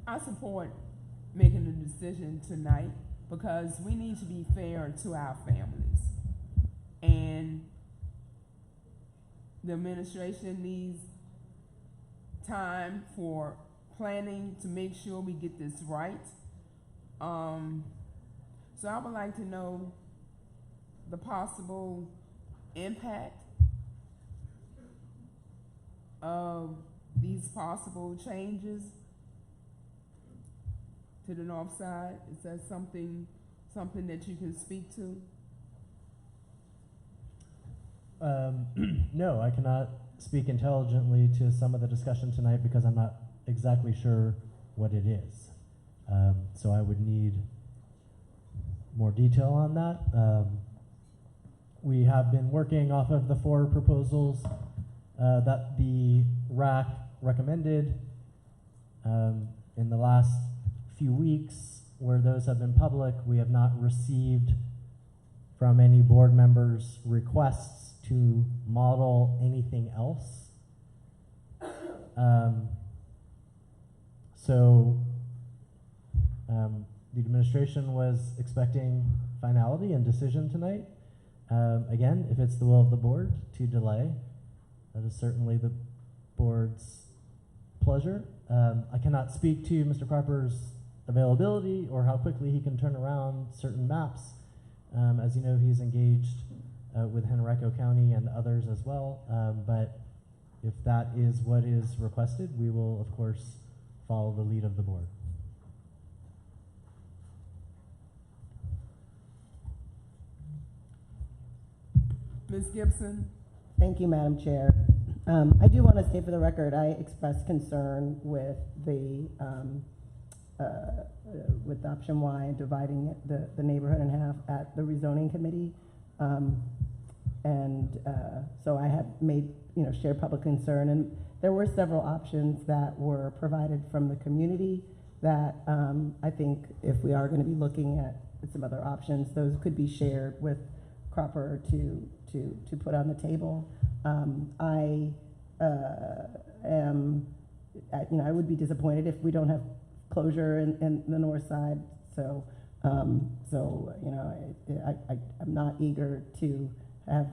I support making a decision tonight because we need to be fair to our families. And the administration needs time for planning to make sure we get this right. So I would like to know the possible impact of these possible changes to the north side. Is that something that you can speak to? No, I cannot speak intelligently to some of the discussion tonight because I'm not exactly sure what it is. So I would need more detail on that. We have been working off of the 4 proposals that the RAC recommended in the last few weeks. Where those have been public, we have not received from any board members requests to model anything else. The administration was expecting finality and decision tonight. Again, if it's the will of the board to delay, that is certainly the board's pleasure. I cannot speak to Mr. Cropper's availability or how quickly he can turn around certain maps. As you know, he's engaged with Henrico County and others as well. But if that is what is requested, we will, of course, follow the lead of the board. Ms. Gibson? Thank you, Madam Chair. I do want to say for the record, I expressed concern with with option Y and dividing the neighborhood in half at the rezoning committee. So I had shared public concern, and there were several options that were provided from the community that I think if we are going to be looking at some other options, those could be shared with Cropper to put on the table. I am I would be disappointed if we don't have closure in the north side. So, I'm not eager to have,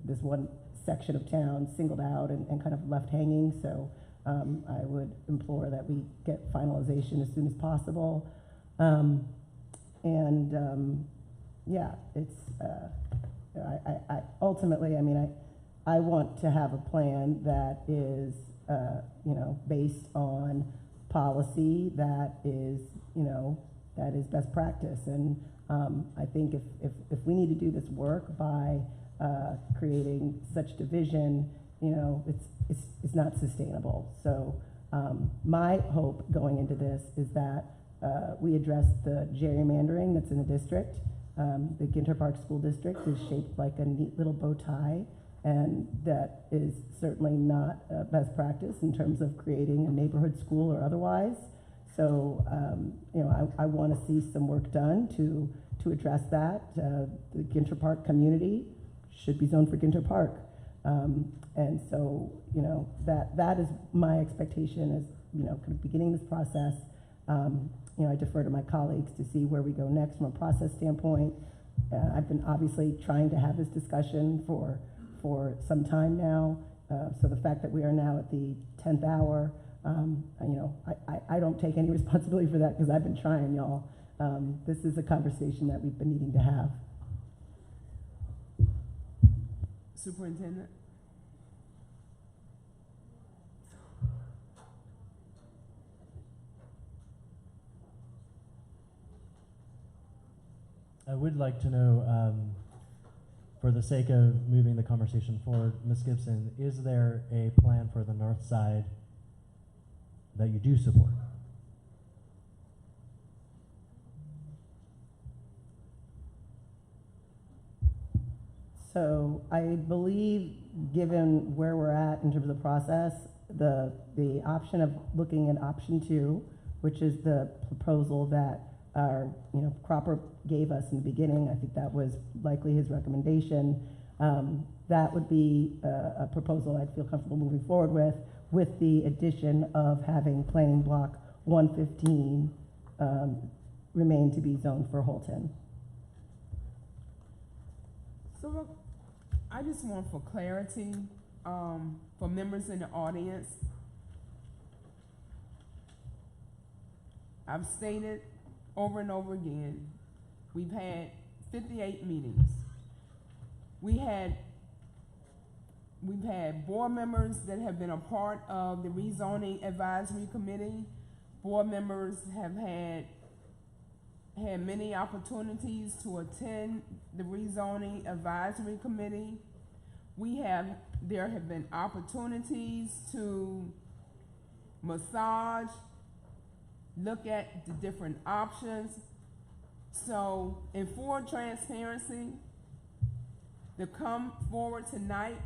this one section of town singled out and kind of left hanging. So, I would implore that we get finalization as soon as possible. Yeah, it's, I ultimately, I want to have a plan that is, based on policy that is, that is best practice. And I think if we need to do this work by creating such division, it's not sustainable. So my hope going into this is that we address the gerrymandering that's in the district. The Ginter Park School District is shaped like a neat little bow tie, and that is certainly not best practice in terms of creating a neighborhood school or otherwise. So, I want to see some work done to address that. The Ginter Park community should be zoned for Ginter Park. And so, that is my expectation as, kind of beginning this process. I defer to my colleagues to see where we go next from a process standpoint. I've been obviously trying to have this discussion for some time now. So the fact that we are now at the 10th hour, I don't take any responsibility for that because I've been trying, y'all. This is a conversation that we've been needing to have. Superintendent? I would like to know, for the sake of moving the conversation forward, Ms. Gibson, is there a plan for the north side that you do support? So I believe, given where we're at in terms of the process, the option of looking at option 2, which is the proposal that our, Cropper gave us in the beginning, I think that was likely his recommendation. That would be a proposal I'd feel comfortable moving forward with the addition of having planning block 115 remain to be zoned for Holton. So look, I just want for clarity, for members in the audience, I've stated over and over again, we've had 58 meetings. We've had board members that have been a part of the rezoning advisory committee. Board members have had many opportunities to attend the rezoning advisory committee. There have been opportunities to massage, look at the different options. So, in full transparency, to come forward tonight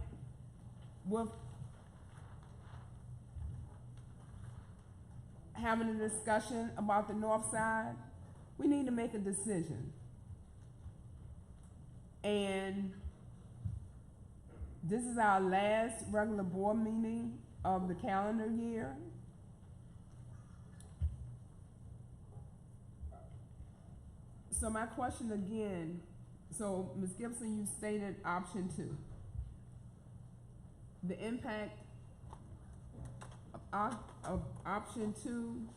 with having a discussion about the north side, we need to make a decision. And this is our last regular board meeting of the calendar year. So my question again, so Ms. Gibson, you stated option 2. The impact of option 2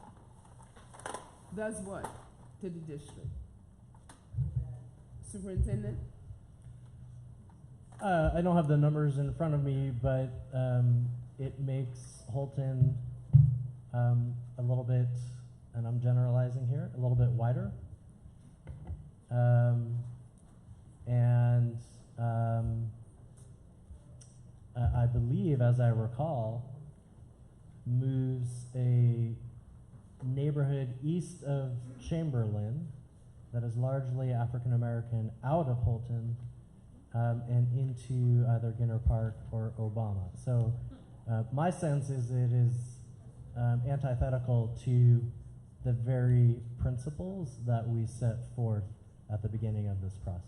does what to the district? Superintendent? I don't have the numbers in front of me, but it makes Holton a little bit, and I'm generalizing here, a little bit wider. I believe, as I recall, moves a neighborhood east of Chamberlain that is largely African American out of Holton and into either Ginter Park or Obama. So my sense is it is antithetical to the very principles that we set forth at the beginning of this process.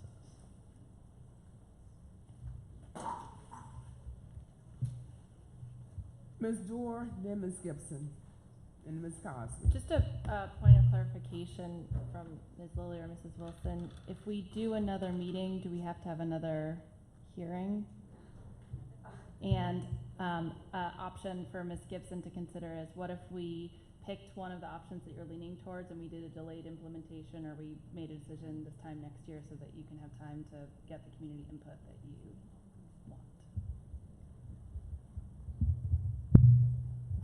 Ms. Dorr, then Ms. Gibson, and Ms. Cosby. Just a point of clarification from Ms. Lilly or Mrs. Wilson. If we do another meeting, do we have to have another hearing? And option for Ms. Gibson to consider is, what if we picked one of the options that you're leaning towards and we did a delayed implementation, or we made a decision this time next year so that you can have time to get the community input that you want?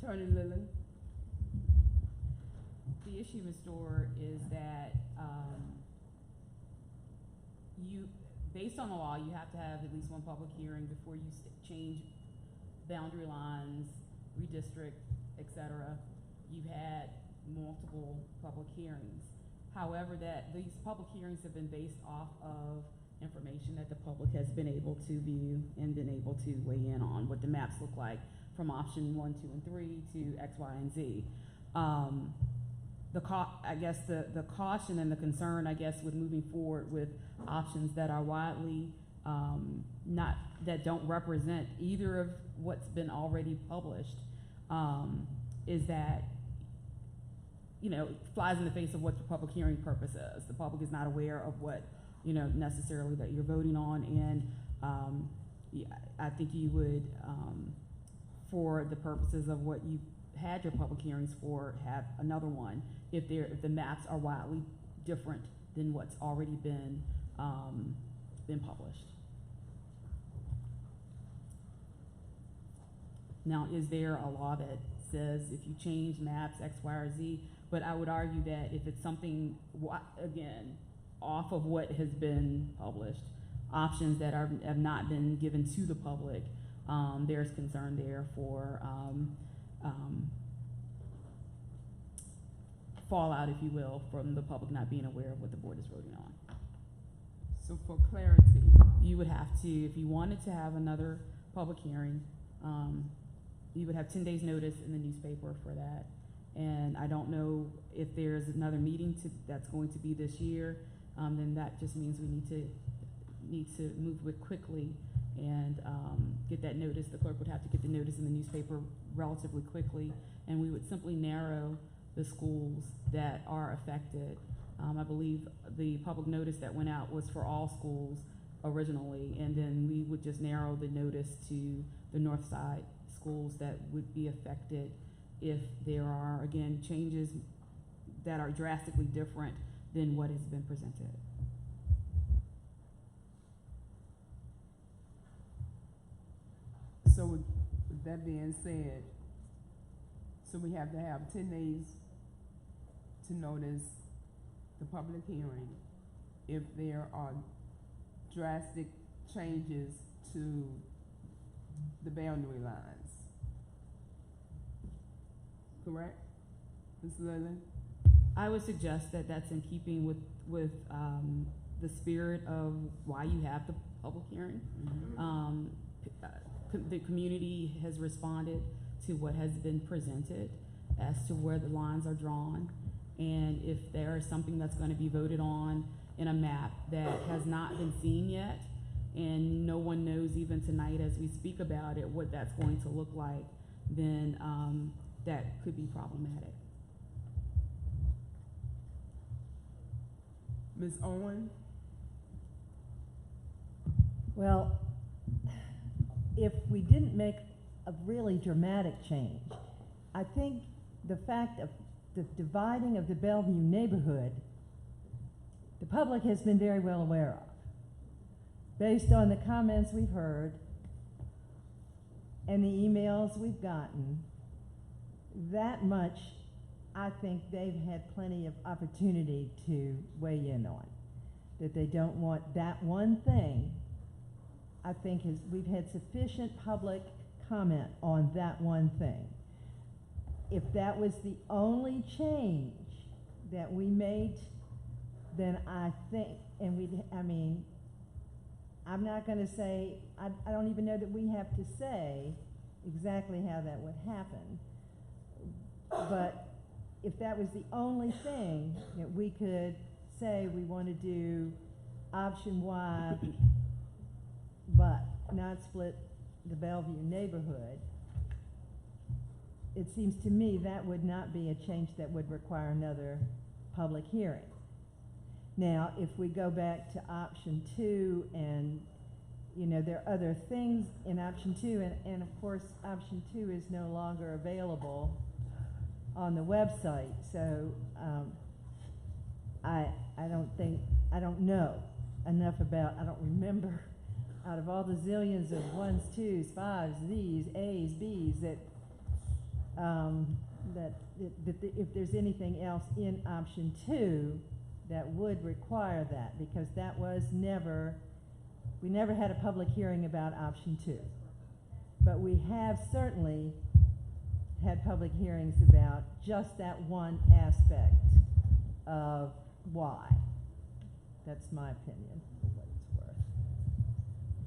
Attorney Lilly. The issue, Ms. Dorr, is that based on the law, you have to have at least one public hearing before you change boundary lines, redistrict, etc. You've had multiple public hearings. However, these public hearings have been based off of information that the public has been able to view and been able to weigh in on, what the maps look like from option 1, 2, and 3 to X, Y, and Z. I guess the caution and the concern, I guess, with moving forward with options that are widely that don't represent either of what's been already published, is that, you know, it flies in the face of what the public hearing purpose is. The public is not aware of what, you know, necessarily that you're voting on, and I think you would, for the purposes of what you had your public hearings for, have another one if the maps are wildly different than what's already been published. Now, is there a law that says if you change maps X, Y, or Z? But I would argue that if it's something, again, off of what has been published, options that have not been given to the public, there's concern there for fallout, if you will, from the public not being aware of what the board is voting on. So for clarity, you would have to, if you wanted to have another public hearing, you would have 10 days notice in the newspaper for that. And I don't know if there's another meeting that's going to be this year, then that just means we need to move quickly and get that notice. The clerk would have to get the notice in the newspaper relatively quickly, and we would simply narrow the schools that are affected. I believe the public notice that went out was for all schools originally, and then we would just narrow the notice to the north side schools that would be affected if there are, again, changes that are drastically different than what has been presented. So with that being said, so we have to have 10 days to notice the public hearing if there are drastic changes to the boundary lines. Correct, Ms. Lilly? I would suggest that that's in keeping with the spirit of why you have the public hearing. The community has responded to what has been presented as to where the lines are drawn, and if there is something that's going to be voted on in a map that has not been seen yet, and no one knows even tonight as we speak about it what that's going to look like, then that could be problematic. Ms. Owen? Well, if we didn't make a really dramatic change, I think the fact of the dividing of the Bellevue neighborhood, the public has been very well aware of. Based on the comments we've heard and the emails we've gotten, that much I think they've had plenty of opportunity to weigh in on. That they don't want that one thing, I think we've had sufficient public comment on that one thing. If that was the only change that we made, then I think, I'm not going to say, I don't even know that we have to say exactly how that would happen. But if that was the only thing that we could say we want to do option Y, but not split the Bellevue neighborhood, it seems to me that would not be a change that would require another public hearing. Now, if we go back to option 2, and you know, there are other things in option 2, and of course option 2 is no longer available on the website, so I don't know enough about, I don't remember out of all the zillions of 1s, 2s, 5s, Z's, A's, B's, that if there's anything else in option 2 that would require that, because that was we never had a public hearing about option 2. But we have certainly had public hearings about just that one aspect of why. That's my opinion, for what it's worth.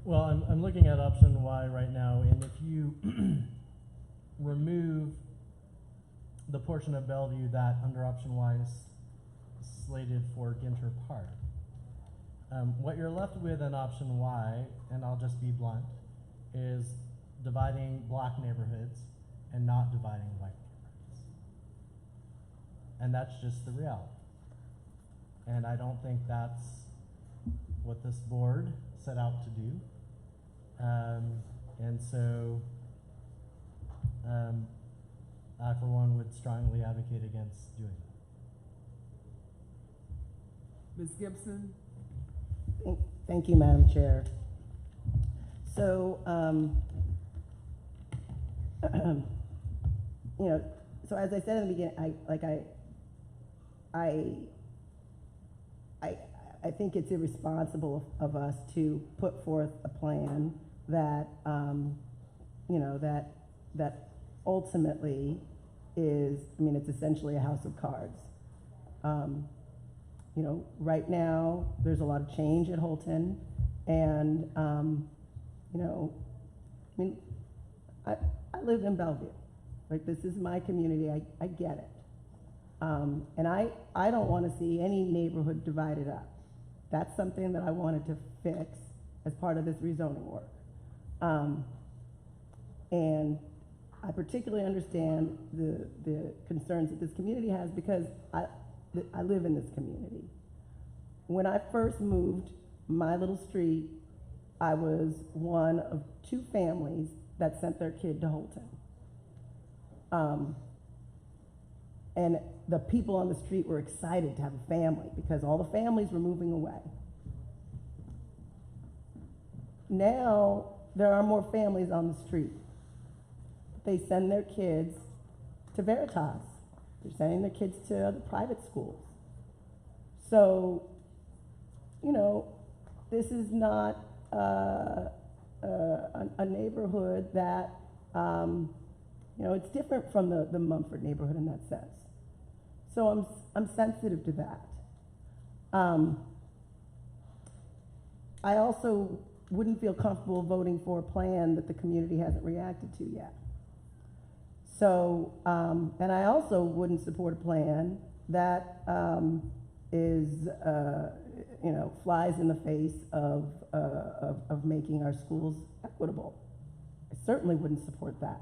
Well, I'm looking at option Y right now, and if you remove the portion of Bellevue that under option Y is slated for Ginter Park, what you're left with in option Y, and I'll just be blunt, is dividing black neighborhoods and not dividing white neighborhoods. And that's just the reality. And I don't think that's what this board set out to do. And so I, for one, would strongly advocate against doing that. Ms. Gibson? Thank you, Madam Chair. So, you know, so as I said in the beginning, I think it's irresponsible of us to put forth a plan that, you know, that ultimately is, I mean, it's essentially a house of cards. You know, right now, there's a lot of change at Holton, and, you know, I mean, I live in Bellevue. Like, this is my community, I get it. And I don't want to see any neighborhood divided up. That's something that I wanted to fix as part of this rezoning work. And I particularly understand the concerns that this community has, because I live in this community. When I first moved my little street, I was one of 2 families that sent their kid to Holton. And the people on the street were excited to have a family because all the families were moving away. Now, there are more families on the street. They send their kids to Veritas. They're sending their kids to other private schools. So, you know, this is not a neighborhood that, you know, it's different from the Mumford neighborhood in that sense. So I'm sensitive to that. I also wouldn't feel comfortable voting for a plan that the community hasn't reacted to yet. So, and I also wouldn't support a plan that is, you know, flies in the face of making our schools equitable. I certainly wouldn't support that.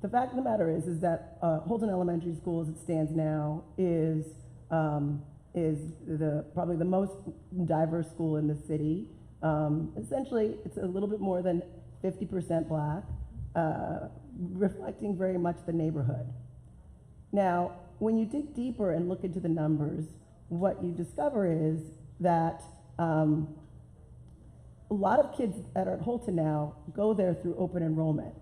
The fact of the matter is that Holton Elementary School, as it stands now, is probably the most diverse school in the city. Essentially, it's a little bit more than 50% black, reflecting very much the neighborhood. Now, when you dig deeper and look into the numbers, what you discover is that a lot of kids that are at Holton now go there through open enrollment.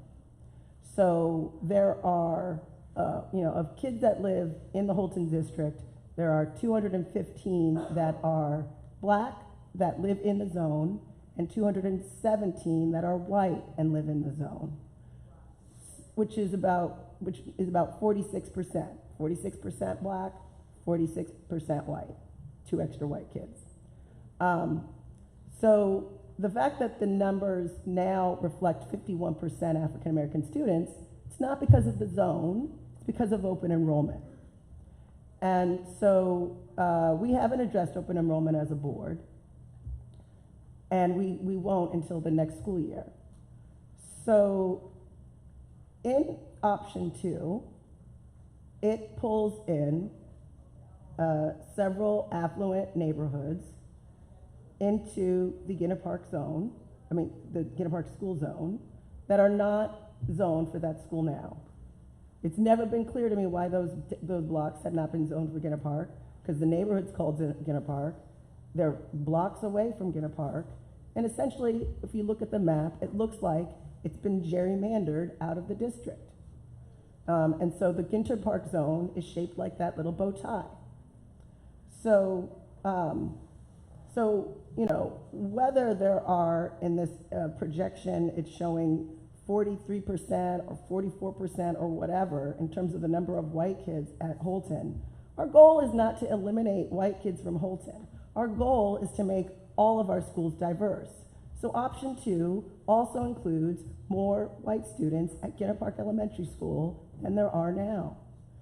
So there are, you know, of kids that live in the Holton district, there are 215 that are black that live in the zone, and 217 that are white and live in the zone, which is about 46%. 46% black, 46% white, 2 extra white kids. So the fact that the numbers now reflect 51% African American students, it's not because of the zone, it's because of open enrollment. And so we haven't addressed open enrollment as a board, and we won't until the next school year. So In option 2, it pulls in several affluent neighborhoods into the Ginna Park zone, the Ginna Park school zone, that are not zoned for that school now. It's never been clear to me why those blocks had not been zoned for Ginna Park, because the neighborhood's called Ginna Park. They're blocks away from Ginna Park. And essentially, if you look at the map, it looks like it's been gerrymandered out of the district. And so the Ginter Park zone is shaped like that little bow tie. So, you know, whether there are in this projection, it's showing 43% or 44% or whatever in terms of the number of white kids at Holton, our goal is not to eliminate white kids from Holton. Our goal is to make all of our schools diverse. So option 2 also includes more white students at Ginna Park Elementary School than there are now.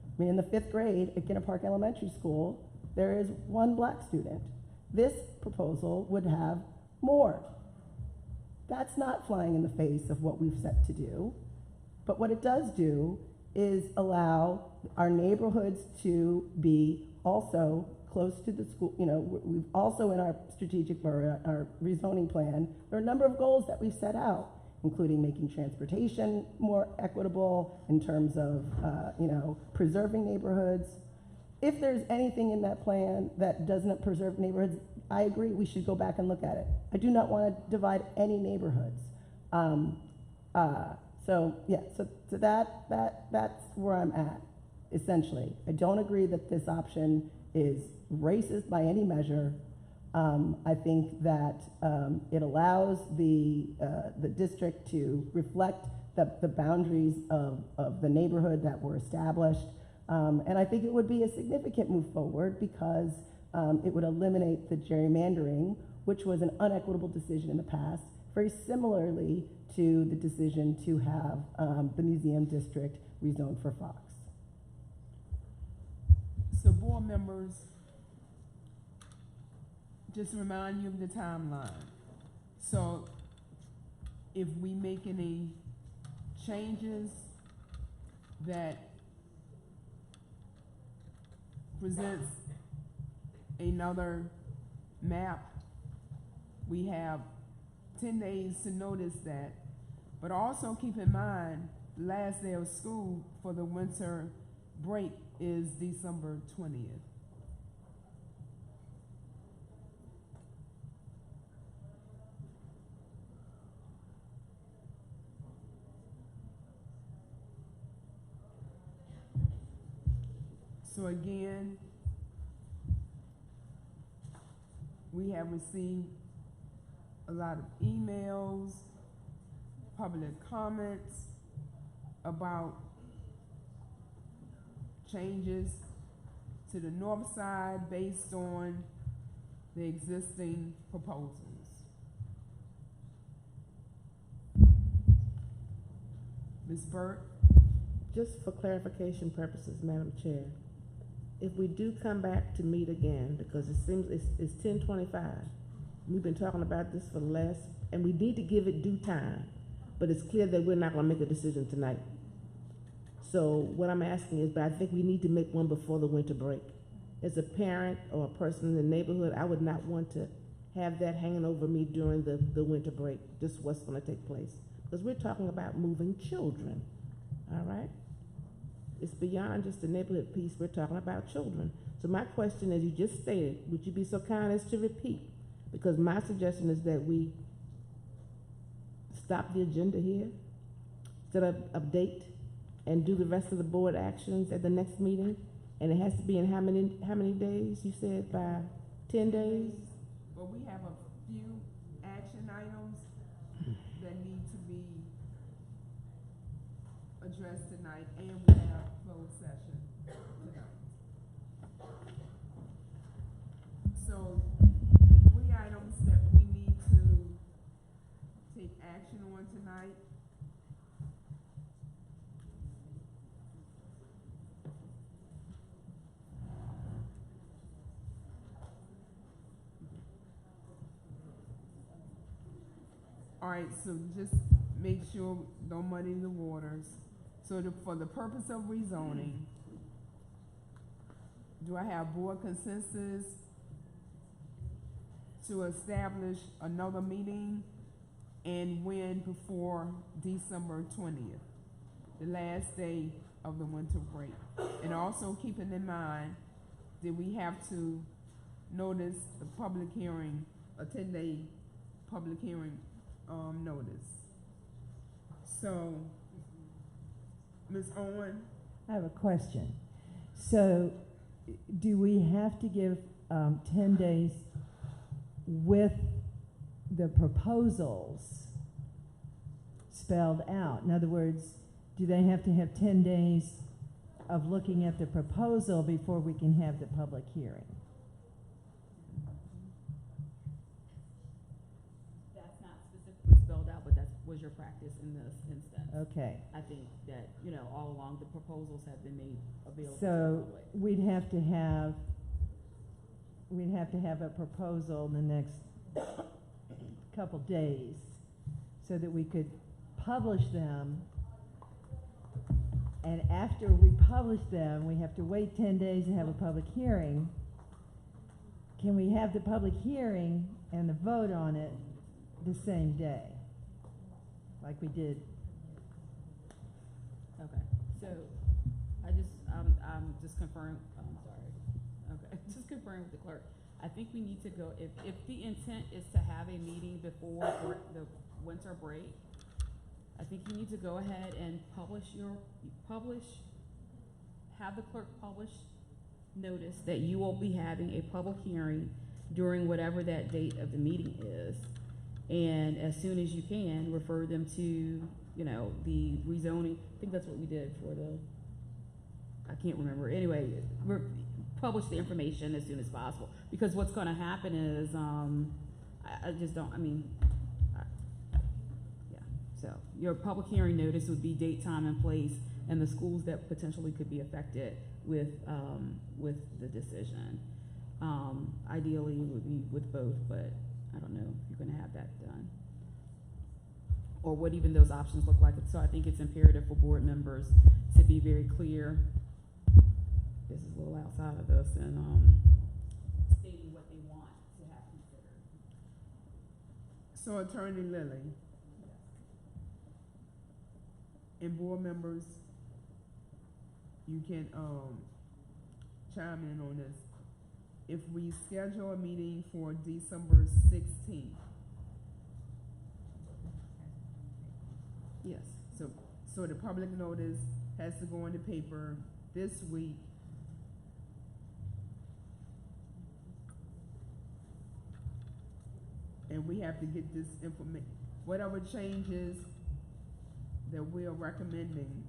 I mean, in the 5th grade at Ginna Park Elementary School, there is 1 black student. This proposal would have more. That's not flying in the face of what we've set to do. But what it does do is allow our neighborhoods to be also close to the school. You know, we've also in our strategic, our rezoning plan, there are a number of goals that we've set out, including making transportation more equitable in terms of, you know, preserving neighborhoods. If there's anything in that plan that doesn't preserve neighborhoods, I agree, we should go back and look at it. I do not want to divide any neighborhoods. So that's where I'm at, essentially. I don't agree that this option is racist by any measure. I think that it allows the district to reflect the boundaries of the neighborhood that were established. And I think it would be a significant move forward because it would eliminate the gerrymandering, which was an unequitable decision in the past, very similarly to the decision to have the museum district rezoned for Fox. So board members, just to remind you of the timeline. So if we make any changes that presents another map, we have 10 days to notice that. But also keep in mind, the last day of school for the winter break is December 20th. So again, we have received a lot of emails, public comments about changes to the north side based on the existing proposals. Ms. Burt? Just for clarification purposes, Madam Chair, if we do come back to meet again, because it seems it's 10:25, we've been talking about this for the last, and we need to give it due time, but it's clear that we're not going to make a decision tonight. So what I'm asking is, but I think we need to make one before the winter break. As a parent or a person in the neighborhood, I would not want to have that hanging over me during the winter break, just what's going to take place. Because we're talking about moving children, all right? It's beyond just the neighborhood piece, we're talking about children. So my question, as you just stated, would you be so kind as to repeat? Because my suggestion is that we stop the agenda here, set up a date, and do the rest of the board actions at the next meeting. And it has to be in how many days? You said by 10 days? Well, we have a few action items that need to be addressed tonight, and we have closed session tonight. So the 3 items that we need to take action on tonight . All right, so just make sure, don't muddy the waters. So for the purpose of rezoning, do I have board consensus to establish another meeting, and when before December 20th, the last day of the winter break? And also keeping in mind that we have to notice the public hearing, a 10-day public hearing notice. So, Ms. Owen? I have a question. So, do we have to give 10 days with the proposals spelled out? In other words, do they have to have 10 days of looking at the proposal before we can have the public hearing? That's not specifically spelled out, but that was your practice in this instance. Okay. I think that, you know, all along the proposals have been made available to the So public. we'd have to have a proposal in the next couple days so that we could publish them. And after we publish them, we have to wait 10 days and have a public hearing. Can we have the public hearing and the vote on it the same day, like we did? Okay, so I'm just confirming, I'm sorry. Okay, just confirming with the clerk. I think we need to go, if the intent is to have a meeting before the winter break, I think you need to go ahead and have the clerk publish notice that you will be having a public hearing during whatever that date of the meeting is. And as soon as you can, refer them to, you know, the rezoning. I think that's what we did for I can't remember. Anyway, publish the information as soon as possible. Because what's gonna happen is, I just don't, so your public hearing notice would be date, time, and place, and the schools that potentially could be affected with the decision. Ideally, it would be with both, but I don't know if you're going to have that done, or what even those options look like. So I think it's imperative for board members to be very clear. This is a little outside of this, and stating what they want to have considered. So, Attorney Lilly, and board members, you can chime in on this. If we schedule a meeting for December 16th, yes, so the public notice has to go in the paper this week. And we have to get this information, whatever changes that we are recommending,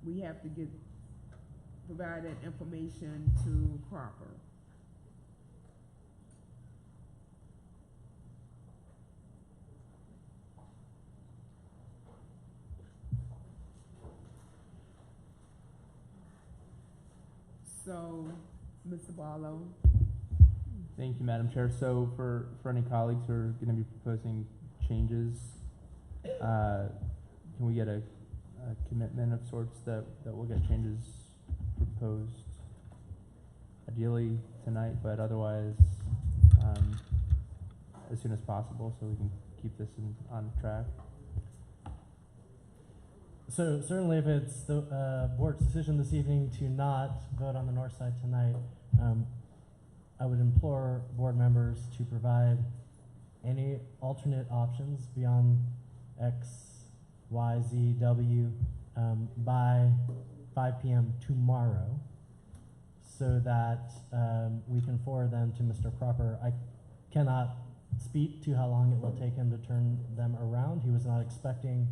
we have to provide that information to Cropper. So, Mr. Barlow. Thank you, Madam Chair. So for any colleagues who are going to be proposing changes, can we get a commitment of sorts that we'll get changes proposed, ideally tonight, but otherwise as soon as possible, so we can keep this on track? So certainly if it's the board's decision this evening to not vote on the north side tonight, I would implore board members to provide any alternate options beyond X, Y, Z, W by 5 p.m. tomorrow, so that we can forward them to Mr. Cropper. I cannot speak to how long it will take him to turn them around. He was not expecting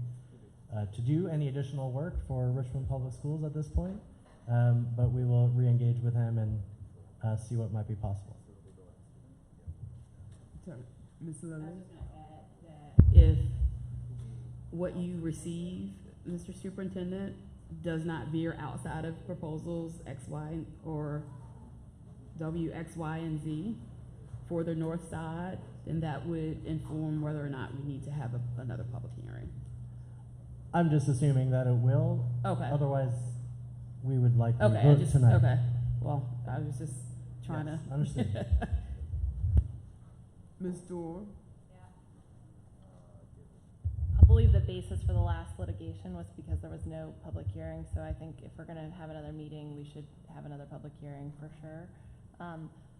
to do any additional work for Richmond Public Schools at this point, but we will re-engage with him and see what might be possible. Ms. Lilly? I was just going to add that if what you receive, Mr. Superintendent, does not veer outside of proposals X, Y, or W, X, Y, and Z for the north side, then that would inform whether or not we need to have another public hearing. I'm just assuming that it will. Okay. Otherwise, we would like to Okay, vote tonight. okay. Well, I was just trying Yes, to. understood. Ms. Dorr? I believe the basis for the last litigation was because there was no public hearing, so I think if we're gonna have another meeting, we should have another public hearing for sure.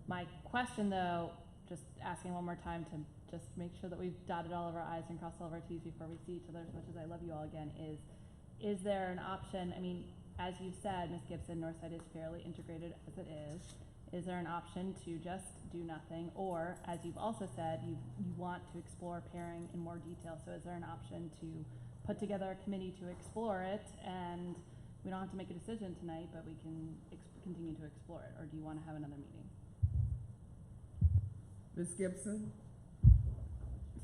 My question though, just asking one more time to just make sure that we've dotted all of our i's and crossed all of our t's before we see each other, as much as I love you all again, is there an option, I mean, as you said, Ms. Gibson, Northside is fairly integrated as it is. Is there an option to just do nothing? Or, as you've also said, you want to explore pairing in more detail. So is there an option to put together a committee to explore it? And we don't have to make a decision tonight, but we can continue to explore it. Or do you want to have another meeting? Ms. Gibson?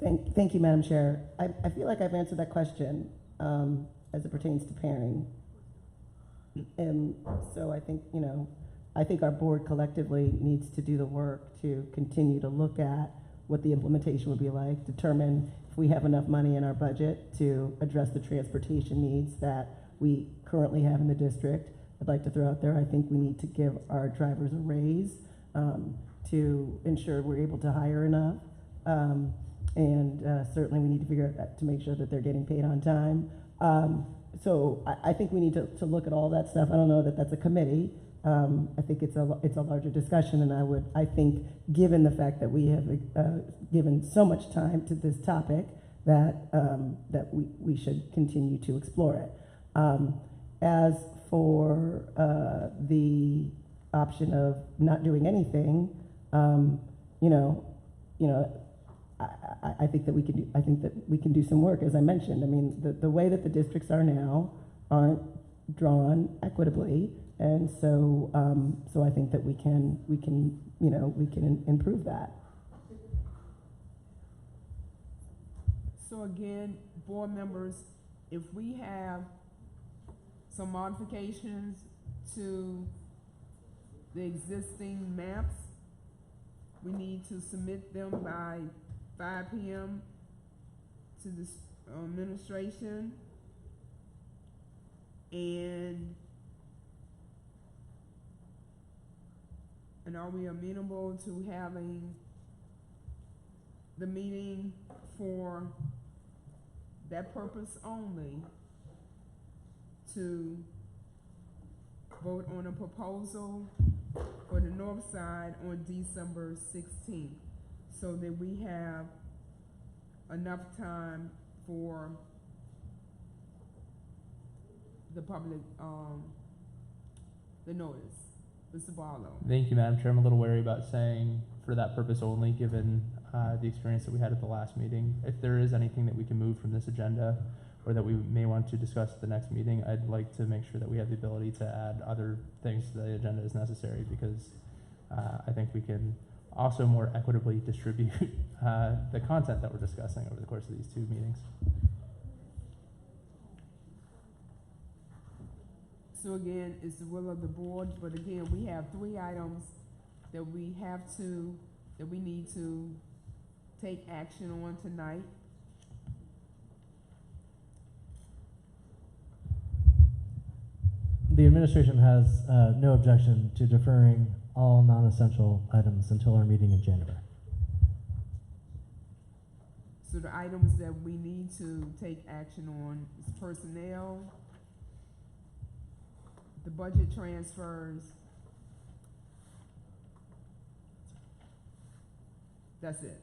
Thank you, Madam Chair. I feel like I've answered that question as it pertains to pairing. And so I think, I think our board collectively needs to do the work to continue to look at what the implementation would be like, determine if we have enough money in our budget to address the transportation needs that we currently have in the district. I'd like to throw out there, I think we need to give our drivers a raise to ensure we're able to hire enough. Certainly we need to figure out to make sure that they're getting paid on time. So I think we need to look at all that stuff. I don't know that that's a committee. I think it's a larger discussion, and I think given the fact that we have given so much time to this topic, that we should continue to explore it. As for the option of not doing anything, I think that we can do some work, as I mentioned. I mean, the way that the districts are now aren't drawn equitably, and so I think that we can improve that. So again, board members, if we have some modifications to the existing maps, we need to submit them by 5 p.m. to the administration, and are we amenable to having the meeting for that purpose only, to vote on a proposal for the north side on December 16th, so that we have enough time for the public, the notice? Mr. Barlow. Thank you, Madam Chair. I'm a little wary about saying for that purpose only, given the experience that we had at the last meeting. If there is anything that we can move from this agenda or that we may want to discuss at the next meeting, I'd like to make sure that we have the ability to add other things to the agenda as necessary, because I think we can also more equitably distribute the content that we're discussing over the course of these 2 meetings. So again, it's the will of the board, but again, we have 3 items that we need to take action on tonight. The administration has no objection to deferring all non-essential items until our meeting in January. So the items that we need to take action on is personnel, the budget transfers. That's it.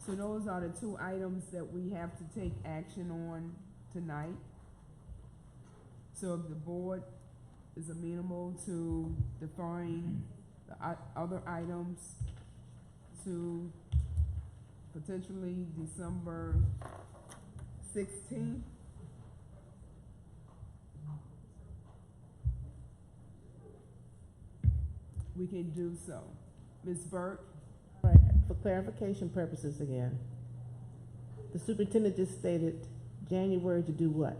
So those are the 2 items that we have to take action on tonight. So if the board is amenable to deferring the other items to potentially December 16th. We can do so. Ms. Burke? All right, for clarification purposes again, the superintendent just stated January to do what?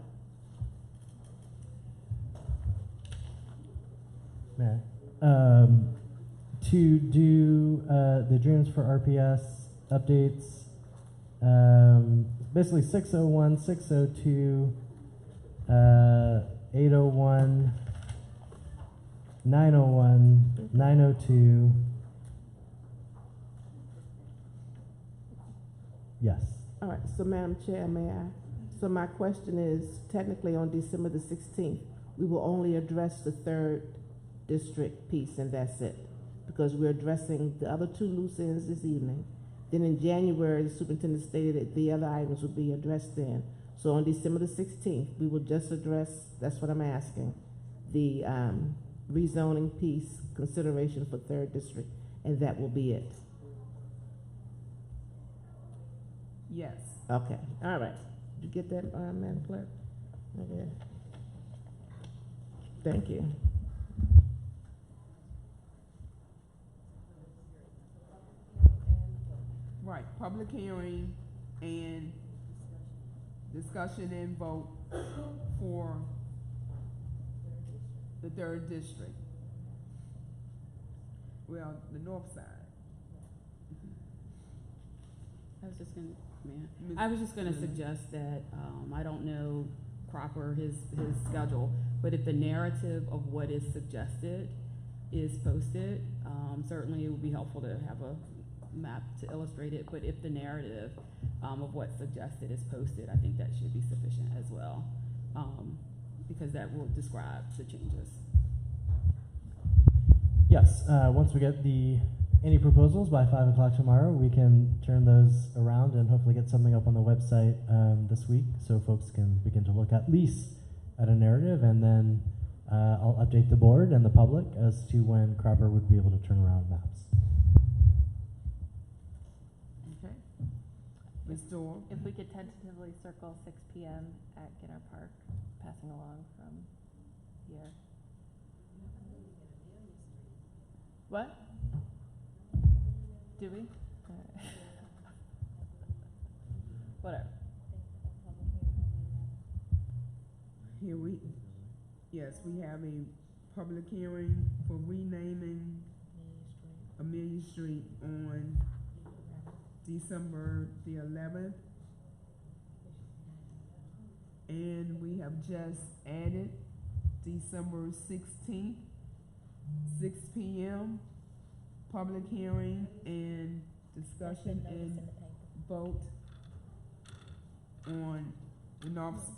Mayor, to do the dreams for RPS updates. Basically 601, 602, 801, 901, 902. Yes. All right, so Madam Chair, may I? So my question is, technically on December the 16th, we will only address the 3rd district piece and that's it. Because we're addressing the other 2 loose ends this evening. Then in January, the superintendent stated that the other items would be addressed then. So on December the 16th, we will just address, that's what I'm asking, the rezoning piece consideration for 3rd district, and that will be it. Yes. Okay, all right. Did you get that, Madam Clerk? Okay. Thank you. Right, public hearing and discussion and vote for the 3rd district. Well, the north side. I was just gonna suggest that, I don't know Cropper, his schedule, but if the narrative of what is suggested is posted, certainly it would be helpful to have a map to illustrate it, but if the narrative of what's suggested is posted, I think that should be sufficient as well, because that will describe the changes. Yes, once we get any proposals by 5 o'clock tomorrow, we can turn those around and hopefully get something up on the website this week so folks can begin to look at least at a narrative, and then I'll update the board and the public as to when Cropper would be able to turn around maps. Okay. Ms. Dorr? If we could tentatively circle 6 p.m. at Ginner Park, passing along from here. What? Do we? Alright. Whatever. Here yes, we have a public hearing for renaming Amelia Street on December the 11th. And we have just added December 16th, 6 p.m. public hearing and discussion and vote on the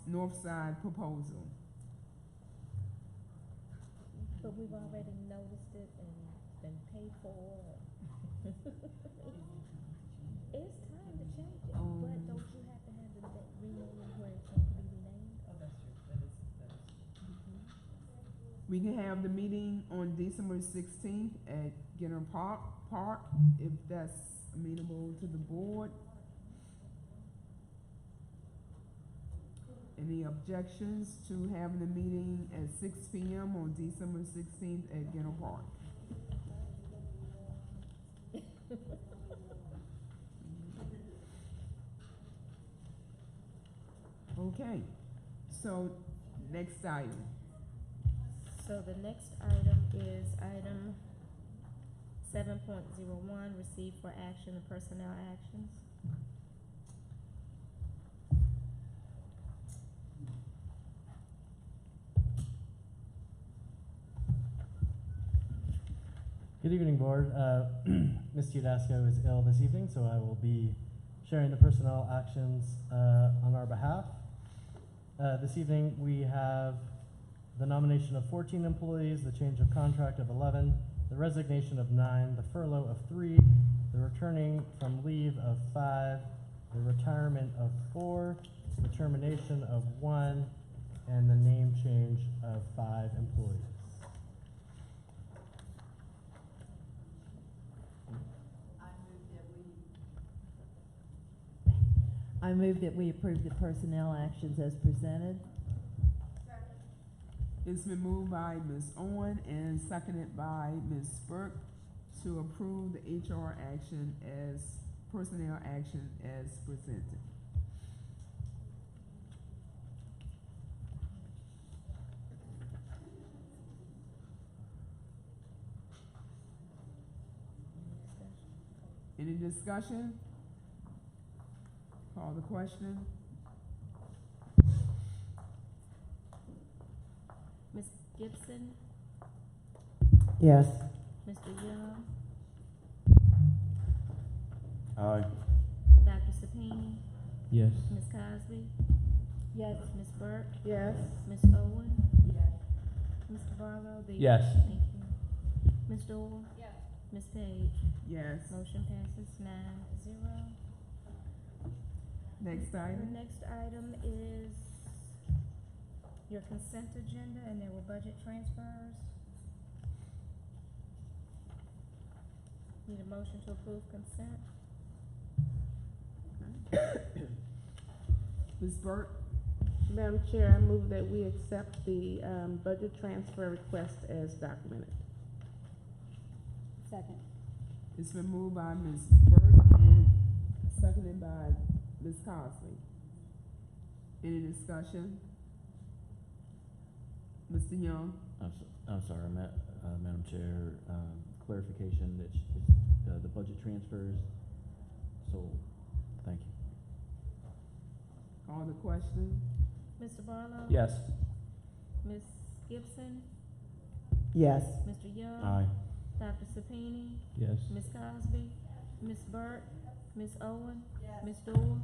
north side proposal. But we've already noticed it and been paid for. It's time to change it, but don't you have to have the renaming where it's going to be renamed? Oh, that's true. That is. We can have the meeting on December 16th at Ginner Park, if that's amenable to the board. Any objections to having the meeting at 6 p.m. on December 16th at Ginner Park? Okay, so next item. So the next item is item 7.01, receive for action and personnel actions. Good evening, board. Ms. Udasco is ill this evening, so I will be sharing the personnel actions on our behalf. This evening we have the nomination of 14 employees, the change of contract of 11, the resignation of 9, the furlough of 3, the returning from leave of 5, the retirement of 4, the termination of 1, and the name change of 5 employees. I move that we approve the personnel actions as presented. It's been moved by Ms. Owen and seconded by Ms. Burke to approve the HR action as personnel action as presented. Any discussion? Call the question. Ms. Gibson, Yes. Mr. Young, Aye. Dr. Sapini, Yes. Ms. Cosby, Yes. Ms. Burke, Yes. Ms. Owen, Mr. Barlow, the. Yes. Thank you. Ms. Dorr. Yes. Ms. Page. Yes. Motion passes 9-0. Next The item. next item is your consent agenda, and there were budget transfers. Need a motion to approve consent? Ms. Burke, Madam Chair, I move that we accept the budget transfer request as documented. Second. it's been moved by Ms. Burke and seconded by Ms. Cosby. Any discussion? Mr. Young? I'm sorry, Madam Chair, clarification that the budget transfers, so, thank you. Call the question. Mr. Barlow? Yes. Ms. Gibson? Yes. Mr. Young? Aye. Dr. Sapini? Yes. Ms. Cosby? Ms. Burke? Ms. Owen? Ms. Dorr?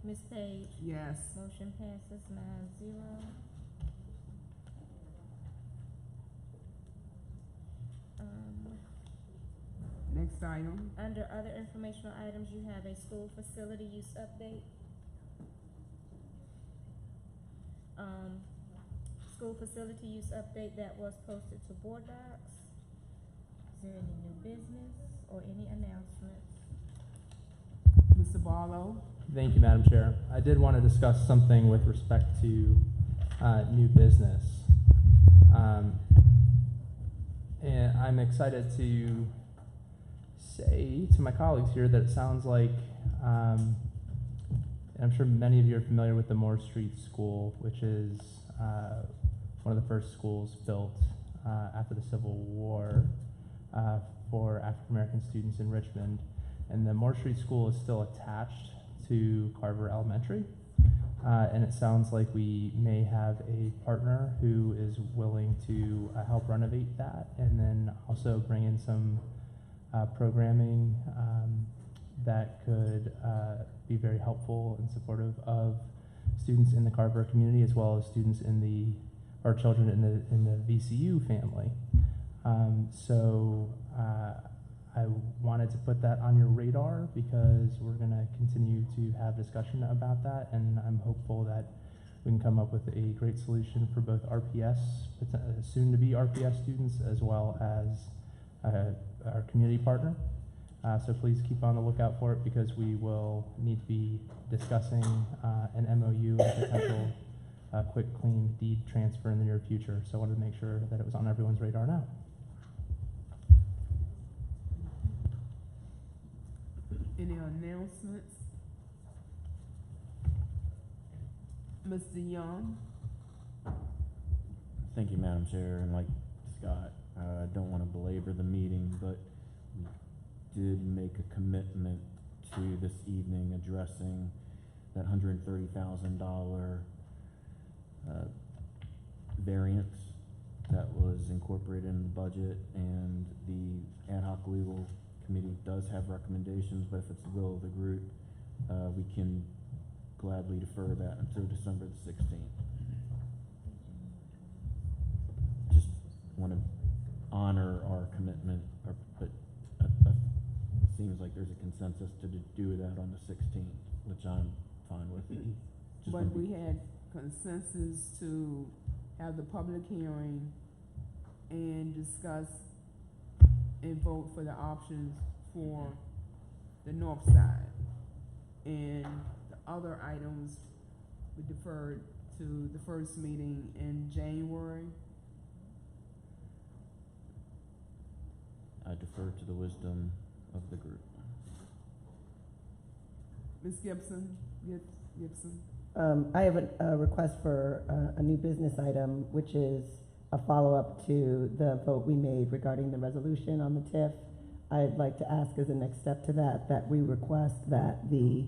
Ms. Page? Yes. Motion passes 9-0. Next item. Under other informational items, you have a school facility use update. School facility use update that was posted to board docs. Is there any new business or any announcements? Mr. Barlow? Thank you, Madam Chair. I did want to discuss something with respect to new business. And I'm excited to say to my colleagues here that it sounds like, and I'm sure many of you are familiar with the Moore Street School, which is one of the first schools built after the Civil War for African American students in Richmond. And the Moore Street School is still attached to Carver Elementary. And it sounds like we may have a partner who is willing to help renovate that and then also bring in some programming that could be very helpful and supportive of students in the Carver community as well as students in or children in the VCU family. I wanted to put that on your radar because we're going to continue to have discussion about that, and I'm hopeful that we can come up with a great solution for both RPS, soon to be RPS students, as well as our community partner. So please keep on the lookout for it because we will need to be discussing an MOU and potential quick, clean deed transfer in the near future. So I wanted to make sure that it was on everyone's radar now. Any announcements? Mr. Young? Thank you, Madam Chair, and like Scott, I don't want to belabor the meeting, but we did make a commitment to this evening addressing that $130,000 variance that was incorporated in the budget, and the ad hoc legal committee does have recommendations, but if it's the will of the group, we can gladly defer that until December the 16th. Just want to honor our commitment, but it seems like there's a consensus to do that on the 16th, which I'm fine with. But we had consensus to have the public hearing and discuss and vote for the options for the north side. And the other items we deferred to the first meeting in January. I defer to the wisdom of the group. Ms. Gibson? Gibson? I have a request for a new business item, which is a follow-up to the vote we made regarding the resolution on the TIF. I'd like to ask as a next step to that we request that the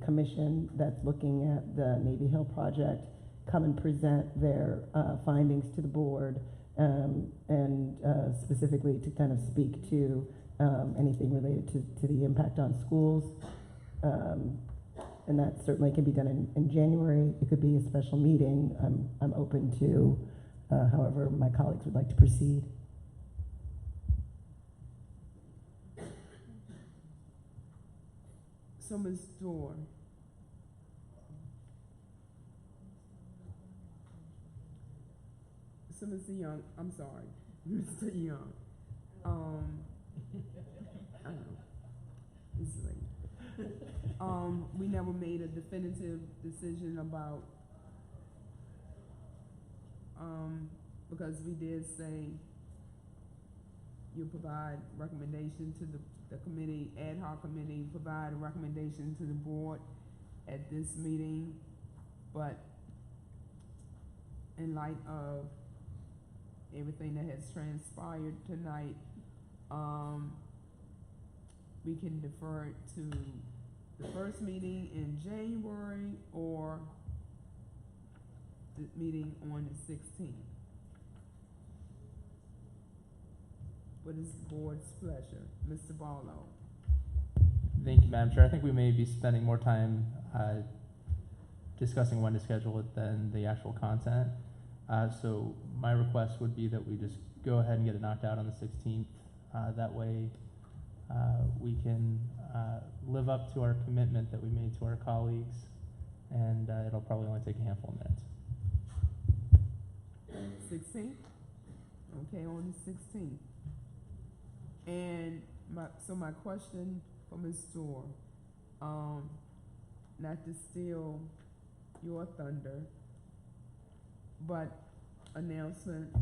commission that's looking at the Navy Hill project come and present their findings to the board, and specifically to kind of speak to anything related to the impact on schools. And that certainly can be done in January. It could be a special meeting. I'm open to however my colleagues would like to proceed. So, Ms. Dorr. So, Mr. Young, I'm sorry, Mr. Young. I know, it's late. We never made a definitive decision about, because we did say you provide recommendation to the committee, ad hoc committee, provide a recommendation to the board at this meeting, but in light of everything that has transpired tonight, we can defer it to the first meeting in January or the meeting on the 16th. What is the board's pleasure? Mr. Barlow. Thank you, Madam Chair. I think we may be spending more time discussing when to schedule it than the actual content. So my request would be that we just go ahead and get it knocked out on the 16th. That way we can live up to our commitment that we made to our colleagues, and it'll probably only take a handful of minutes. 16th? Okay, on the 16th. And my question for Ms. Dorr, not to steal your thunder, but announcement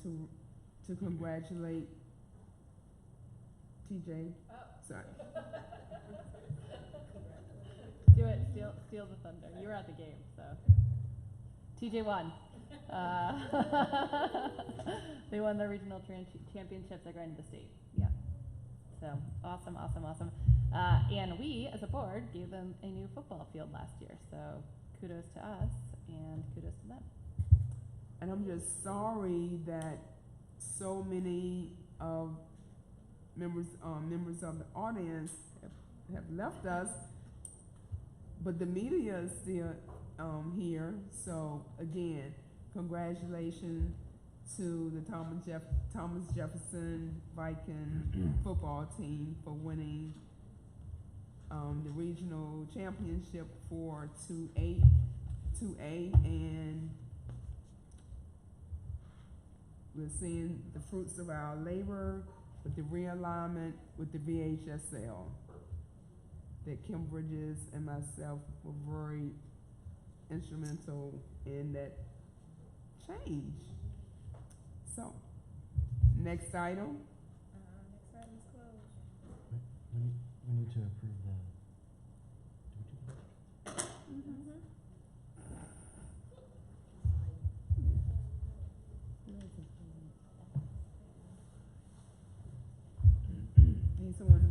to congratulate TJ. Oh. Sorry. Do it. Steal the thunder. You were at the game, so TJ won. They won the regional championships at Grand State. Yeah. So awesome. And we, as a board, gave them a new football field last year. So kudos to us and kudos to them. And I'm just sorry that so many of members of the audience have left us, but the media is still here. So again, congratulations to the Thomas Jefferson Viking football team for winning the regional championship for 2A, and we're seeing the fruits of our labor with the realignment with the VHSL that Kim Bridges and myself were very instrumental in that change. So, next item. Next item is closed. We need to approve that. Need someone to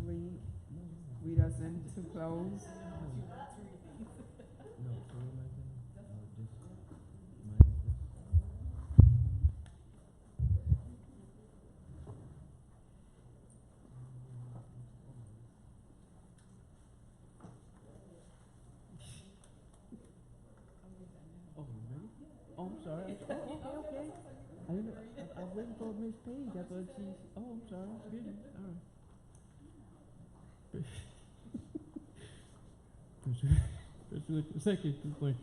read us into close? Oh, I'm sorry. Okay. I didn't know. I was waiting for Miss Page. I thought she's. Oh, I'm sorry. Excuse me. All right. Just a second. Just like